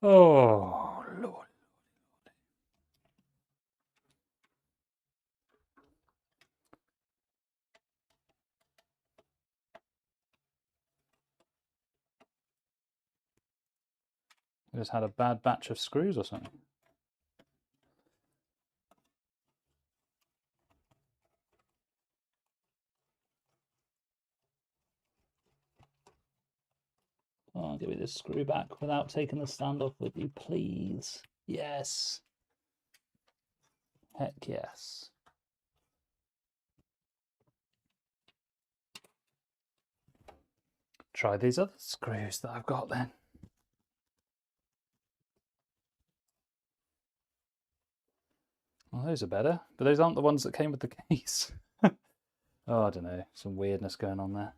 Oh, Lord. I just had a bad batch of screws or something. Oh, give me this screw back without taking the stand off with you, please. Yes. Heck yes. Try these other screws that I've got then. Well, those are better, but those aren't the ones that came with the case. Oh, I don't know. Some weirdness going on there.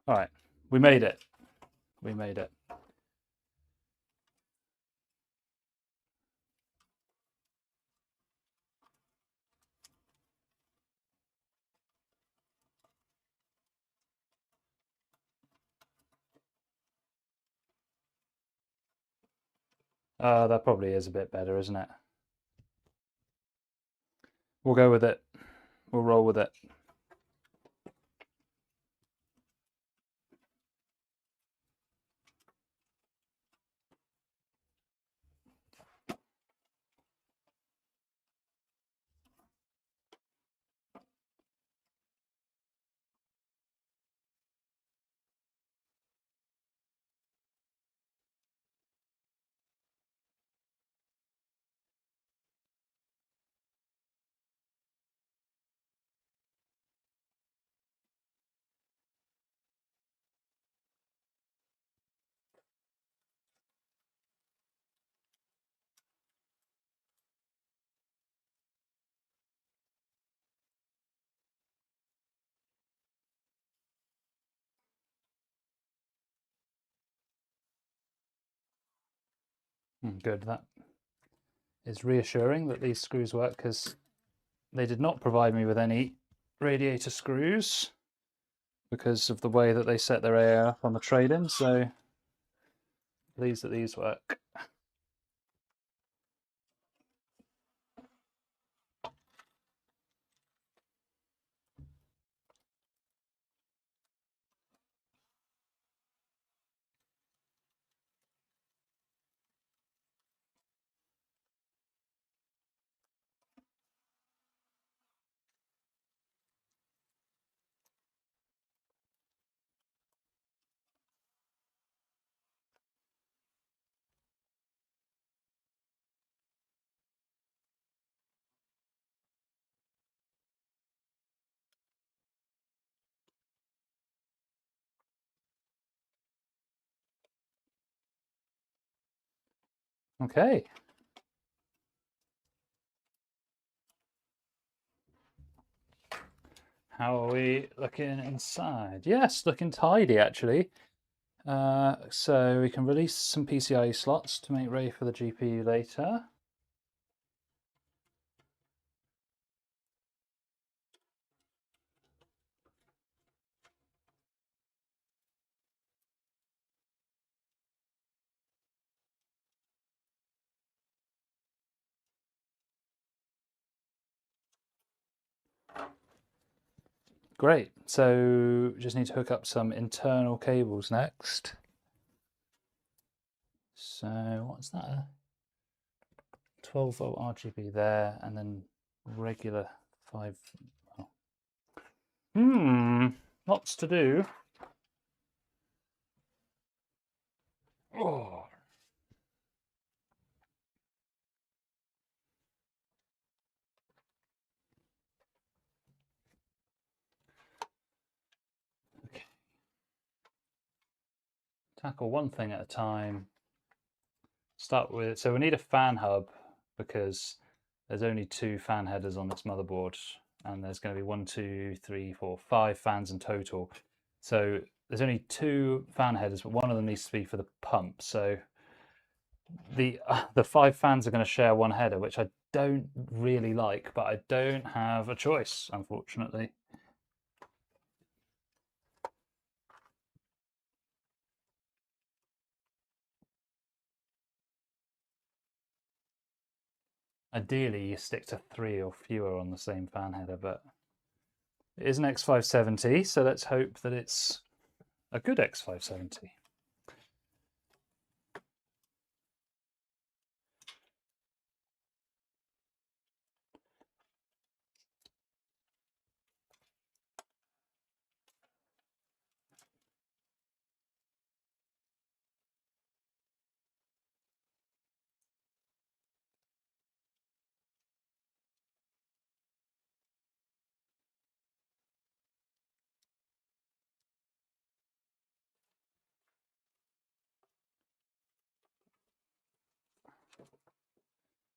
All right, we made it. We made it. That probably is a bit better, isn't it? We'll go with it. We'll roll with it. Good. That is reassuring that these screws work, because they did not provide me with any radiator screws. because of the way that they set their AA up on the trade-in. So pleased that these work. Okay. How are we looking inside? Yes, looking tidy actually. So we can release some PCI slots to make ready for the GPU later. Great, so just need to hook up some internal cables next. So what's that? 12 volt RGB there, and then regular 5. Lots to do. Oh. Okay. Tackle one thing at a time. Start with, so we need a fan hub because there's only 2 fan headers on this motherboard, and there's going to be 1, 2, 3, 4, 5 fans in total. So there's only 2 fan headers, but one of them needs to be for the pump. So the 5 fans are going to share one header, which I don't really like, but I don't have a choice, unfortunately. Ideally, you stick to 3 or fewer on the same fan header, but it is an X570, so let's hope that it's a good X570.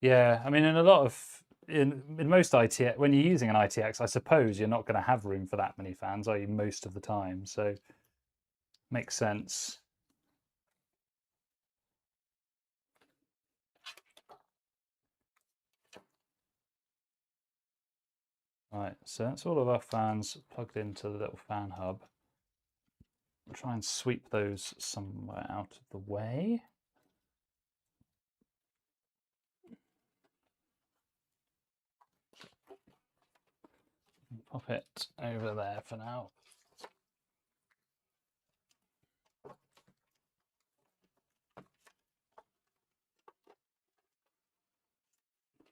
Yeah, I mean, in a lot of in most ITX, when you're using an ITX, I suppose you're not going to have room for that many fans, are you? Most of the time, so makes sense. Right, so that's all of our fans plugged into the little fan hub. I'll try and sweep those somewhere out of the way. Pop it over there for now.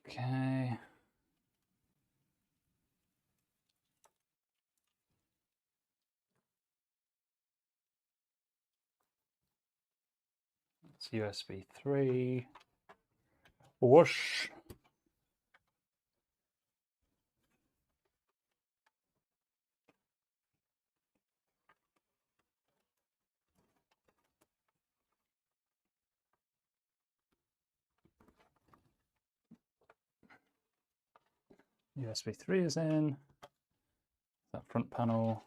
Okay. It's USB 3. Whoosh. USB 3 is in. That front panel.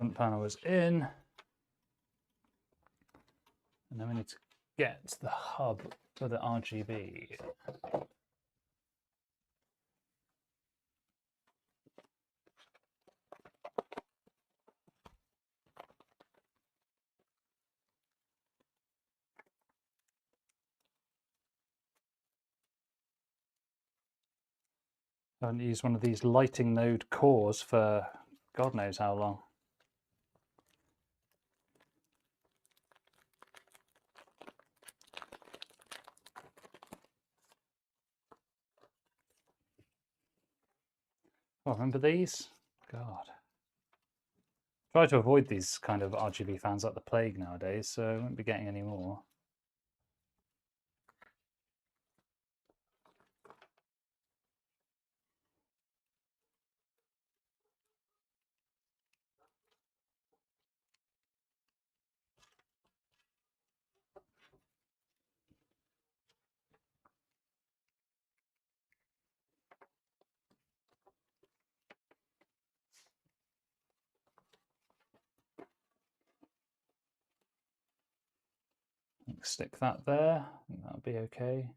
Front panel is in. And then we need to get the hub for the RGB. I haven't used one of these lighting node cores for God knows how long. Oh, remember these? God. Try to avoid these kind of RGB fans like the plague nowadays, so I won't be getting any more. Stick that there, I think that'll be okay.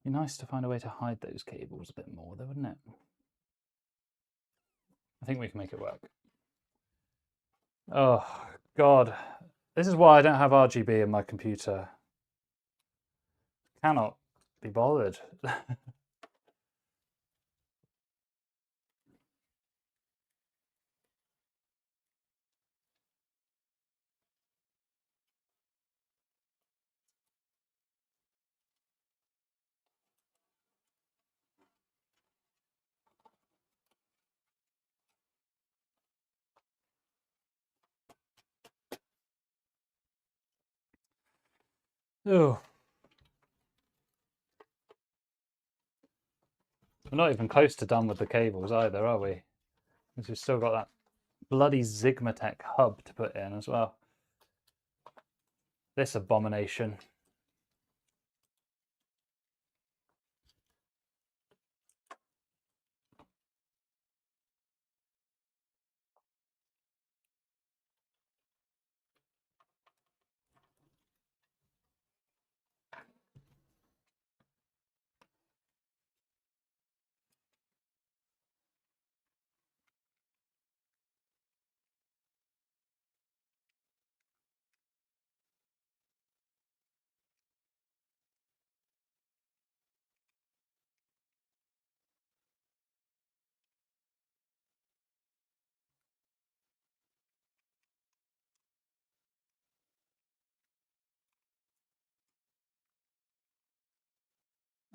Be nice to find a way to hide those cables a bit more though, wouldn't it? I think we can make it work. Oh, God. This is why I don't have RGB in my computer. Cannot be bothered. Oh. We're not even close to done with the cables either, are we? Because we've still got that bloody Sigmatech hub to put in as well. This abomination.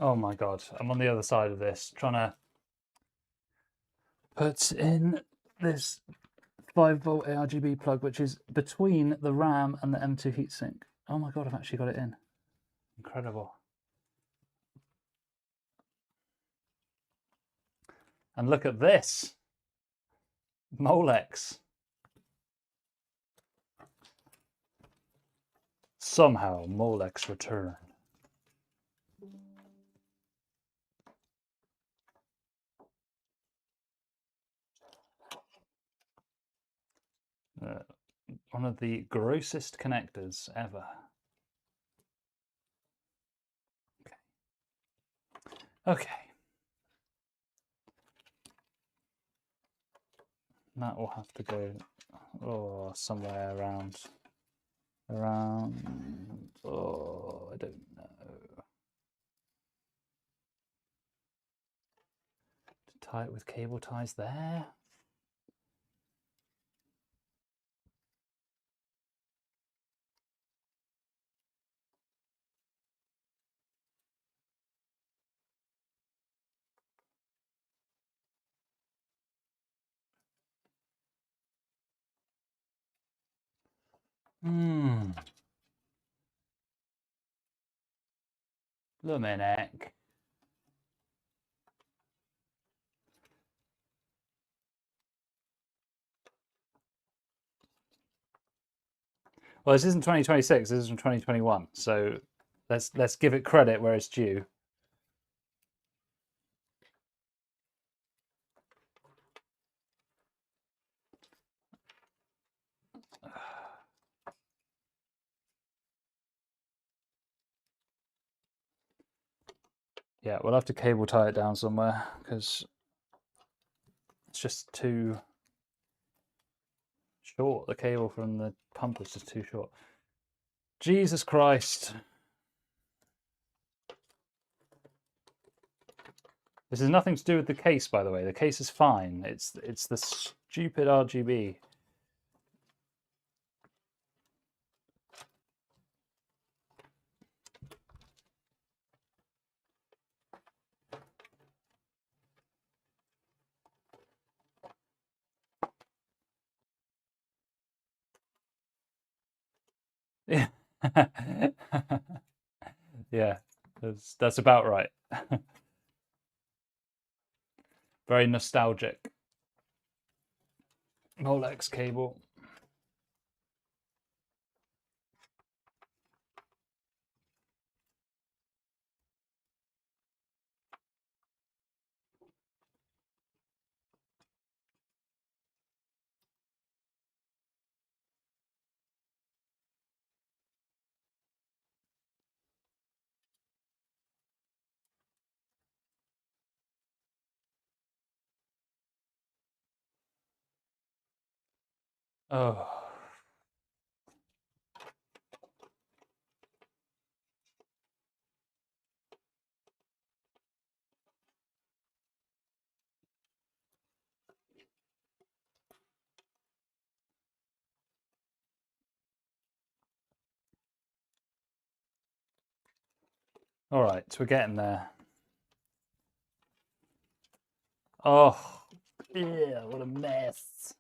Oh my God, I'm on the other side of this, trying to put in this 5-volt ARGB plug, which is between the RAM and the M2 heatsink. Oh my God, I've actually got it in. Incredible. And look at this. Molex. Somehow Molex returned. One of the grossest connectors ever. Okay. That will have to go somewhere around, I don't know. To tie it with cable ties there. Luminek. Well, this isn't 2026. This is from 2021. So let's give it credit where it's due. Yeah, we'll have to cable tie it down somewhere because it's just too short. The cable from the pump is just too short. Jesus Christ. This has nothing to do with the case, by the way. The case is fine. It's the stupid RGB. Yeah. Yeah, that's about right. Very nostalgic. Molex cable. Oh. All right, so we're getting there. Oh, yeah, what a mess.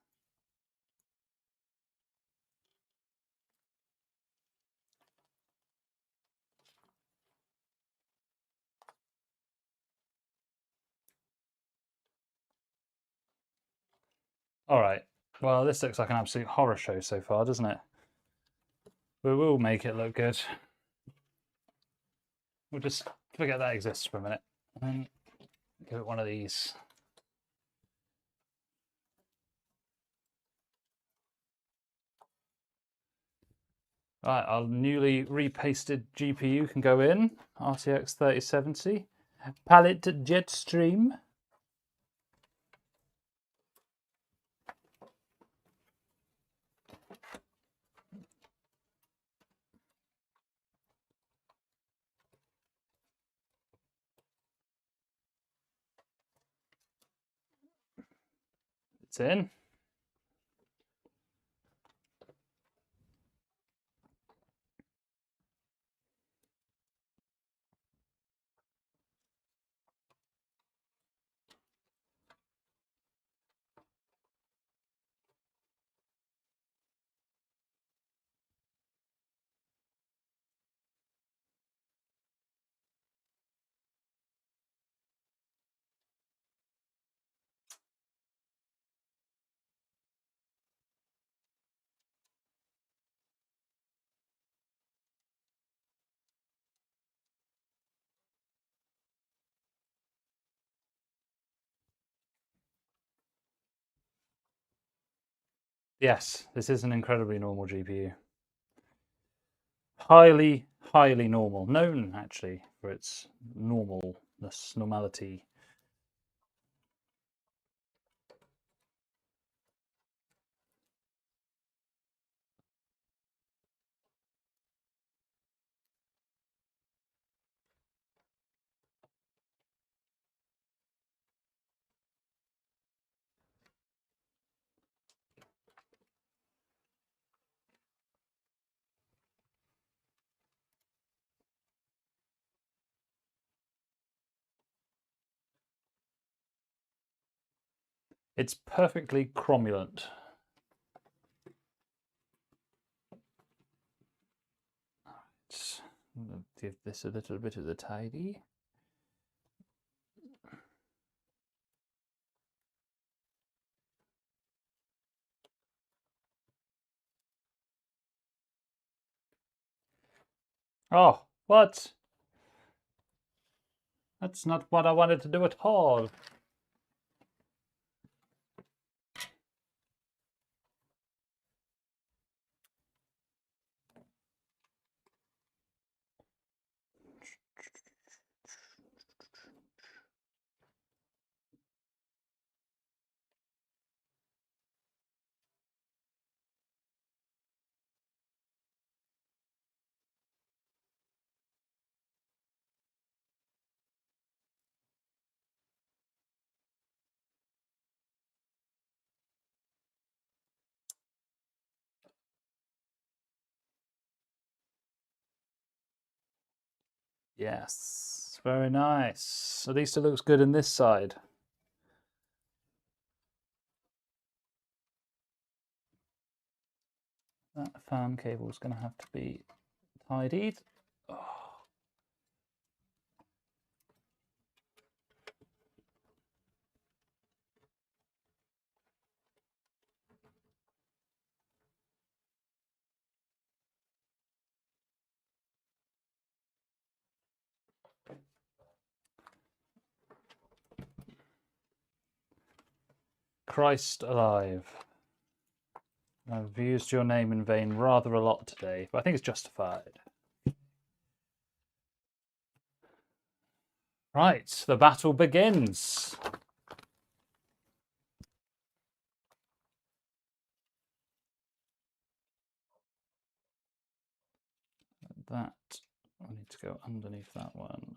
All right, well, this looks like an absolute horror show so far, doesn't it? We will make it look good. We'll just forget that exists for a minute and then give it one of these. Right, our newly repasted GPU can go in. RTX 3070. Palette Jetstream. It's in. Yes, this is an incredibly normal GPU. Highly, highly normal. Known, actually, for its normalness, normality. It's perfectly cromulent. Let's give this a little bit of the tidy. Oh, what? That's not what I wanted to do at all. Yes, very nice. At least it looks good in this side. That fan cable is going to have to be tidied. Oh. Christ alive. I've used your name in vain rather a lot today, but I think it's justified. Right, the battle begins. That, I need to go underneath that one.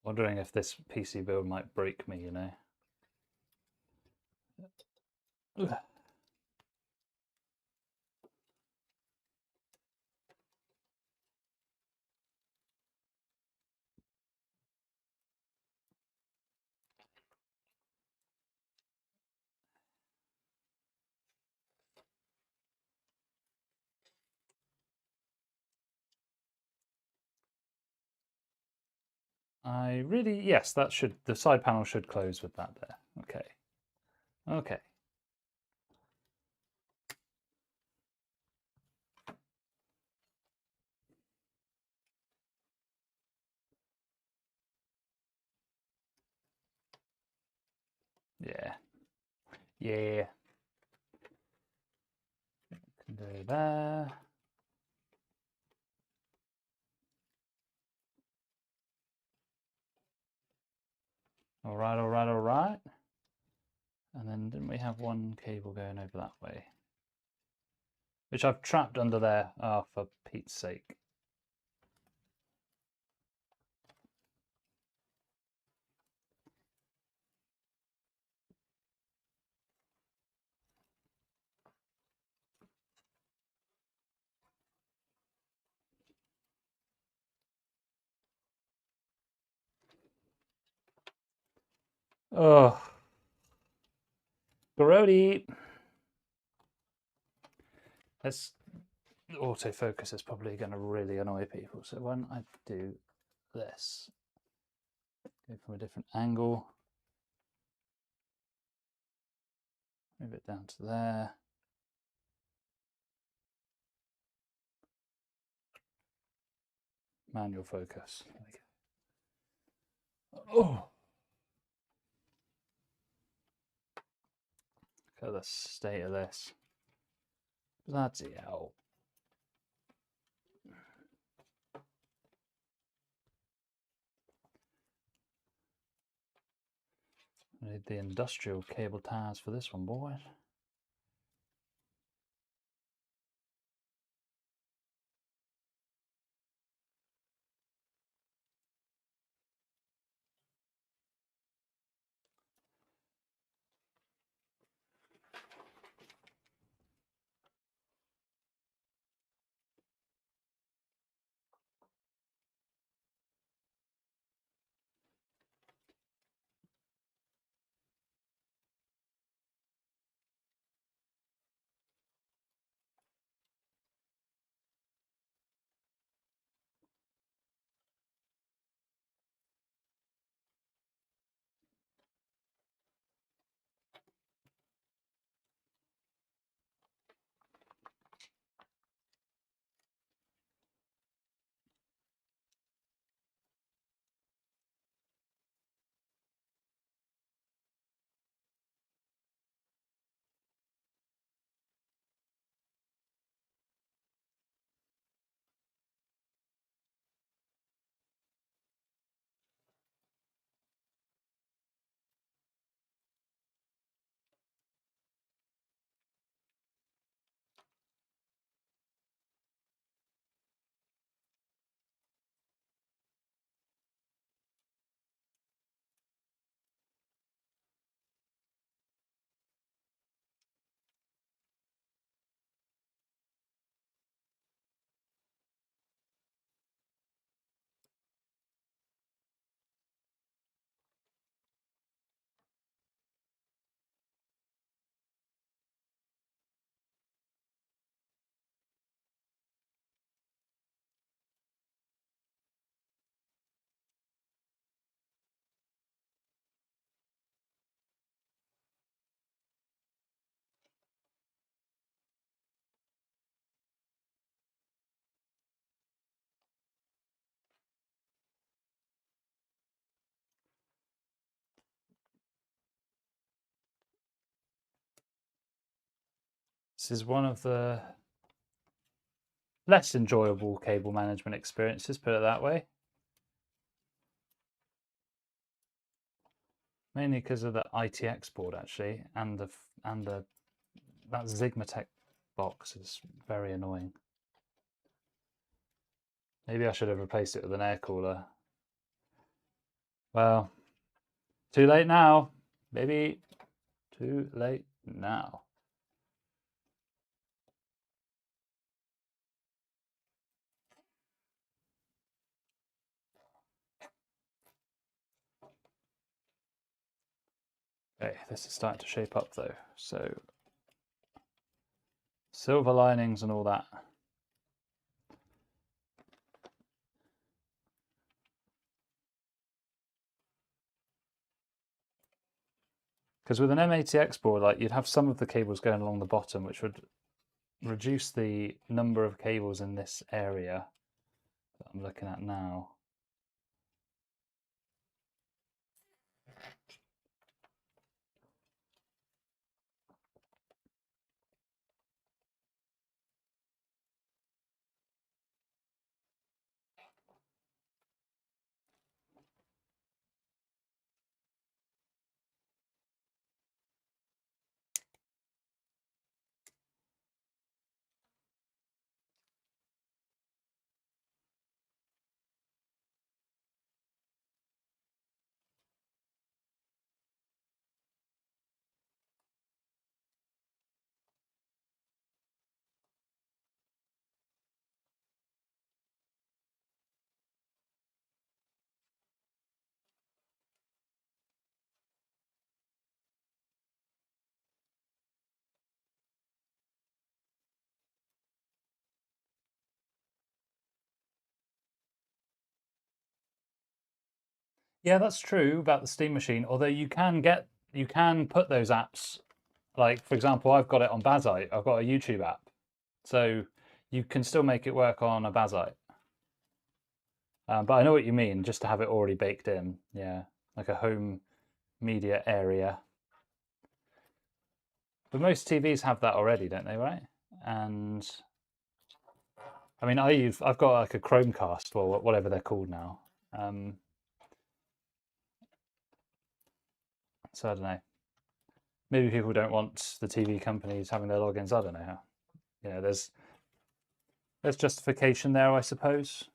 Wondering if this PC build might break me, you know. Ugh. Yes, that should, the side panel should close with that there. Okay. Okay. Yeah. Yeah. Can do there. All right, all right, all right. And then didn't we have one cable going over that way? Which I've trapped under there. Oh, for Pete's sake. Oh. Grody. This autofocus is probably going to really annoy people. So when I do this, go from a different angle, move it down to there. Manual focus. There we go. Oh. Look at the state of this. Bloody hell. I need the industrial cable ties for this one, boys. This is one of the less enjoyable cable management experiences, put it that way. Mainly because of the ITX board, actually, and that Sigmatech box is very annoying. Maybe I should have replaced it with an air cooler. Well, too late now. Maybe too late now. Okay, this is starting to shape up though. So silver linings and all that. Because with an M80X board, like you'd have some of the cables going along the bottom, which would reduce the number of cables in this area that I'm looking at now. Yeah, that's true about the Steam Machine. Although you can put those apps, like for example, I've got it on Bazite. I've got a YouTube app, so you can still make it work on a Bazite. But I know what you mean, just to have it already baked in. Yeah, like a home media area. But most TVs have that already, don't they? Right? And I mean, I've got like a Chromecast or whatever they're called now. Um, so I don't know. Maybe people don't want the TV companies having their logins. I don't know. Yeah, there's justification there, I suppose.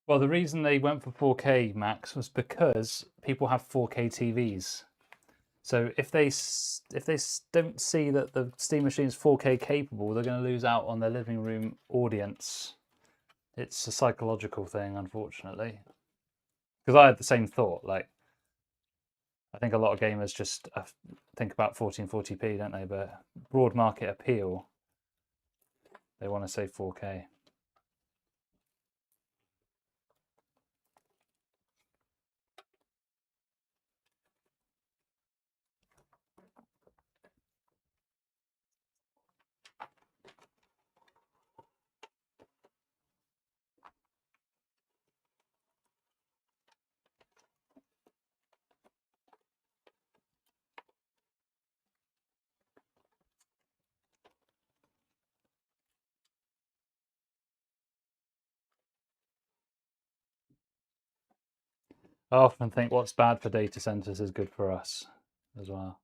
Well, the reason they went for 4K max was because people have 4K TVs. So if they don't see that the Steam machine is 4K capable, they're going to lose out on their living room audience. It's a psychological thing, unfortunately. Because I had the same thought. Like, I think a lot of gamers just think about 1440p, don't they? But broad market appeal, they want to say 4K. I often think what's bad for data centers is good for us as well.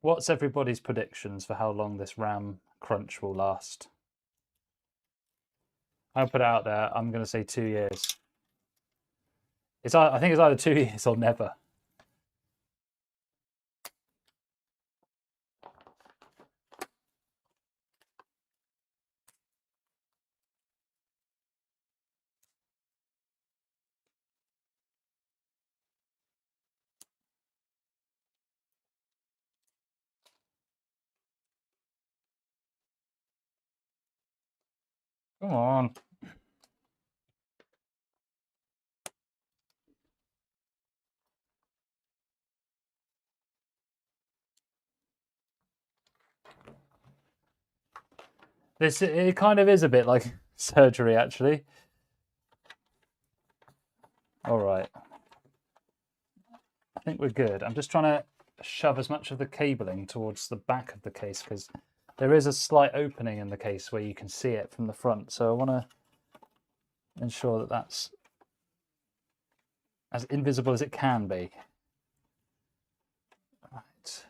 What's everybody's predictions for how long this RAM crunch will last? I'll put it out there. I'm going to say 2 years. I think it's either 2 years or never. Come on. It kind of is a bit like surgery, actually. All right. I think we're good. I'm just trying to shove as much of the cabling towards the back of the case because there is a slight opening in the case where you can see it from the front. So I want to ensure that that's as invisible as it can be. Right.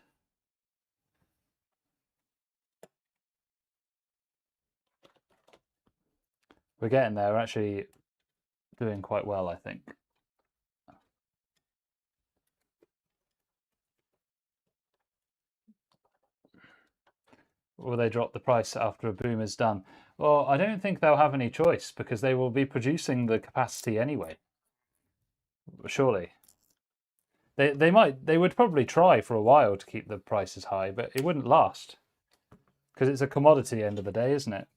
We're getting there. We're actually doing quite well, I think. Will they drop the price after a boom is done? Well, I don't think they'll have any choice because they will be producing the capacity anyway. Surely. They would probably try for a while to keep the prices high, but it wouldn't last because it's a commodity end of the day, isn't it?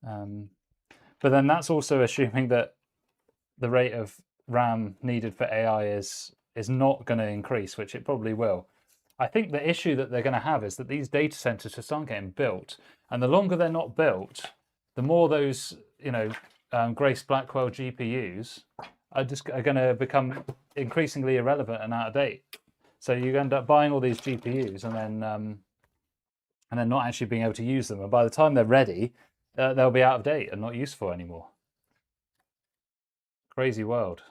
But then that's also assuming that the rate of RAM needed for AI is not going to increase, which it probably will. I think the issue that they're going to have is that these data centers just aren't getting built, and the longer they're not built, the more those Grace Blackwell GPUs are going to become increasingly irrelevant and out of date. So you end up buying all these GPUs and then not actually being able to use them. And by the time they're ready, they'll be out of date and not useful anymore. Crazy world.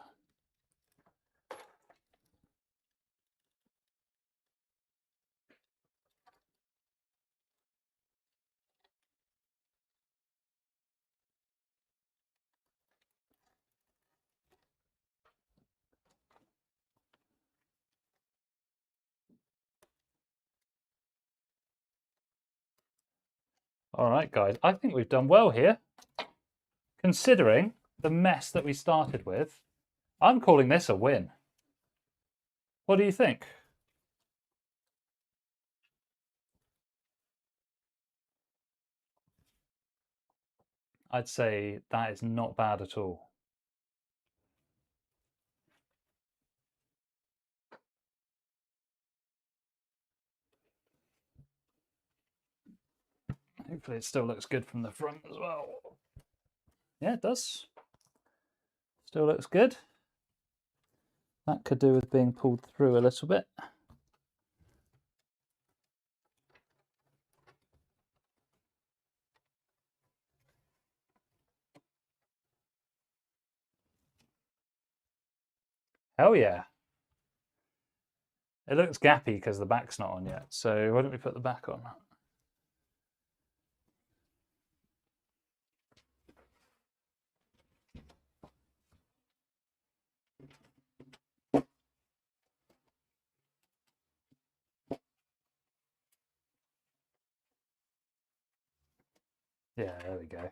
All right, guys, I think we've done well here. Considering the mess that we started with, I'm calling this a win. What do you think? I'd say that is not bad at all. Hopefully it still looks good from the front as well. Yeah, it does. Still looks good. That could do with being pulled through a little bit. Hell yeah. It looks gappy because the back's not on yet. So why don't we put the back on? Yeah, there we go. You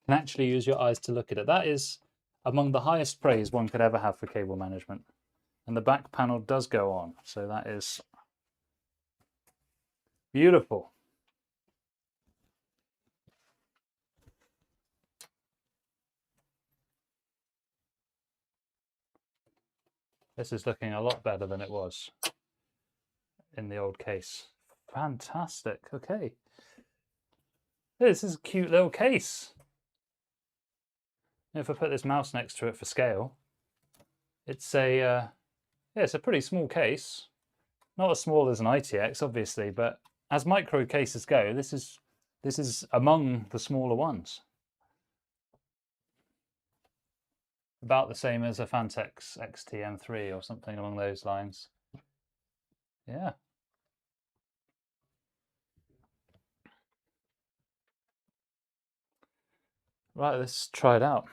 can actually use your eyes to look at it. That is among the highest praise one could ever have for cable management. And the back panel does go on, so that is beautiful. This is looking a lot better than it was in the old case. Fantastic. Okay. This is a cute little case. If I put this mouse next to it for scale, it's a yeah, it's a pretty small case. Not as small as an ITX, obviously, but as micro cases go, this is among the smaller ones. About the same as a Fantex XT-M3 or something along those lines. Yeah. Right, let's try it out.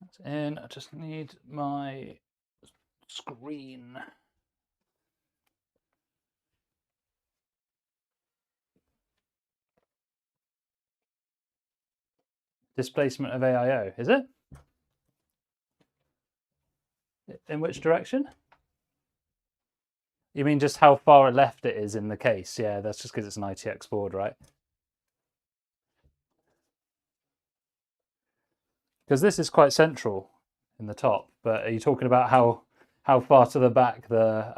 That's in. I just need my screen. Displacement of AIO, is it? In which direction? You mean just how far left it is in the case? Yeah, that's just because it's an ITX board, right? Because this is quite central in the top, but are you talking about how far to the back the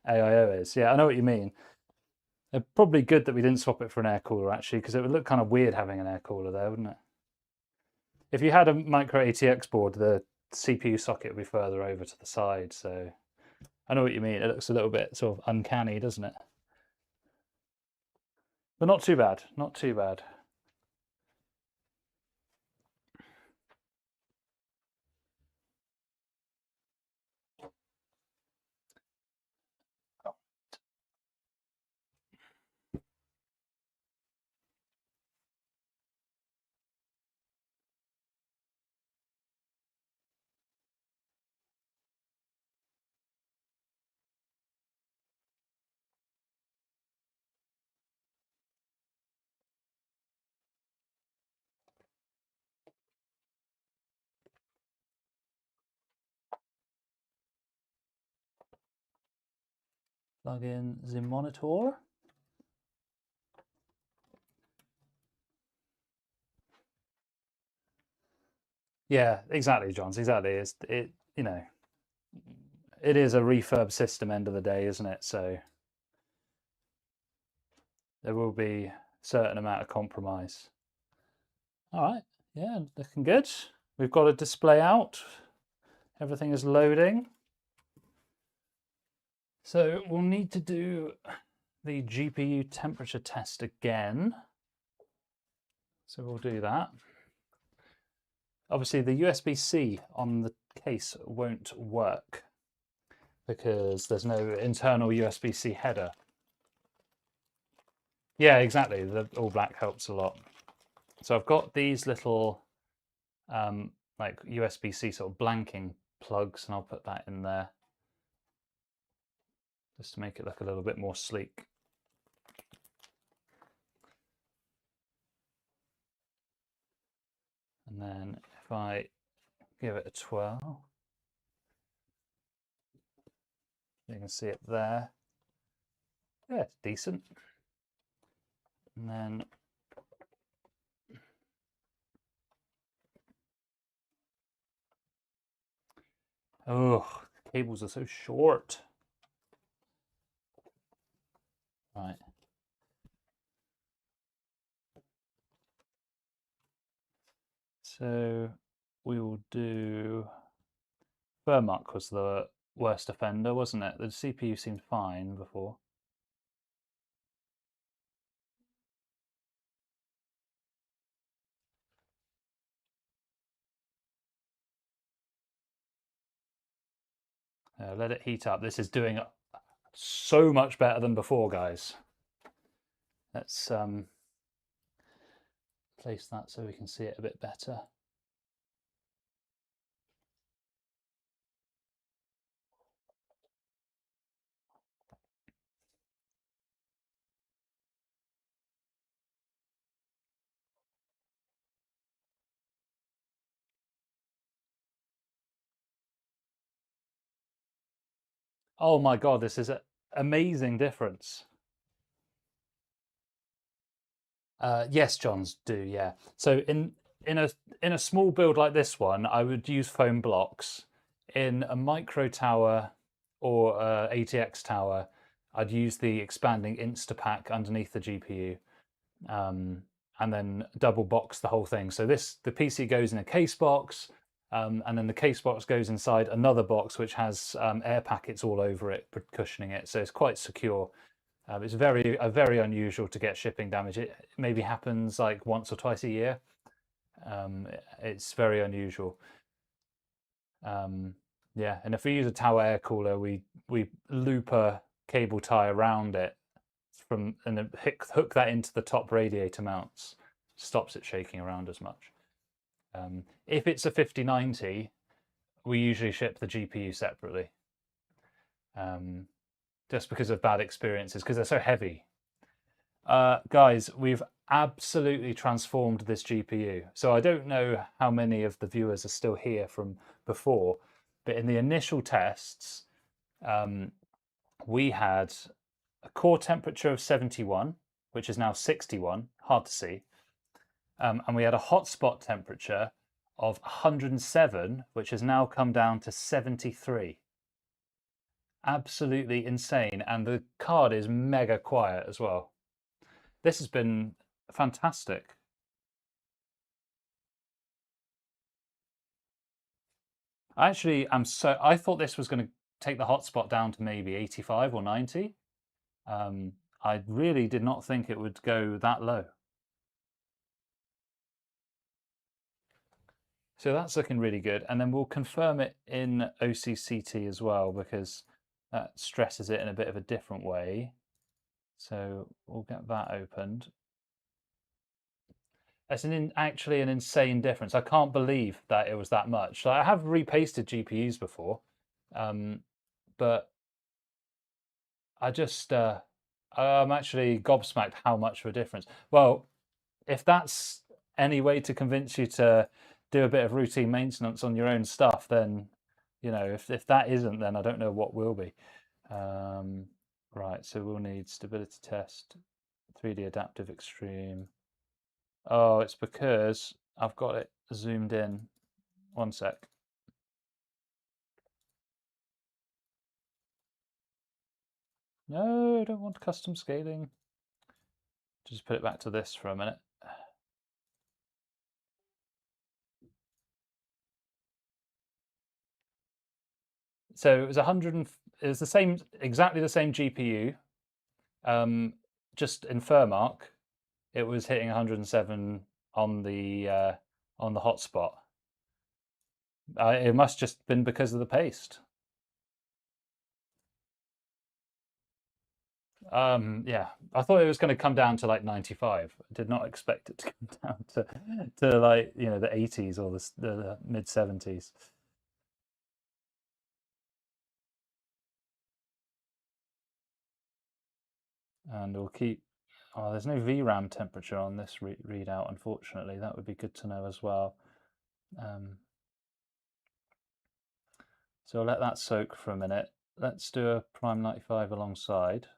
AIO is? Yeah, I know what you mean. It's probably good that we didn't swap it for an air cooler, actually, because it would look kind of weird having an air cooler there, wouldn't it? If you had a micro ATX board, the CPU socket would be further over to the side, so I know what you mean. It looks a little bit sort of uncanny, doesn't it? But not too bad, not too bad. Plug in the monitor. Yeah, exactly, Johns. Exactly. It you know, it is a refurb system end of the day, isn't it? So there will be certain amount of compromise. All right, yeah, looking good. We've got a display out. Everything is loading. So we'll need to do the GPU temperature test again. So we'll do that. Obviously the USB-C on the case won't work because there's no internal USB-C header. Yeah, exactly. The all black helps a lot. So I've got these little like USB-C sort of blanking plugs, and I'll put that in there just to make it look a little bit more sleek. And then if I give it a twirl, you can see it there. Yeah, it's decent. And then oh, the cables are so short. Right. So we will do. Vermuck was the worst offender, wasn't it? The CPU seemed fine before. Let it heat up. This is doing so much better than before, guys. Let's place that so we can see it a bit better. Oh my God, this is an amazing difference. Yes, Johns do, yeah. So in a small build like this one, I would use foam blocks. In a micro tower or ATX tower, I'd use the expanding Instapack underneath the GPU, and then double box the whole thing. So the PC goes in a case box, and then the case box goes inside another box which has air packets all over it, cushioning it. So it's quite secure. It's very unusual to get shipping damage. It maybe happens like once or twice a year. It's very unusual. Yeah, and if we use a tower air cooler, we loop a cable tie around it and then hook that into the top radiator mounts. Stops it shaking around as much. If it's a 5090, we usually ship the GPU separately, just because of bad experiences, because they're so heavy. Guys, we've absolutely transformed this GPU. So I don't know how many of the viewers are still here from before, but in the initial tests, we had a core temperature of 71, which is now 61, hard to see. And we had a hotspot temperature of 107, which has now come down to 73. Absolutely insane. And the card is mega quiet as well. This has been fantastic. I thought this was going to take the hotspot down to maybe 85 or 90. I really did not think it would go that low. So that's looking really good. And then we'll confirm it in OCCT as well, because that stresses it in a bit of a different way. So we'll get that opened. That's actually an insane difference. I can't believe that it was that much. So I have repasted GPUs before, but I'm actually gobsmacked how much of a difference. Well, if that's any way to convince you to do a bit of routine maintenance on your own stuff, then, if that isn't, then I don't know what will be. Right, so we'll need stability test, 3D adaptive extreme. Oh, it's because I've got it zoomed in. One sec. No, I don't want custom scaling. Just put it back to this for a minute. So it was 100. It was the same, exactly the same GPU. Just in Furmark, it was hitting 107 on the hotspot. It must just been because of the paste. Yeah, I thought it was going to come down to like 95. I did not expect it to come down to like, you know, the 80s or the mid 70s. And we'll keep. Oh, there's no VRAM temperature on this readout, unfortunately. That would be good to know as well. Um, so I'll let that soak for a minute. Let's do a Prime 95 alongside.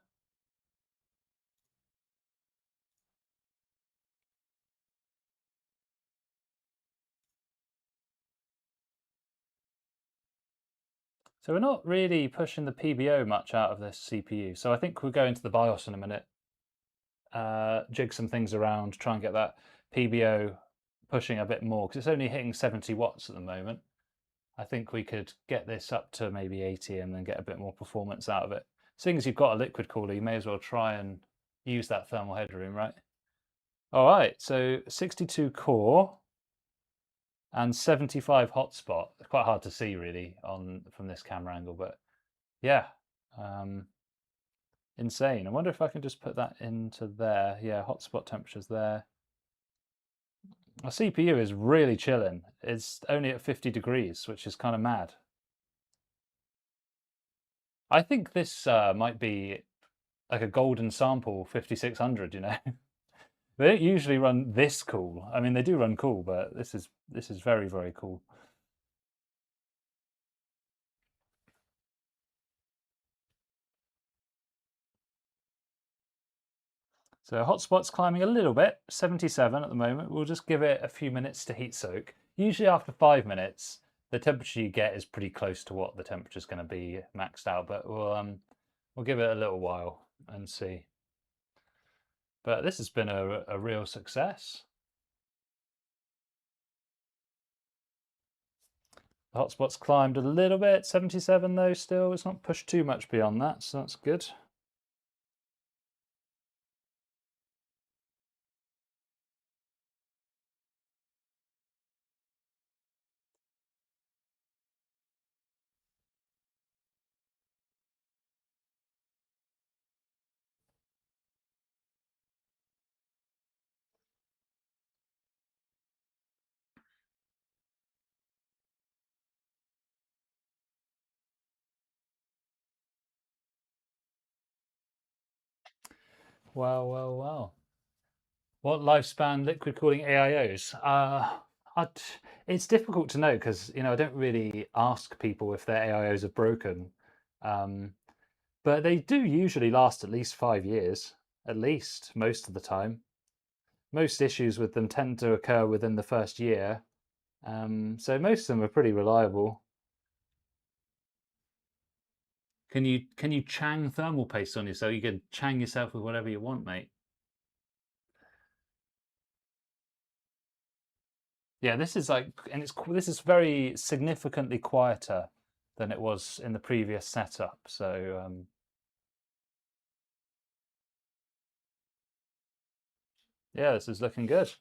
So we're not really pushing the PBO much out of this CPU. So I think we'll go into the BIOS in a minute, jig some things around, try and get that PBO pushing a bit more because it's only hitting 70 watts at the moment. I think we could get this up to maybe 80 and then get a bit more performance out of it. Seeing as you've got a liquid cooler, you may as well try and use that thermal headroom, right? All right, so 62 core and 75 hotspot. It's quite hard to see really from this camera angle, but yeah, insane. I wonder if I can just put that into there. Yeah, hotspot temperature's there. Our CPU is really chilling. It's only at 50 degrees, which is kind of mad. I think this might be like a golden sample 5600, you know. They don't usually run this cool. I mean, they do run cool, but this is very, very cool. So hotspot's climbing a little bit, 77 at the moment. We'll just give it a few minutes to heat soak. Usually after 5 minutes, the temperature you get is pretty close to what the temperature is going to be maxed out, but we'll give it a little while and see. But this has been a real success. The hotspot's climbed a little bit, 77 though still. It's not pushed too much beyond that, so that's good. Well, well, well. What lifespan liquid cooling AIOs? It's difficult to know because I don't really ask people if their AIOs are broken, um, but they do usually last at least 5 years, at least most of the time. Most issues with them tend to occur within the first year, so most of them are pretty reliable. Can you Chang thermal paste on yourself? You can Chang yourself with whatever you want, mate. Yeah, this is like, and this is very significantly quieter than it was in the previous setup. So yeah, this is looking good.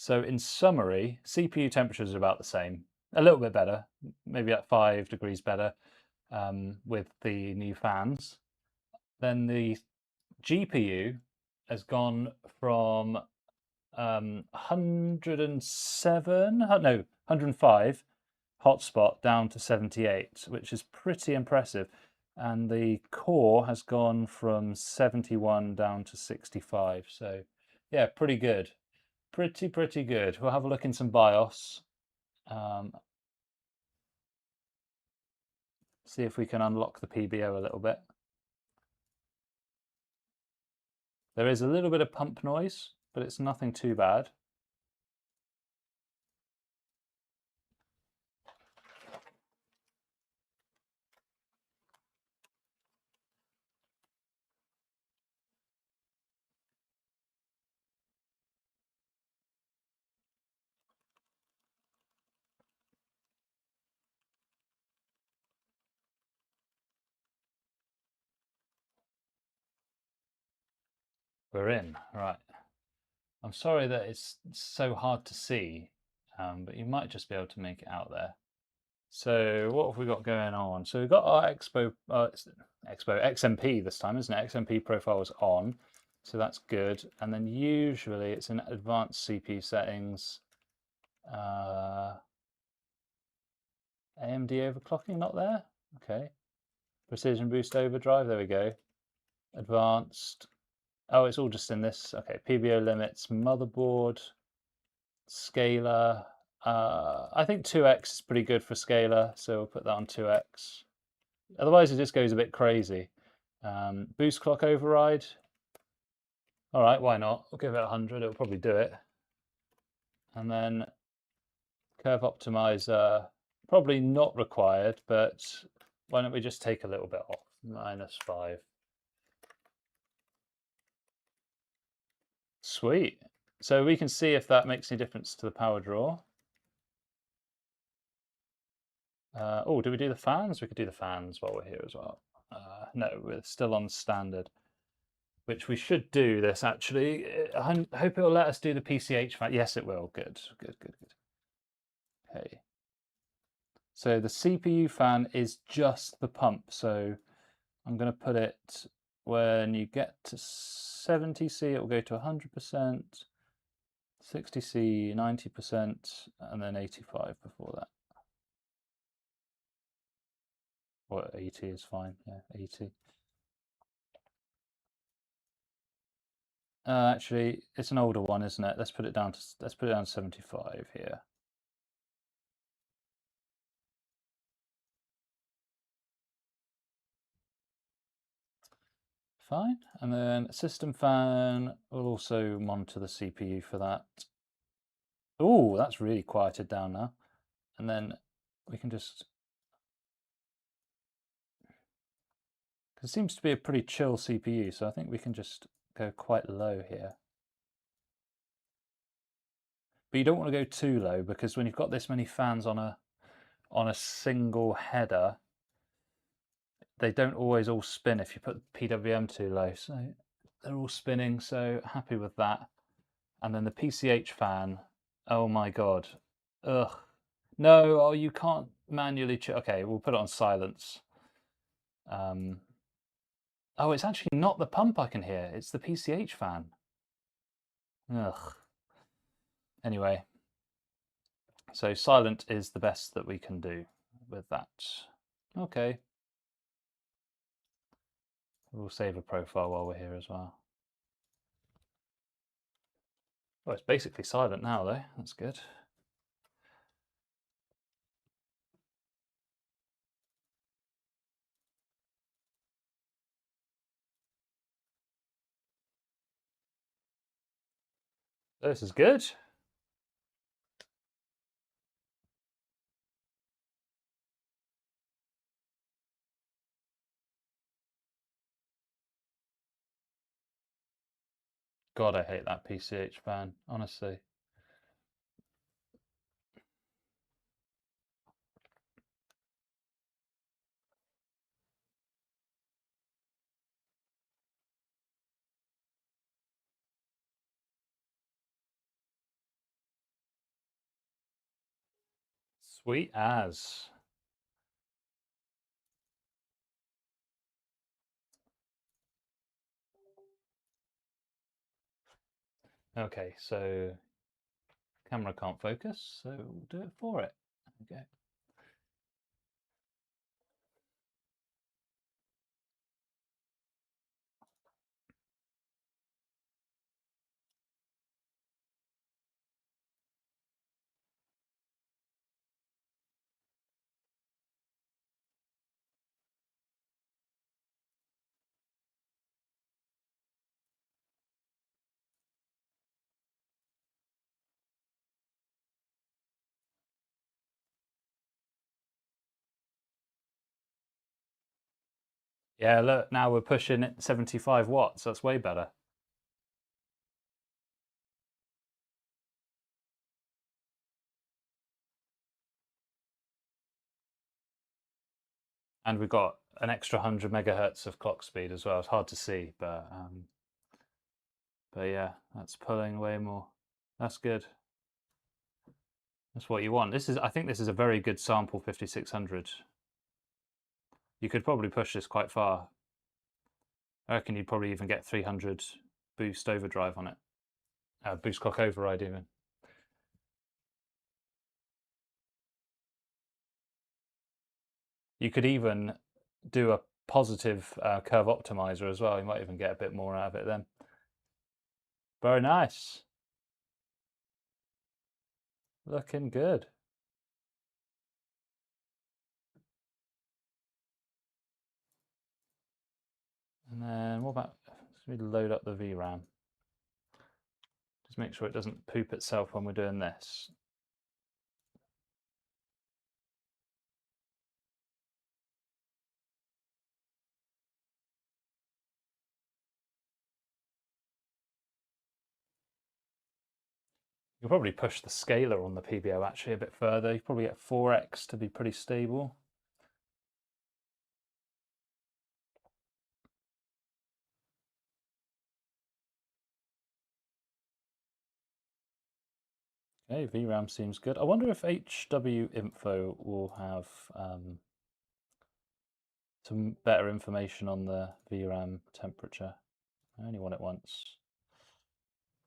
So in summary, CPU temperatures are about the same, a little bit better, maybe at 5 degrees better with the new fans. Then the GPU has gone from 107, no, 105 hotspot down to 78, which is pretty impressive. And the core has gone from 71 down to 65. So yeah, pretty good. Pretty good. We'll have a look in some BIOS. See if we can unlock the PBO a little bit. There is a little bit of pump noise, but it's nothing too bad. We're in, right. I'm sorry that it's so hard to see, but you might just be able to make it out there. So what have we got going on? So we've got our XMP this time, isn't it? XMP profile is on, so that's good. And then usually it's in advanced CPU settings. AMD overclocking, not there. Okay. Precision boost overdrive, there we go. Advanced. Oh, it's all just in this. Okay, PBO limits, motherboard, scaler. I think 2x is pretty good for scaler, so we'll put that on 2x. Otherwise, it just goes a bit crazy. Boost clock override. All right, why not? We'll give it 100. It'll probably do it. And then curve optimizer, probably not required, but why don't we just take a little bit off? -5. Sweet. So we can see if that makes any difference to the power draw. Oh, do we do the fans? We could do the fans while we're here as well. No, we're still on standard, which we should do this actually. I hope it will let us do the PCH fan. Yes, it will. Good, good, good, good. Okay. So the CPU fan is just the pump. So I'm going to put it when you get to 70C, it will go to 100%, 60C, 90%, and then 85 before that. Or 80 is fine. Yeah, 80. Actually, it's an older one, isn't it? Let's put it down to 75 here. Fine. And then system fan, we'll also monitor the CPU for that. Oh, that's really quieted down now. And then we can just, because it seems to be a pretty chill CPU, so I think we can just go quite low here. But you don't want to go too low, because when you've got this many fans on a single header, they don't always all spin if you put PWM too low. So they're all spinning, so happy with that. And then the PCH fan, oh my God. Ugh. No, oh, you can't manually okay, we'll put it on silence. Oh, it's actually not the pump I can hear, it's the PCH fan. Ugh. Anyway, so silent is the best that we can do with that. Okay. We'll save a profile while we're here as well. Well, it's basically silent now though, that's good. This is good. God, I hate that PCH fan, honestly. Sweet as. Okay, so camera can't focus, so we'll do it for it. Okay. Yeah, look, now we're pushing it 75 watts. That's way better. And we've got an extra 100 megahertz of clock speed as well. It's hard to see, but But yeah, that's pulling way more. That's good. That's what you want. I think this is a very good sample 5600. You could probably push this quite far. I reckon you'd probably even get 300 boost overdrive on it. Boost clock override even. You could even do a positive curve optimizer as well. You might even get a bit more out of it then. Very nice. Looking good. And then what about, let me load up the VRAM. Just make sure it doesn't poop itself when we're doing this. You'll probably push the scaler on the PBO actually a bit further. You probably get 4x to be pretty stable. Okay, VRAM seems good. I wonder if HW info will have some better information on the VRAM temperature. I only want it once.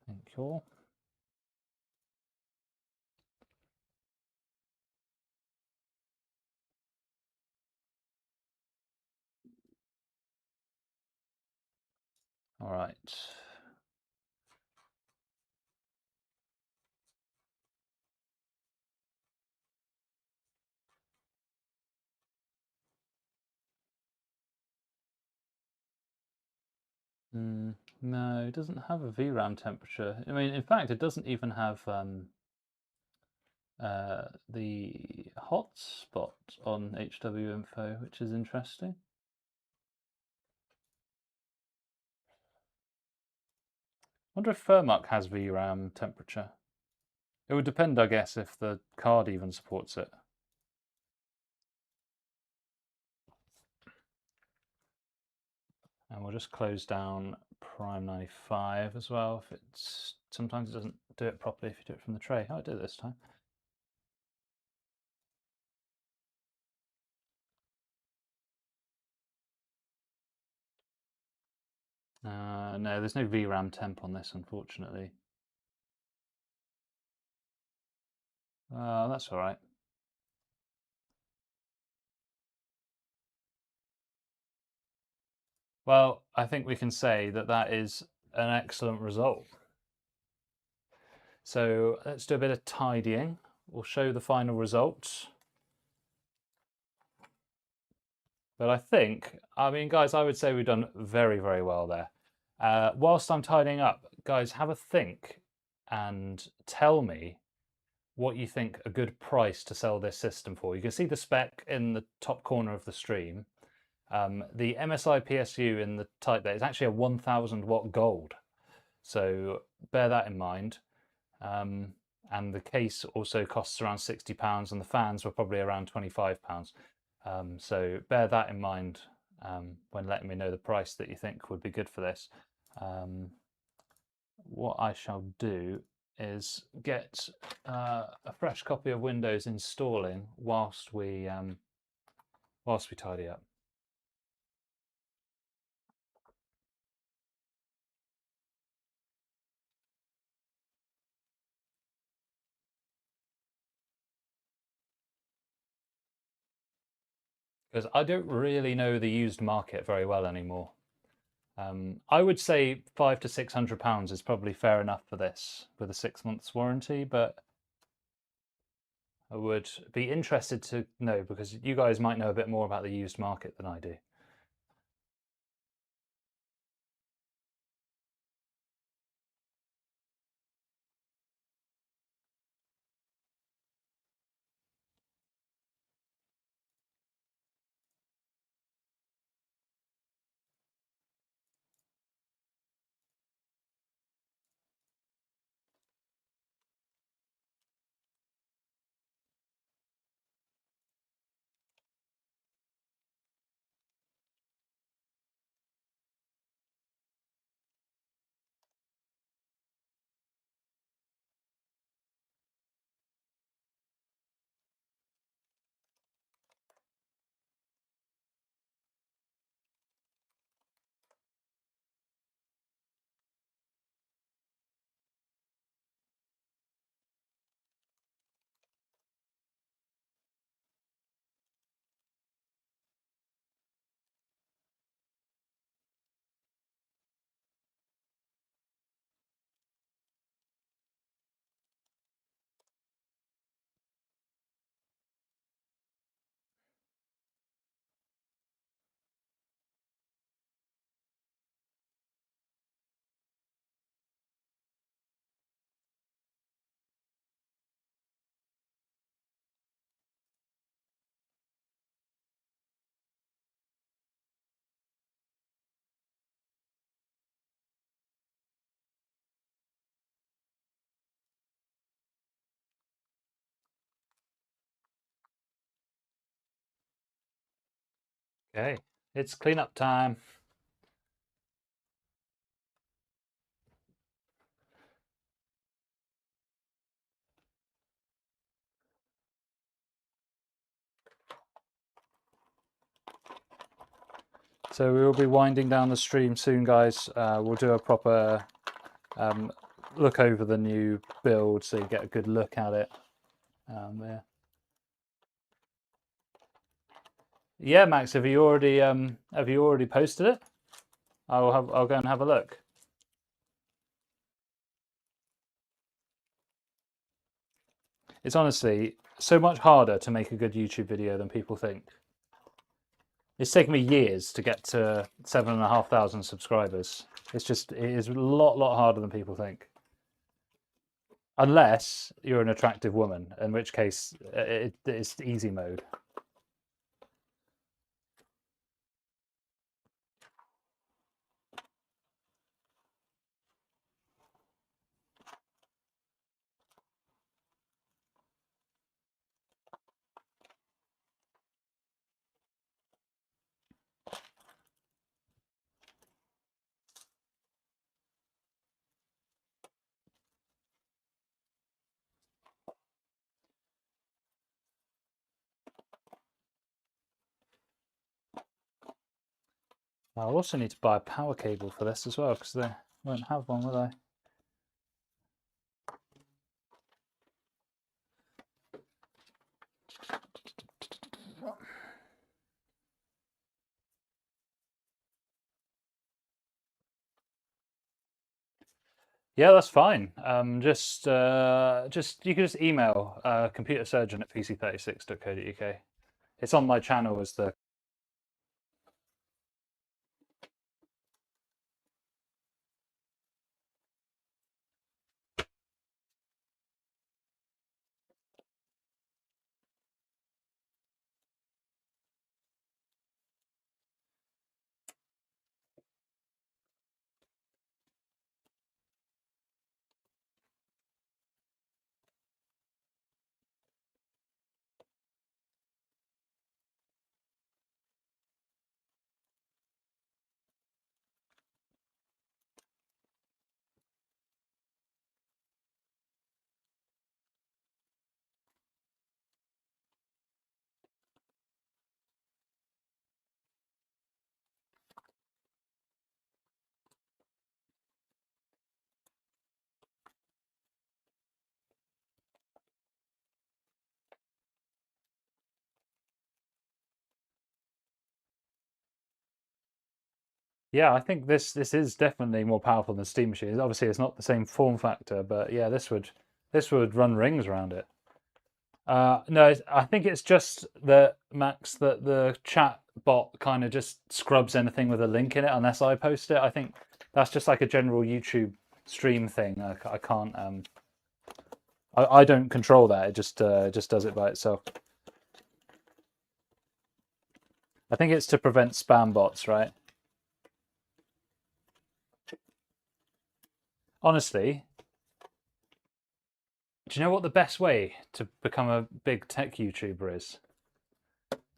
Thank you. All right. No, it doesn't have a VRAM temperature. I mean, in fact, it doesn't even have the hotspot on HW info, which is interesting. I wonder if Firmuck has VRAM temperature. It would depend, I guess, if the card even supports it. And we'll just close down Prime 95 as well. If it's sometimes it doesn't do it properly if you do it from the tray. Oh, it did it this time. No, there's no VRAM temp on this, unfortunately. That's all right. Well, I think we can say that that is an excellent result. So let's do a bit of tidying. We'll show the final results. But I mean, guys, I would say we've done very, very well there. Whilst I'm tidying up, guys, have a think and tell me what you think a good price to sell this system for. You can see the spec in the top corner of the stream. The MSI PSU in the type there is actually a 1000 watt gold. So bear that in mind. And the case also costs around £60 and the fans were probably around £25. So bear that in mind when letting me know the price that you think would be good for this. What I shall do is get a fresh copy of Windows installing whilst we tidy up. Because I don't really know the used market very well anymore. I would say £500 to £600 is probably fair enough for this with a 6 months warranty, but I would be interested to know because you guys might know a bit more about the used market than I do. Okay, it's cleanup time. So we will be winding down the stream soon, guys. We'll do a proper look over the new build so you get a good look at it. Yeah. Yeah, Max, have you already posted it? I'll go and have a look. It's honestly so much harder to make a good YouTube video than people think. It's taken me years to get to 7,500 subscribers. It is a lot harder than people think. Unless you're an attractive woman, in which case it's easy mode. I'll also need to buy a power cable for this as well, because they won't have one, will they? Yeah, that's fine. Just you can just email computersurgeon@pc36.co.uk. It's on my channel as the. Yeah, I think this is definitely more powerful than Steam Machine. Obviously, it's not the same form factor, but yeah, this would run rings around it. No, I think it's just that Max that the chat bot kind of just scrubs anything with a link in it unless I post it. I think that's just like a general YouTube stream thing. I can't. I don't control that. It just does it by itself. I think it's to prevent spam bots, right? Honestly, do you know what the best way to become a big tech YouTuber is?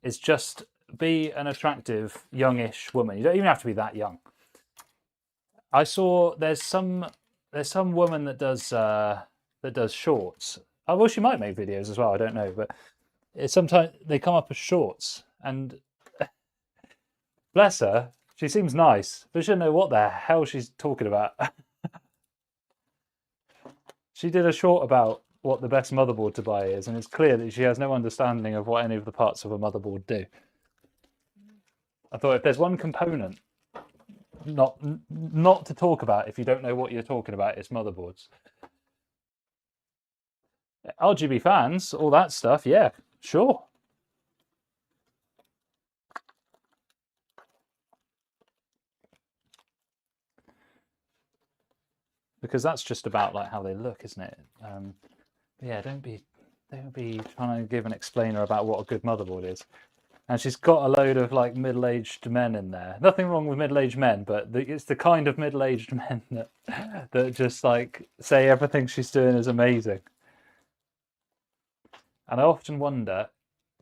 It's just be an attractive, youngish woman. You don't even have to be that young. I saw there's some woman that does shorts. Oh, well, she might make videos as well. I don't know, but sometimes they come up as shorts, and bless her, she seems nice, but she doesn't know what the hell she's talking about. She did a short about what the best motherboard to buy is, and it's clear that she has no understanding of what any of the parts of a motherboard do. I thought if there's one component not to talk about if you don't know what you're talking about, it's motherboards. RGB fans, all that stuff, yeah, sure. Because that's just about like how they look, isn't it? Yeah, don't be trying to give an explainer about what a good motherboard is. And she's got a load of like middle-aged men in there. Nothing wrong with middle-aged men, but it's the kind of middle-aged men that just like say everything she's doing is amazing. And I often wonder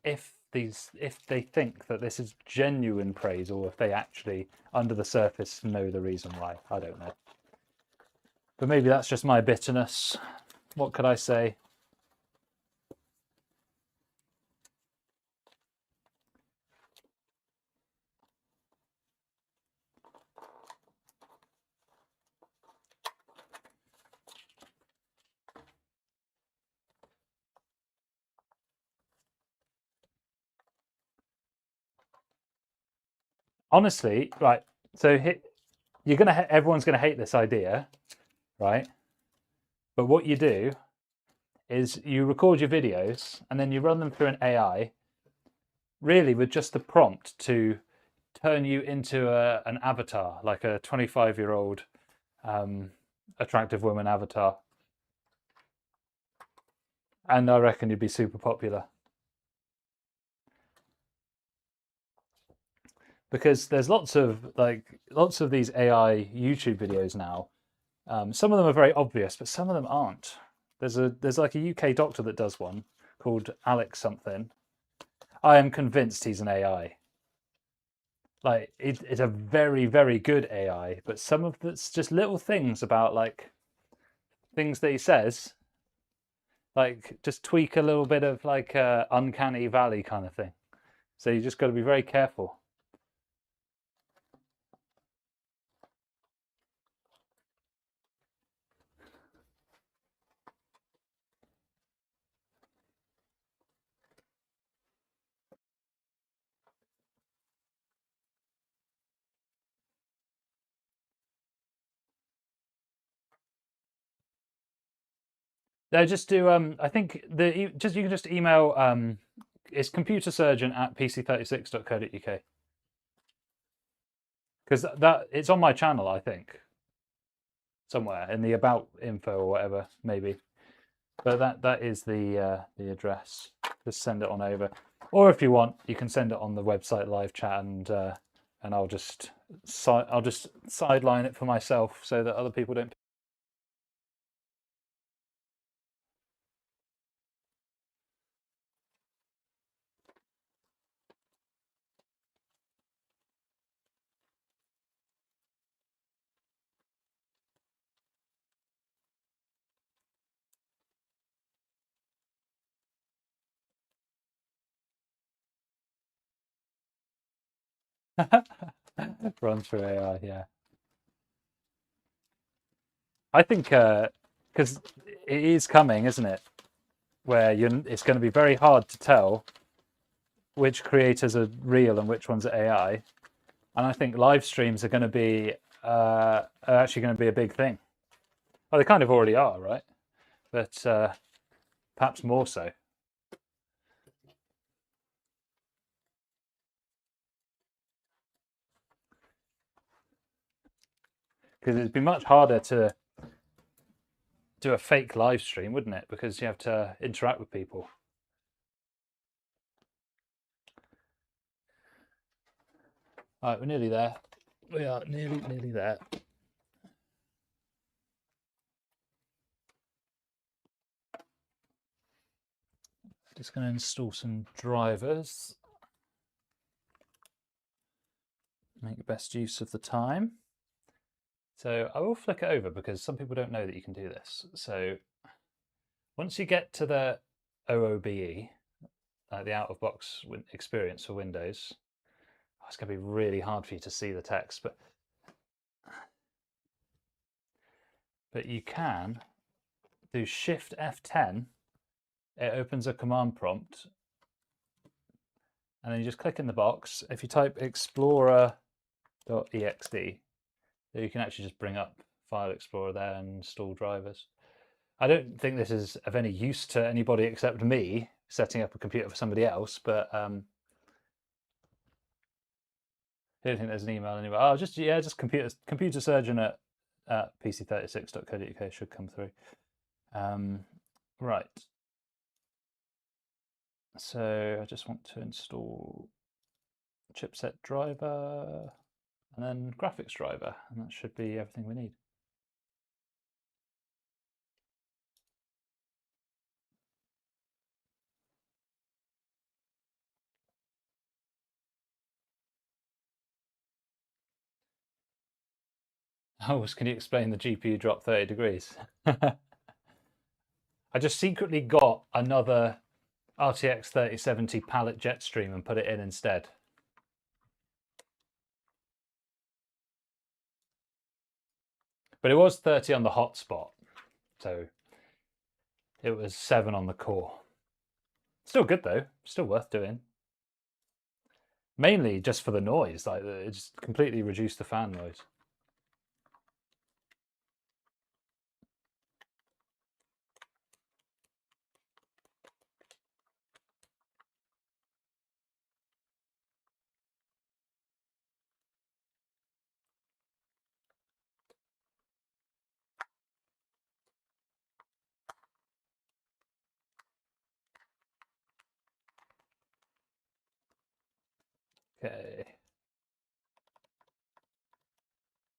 if if they think that this is genuine praise or if they actually under the surface know the reason why. I don't know. But maybe that's just my bitterness. What could I say? Honestly, right. So everyone's gonna hate this idea, right? But what you do is you record your videos and then you run them through an AI, really with just the prompt to turn you into an avatar, like a 25-year-old attractive woman avatar. And I reckon you'd be super popular. Because there's lots of these AI YouTube videos now. Some of them are very obvious, but some of them aren't. There's like a UK doctor that does one called Alex something. I am convinced he's an AI. Like it's a very, very good AI, but some of it's just little things about like things that he says, like just tweak a little bit of like uncanny valley kind of thing. So you just got to be very careful. No, just do. I think you can just email. It's computersurgeon at pc36.co.uk because that it's on my channel. I think somewhere in the about info or whatever, maybe. But that is the address. Just send it on over, or if you want, you can send it on the website live chat, and I'll just sideline it for myself so that other people don't. Run through AI. Yeah, I think because it is coming, isn't it? Where it's going to be very hard to tell which creators are real and which ones are AI. And I think live streams are going to be are actually going to be a big thing. Well, they kind of already are, right? But perhaps more so. Because it'd be much harder to do a fake live stream, wouldn't it? Because you have to interact with people. All right, we're nearly there. We are nearly there. Just going to install some drivers. Make the best use of the time. So I will flick it over because some people don't know that you can do this. So once you get to the OOBE, the out-of-box experience for Windows, it's going to be really hard for you to see the text, but you can do Shift F10. It opens a command prompt, and then you just click in the box. If you type explorer.exe, you can actually just bring up File Explorer there and install drivers. I don't think this is of any use to anybody except me setting up a computer for somebody else, but I don't think there's an email anywhere. Oh, just computer surgeon at pc36.co.uk should come through. Right. So I just want to install chipset driver and then graphics driver, and that should be everything we need. Oh, can you explain the GPU drop 30 degrees? I just secretly got another RTX 3070 pallet Jetstream and put it in instead. But it was 30 on the hotspot, so it was 7 on the core. Still good though, still worth doing. Mainly just for the noise, like it just completely reduced the fan noise. Okay.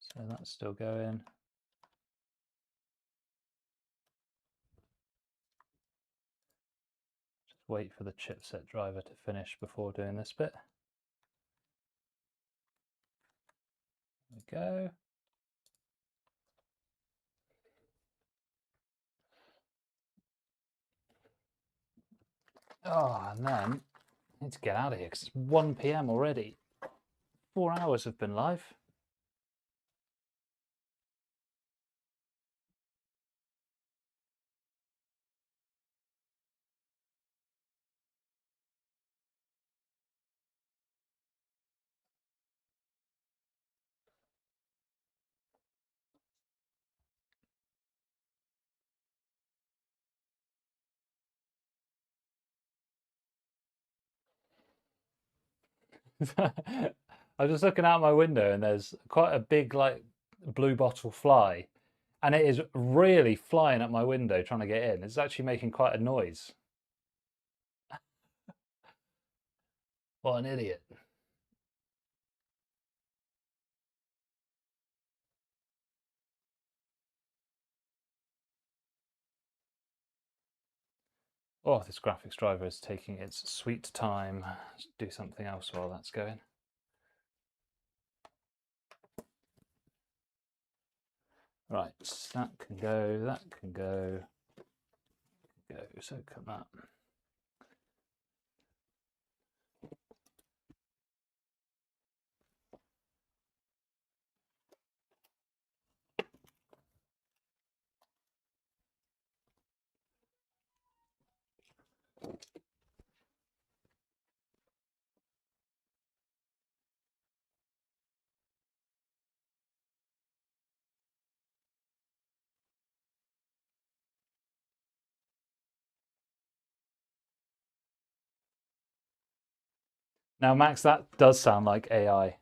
So that's still going. Just wait for the chipset driver to finish before doing this bit. There we go. Oh, and then I need to get out of here because it's 1 p.m. already. 4 hours have been live. I was just looking out my window and there's quite a big like blue bottle fly, and it is really flying at my window trying to get in. It's actually making quite a noise. What an idiot. Oh, this graphics driver is taking its sweet time. Let's do something else while that's going. Right, that can go, that can go, so come that. Now, Max, that does sound like AI.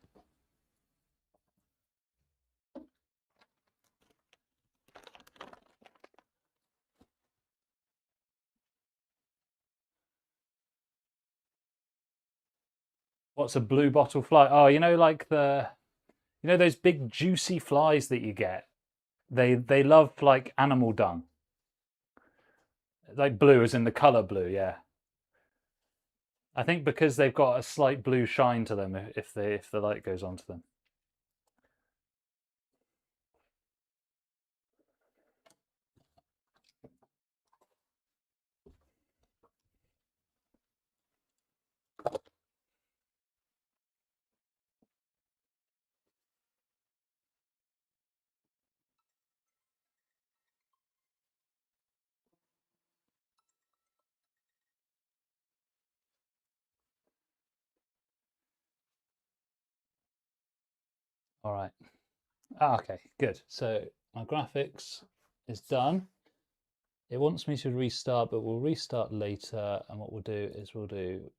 What's a blue bottle fly? Oh, you know, like those big juicy flies that you get. They love like animal dung, like blue, as in the color blue. Yeah, I think because they've got a slight blue shine to them if the light goes onto them. All right. Okay, good. So my graphics is done. It wants me to restart, but we'll restart later. And what we'll do is we'll do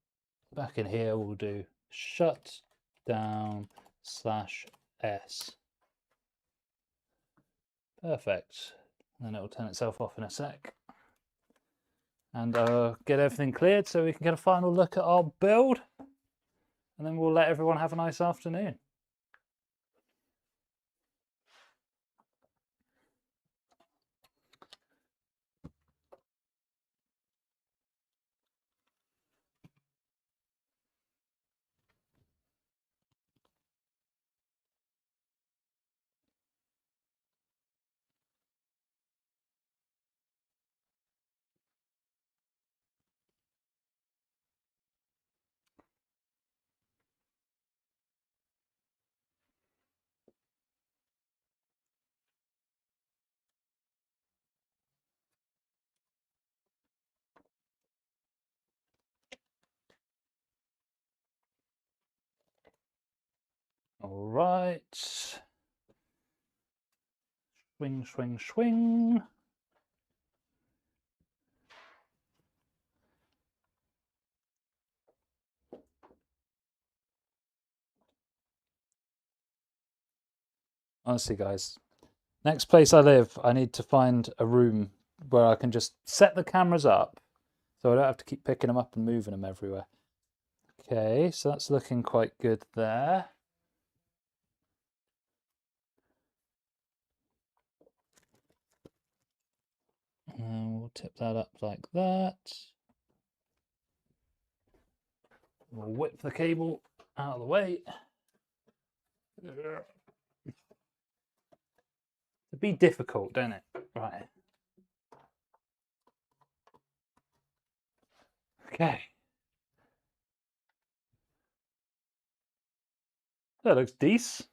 back in here, we'll do shut down /s. Perfect. And then it will turn itself off in a sec. And get everything cleared so we can get a final look at our build. And then we'll let everyone have a nice afternoon. All right. Swing, swing, swing. Honestly, guys, next place I live, I need to find a room where I can just set the cameras up so I don't have to keep picking them up and moving them everywhere. Okay, so that's looking quite good there. And we'll tip that up like that. We'll whip the cable out of the way. It'd be difficult, don't it? Right. Okay. That looks decent.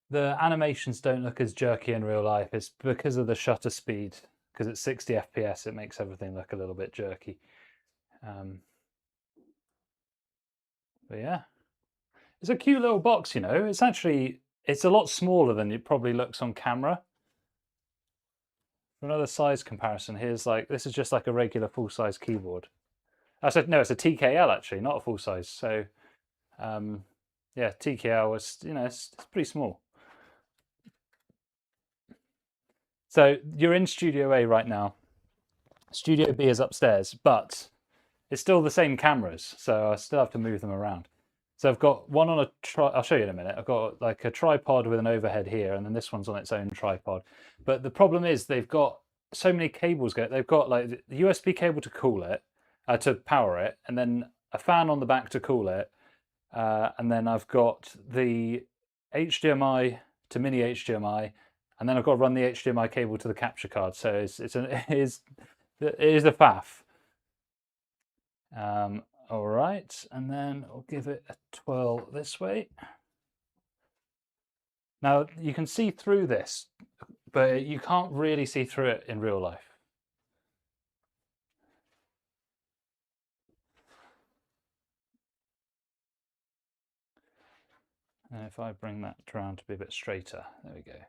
The animations don't look as jerky in real life. It's because of the shutter speed. Because it's 60 FPS, it makes everything look a little bit jerky. But yeah, it's a cute little box, you know. It's a lot smaller than it probably looks on camera. For another size comparison, this is just like a regular full-size keyboard. I said no, it's a TKL actually, not a full size. So yeah, TKL was, it's pretty small. So you're in Studio A right now. Studio B is upstairs, but it's still the same cameras, so I still have to move them around. So I've got one on I'll show you in a minute. I've got like a tripod with an overhead here, and then this one's on its own tripod. But the problem is they've got so many cables going. They've got like the USB cable to cool it, to power it, and then a fan on the back to cool it. And then I've got the HDMI to mini HDMI, and then I've got to run the HDMI cable to the capture card. So it is a faff. All right, and then I'll give it a twirl this way. Now you can see through this, but you can't really see through it in real life. And if I bring that around to be a bit straighter, there we go.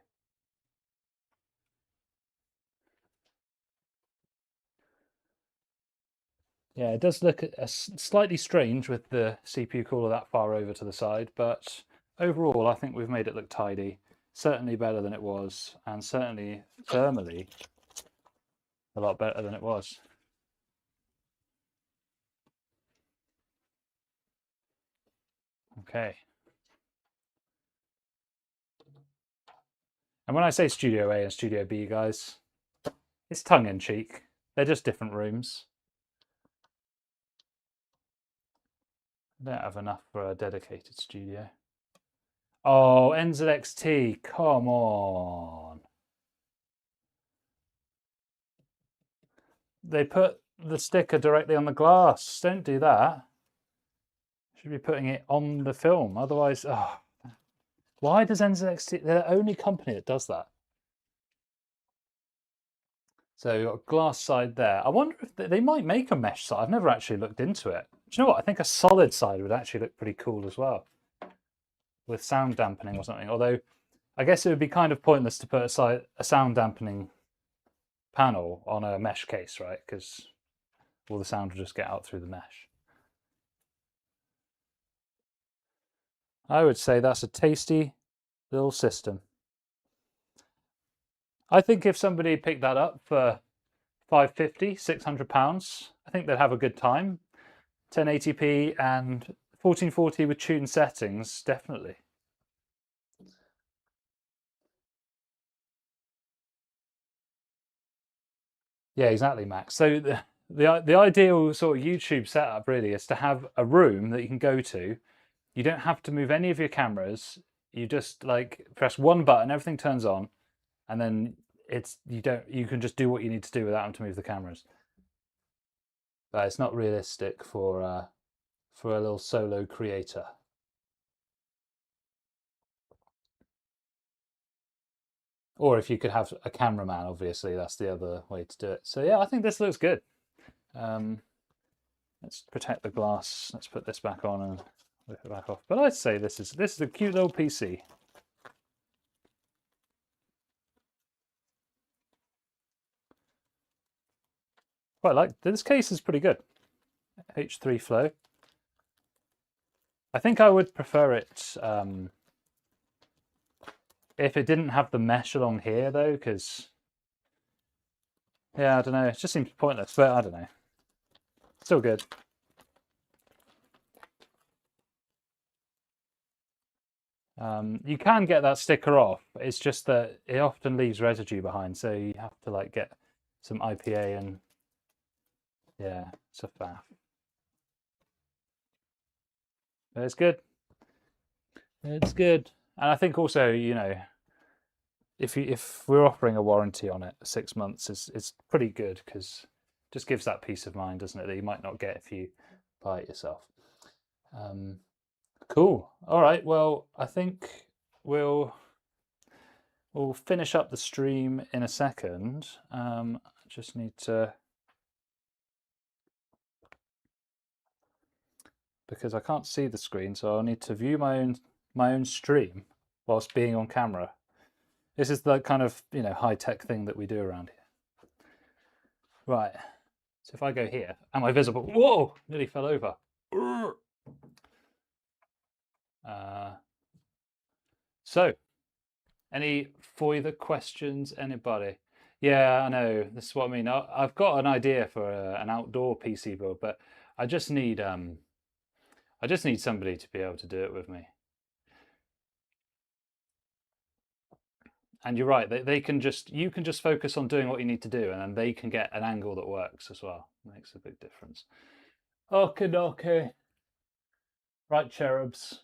Yeah, it does look slightly strange with the CPU cooler that far over to the side, but overall I think we've made it look tidy. Certainly better than it was, and certainly thermally a lot better than it was. Okay. And when I say Studio A and Studio B, guys, it's tongue-in-cheek. They're just different rooms. I don't have enough for a dedicated studio. Oh, NZXT, come on. They put the sticker directly on the glass. Don't do that. Should be putting it on the film. Otherwise, oh. Why does NZXT? They're the only company that does that. So you've got a glass side there. I wonder if they might make a mesh side. I've never actually looked into it. Do you know what? I think a solid side would actually look pretty cool as well, with sound dampening or something. Although I guess it would be kind of pointless to put a sound dampening panel on a mesh case, right? Because all the sound will just get out through the mesh. I would say that's a tasty little system. I think if somebody picked that up for 550, 600 pounds, I think they'd have a good time. 1080p and 1440 with tuned settings, definitely. Yeah, exactly, Max. So the ideal sort of YouTube setup really is to have a room that you can go to. You don't have to move any of your cameras. You just like press one button, everything turns on, and then you can just do what you need to do without having to move the cameras. But it's not realistic for a little solo creator. Or if you could have a cameraman, obviously that's the other way to do it. So yeah, I think this looks good. Let's protect the glass. Let's put this back on and lift it back off. But I'd say this is a cute little PC. Quite like this case is pretty good. H3 flow. I think I would prefer it if it didn't have the mesh along here though, because yeah, I don't know, it just seems pointless, but I don't know. Still good. You can get that sticker off. It's just that it often leaves residue behind, so you have to like get some IPA and yeah, it's a faff. But it's good. It's good, and I think also, you know, if we're offering a warranty on it, 6 months is pretty good because it just gives that peace of mind, doesn't it? That you might not get if you buy it yourself. Cool. All right. Well, I think we'll finish up the stream in a second. I just need to, because I can't see the screen, so I'll need to view my own stream whilst being on camera. This is the kind of, you know, high-tech thing that we do around here. Right. So if I go here, am I visible? Whoa! Nearly fell over. So, any further questions, anybody? Yeah, I know. This is what I mean. I've got an idea for an outdoor PC build, but I just need somebody to be able to do it with me. And you're right. You can just focus on doing what you need to do, and then they can get an angle that works as well. Makes a big difference. Okay. Right, cherubs.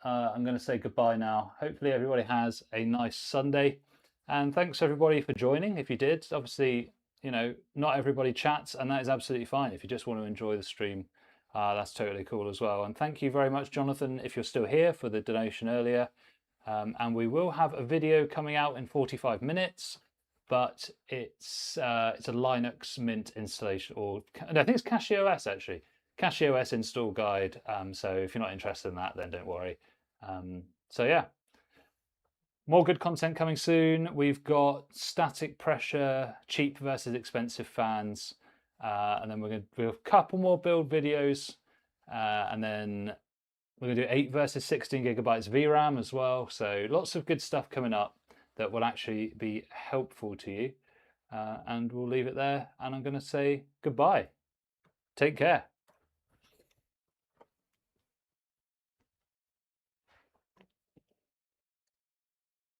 I'm going to say goodbye now. Hopefully everybody has a nice Sunday. And thanks everybody for joining. If you did, obviously, you know, not everybody chats, and that is absolutely fine. If you just want to enjoy the stream, that's totally cool as well. And thank you very much, Jonathan, if you're still here, for the donation earlier. And we will have a video coming out in 45 minutes, but it's a Linux Mint installation, or I think it's CachyOS actually. CachyOS install guide. So if you're not interested in that, then don't worry. So yeah, more good content coming soon. We've got static pressure, cheap versus expensive fans, and then we're going to do a couple more build videos, and then we're going to do 8 versus 16 gigabytes VRAM as well. So lots of good stuff coming up that will actually be helpful to you. And we'll leave it there. And I'm going to say goodbye. Take care.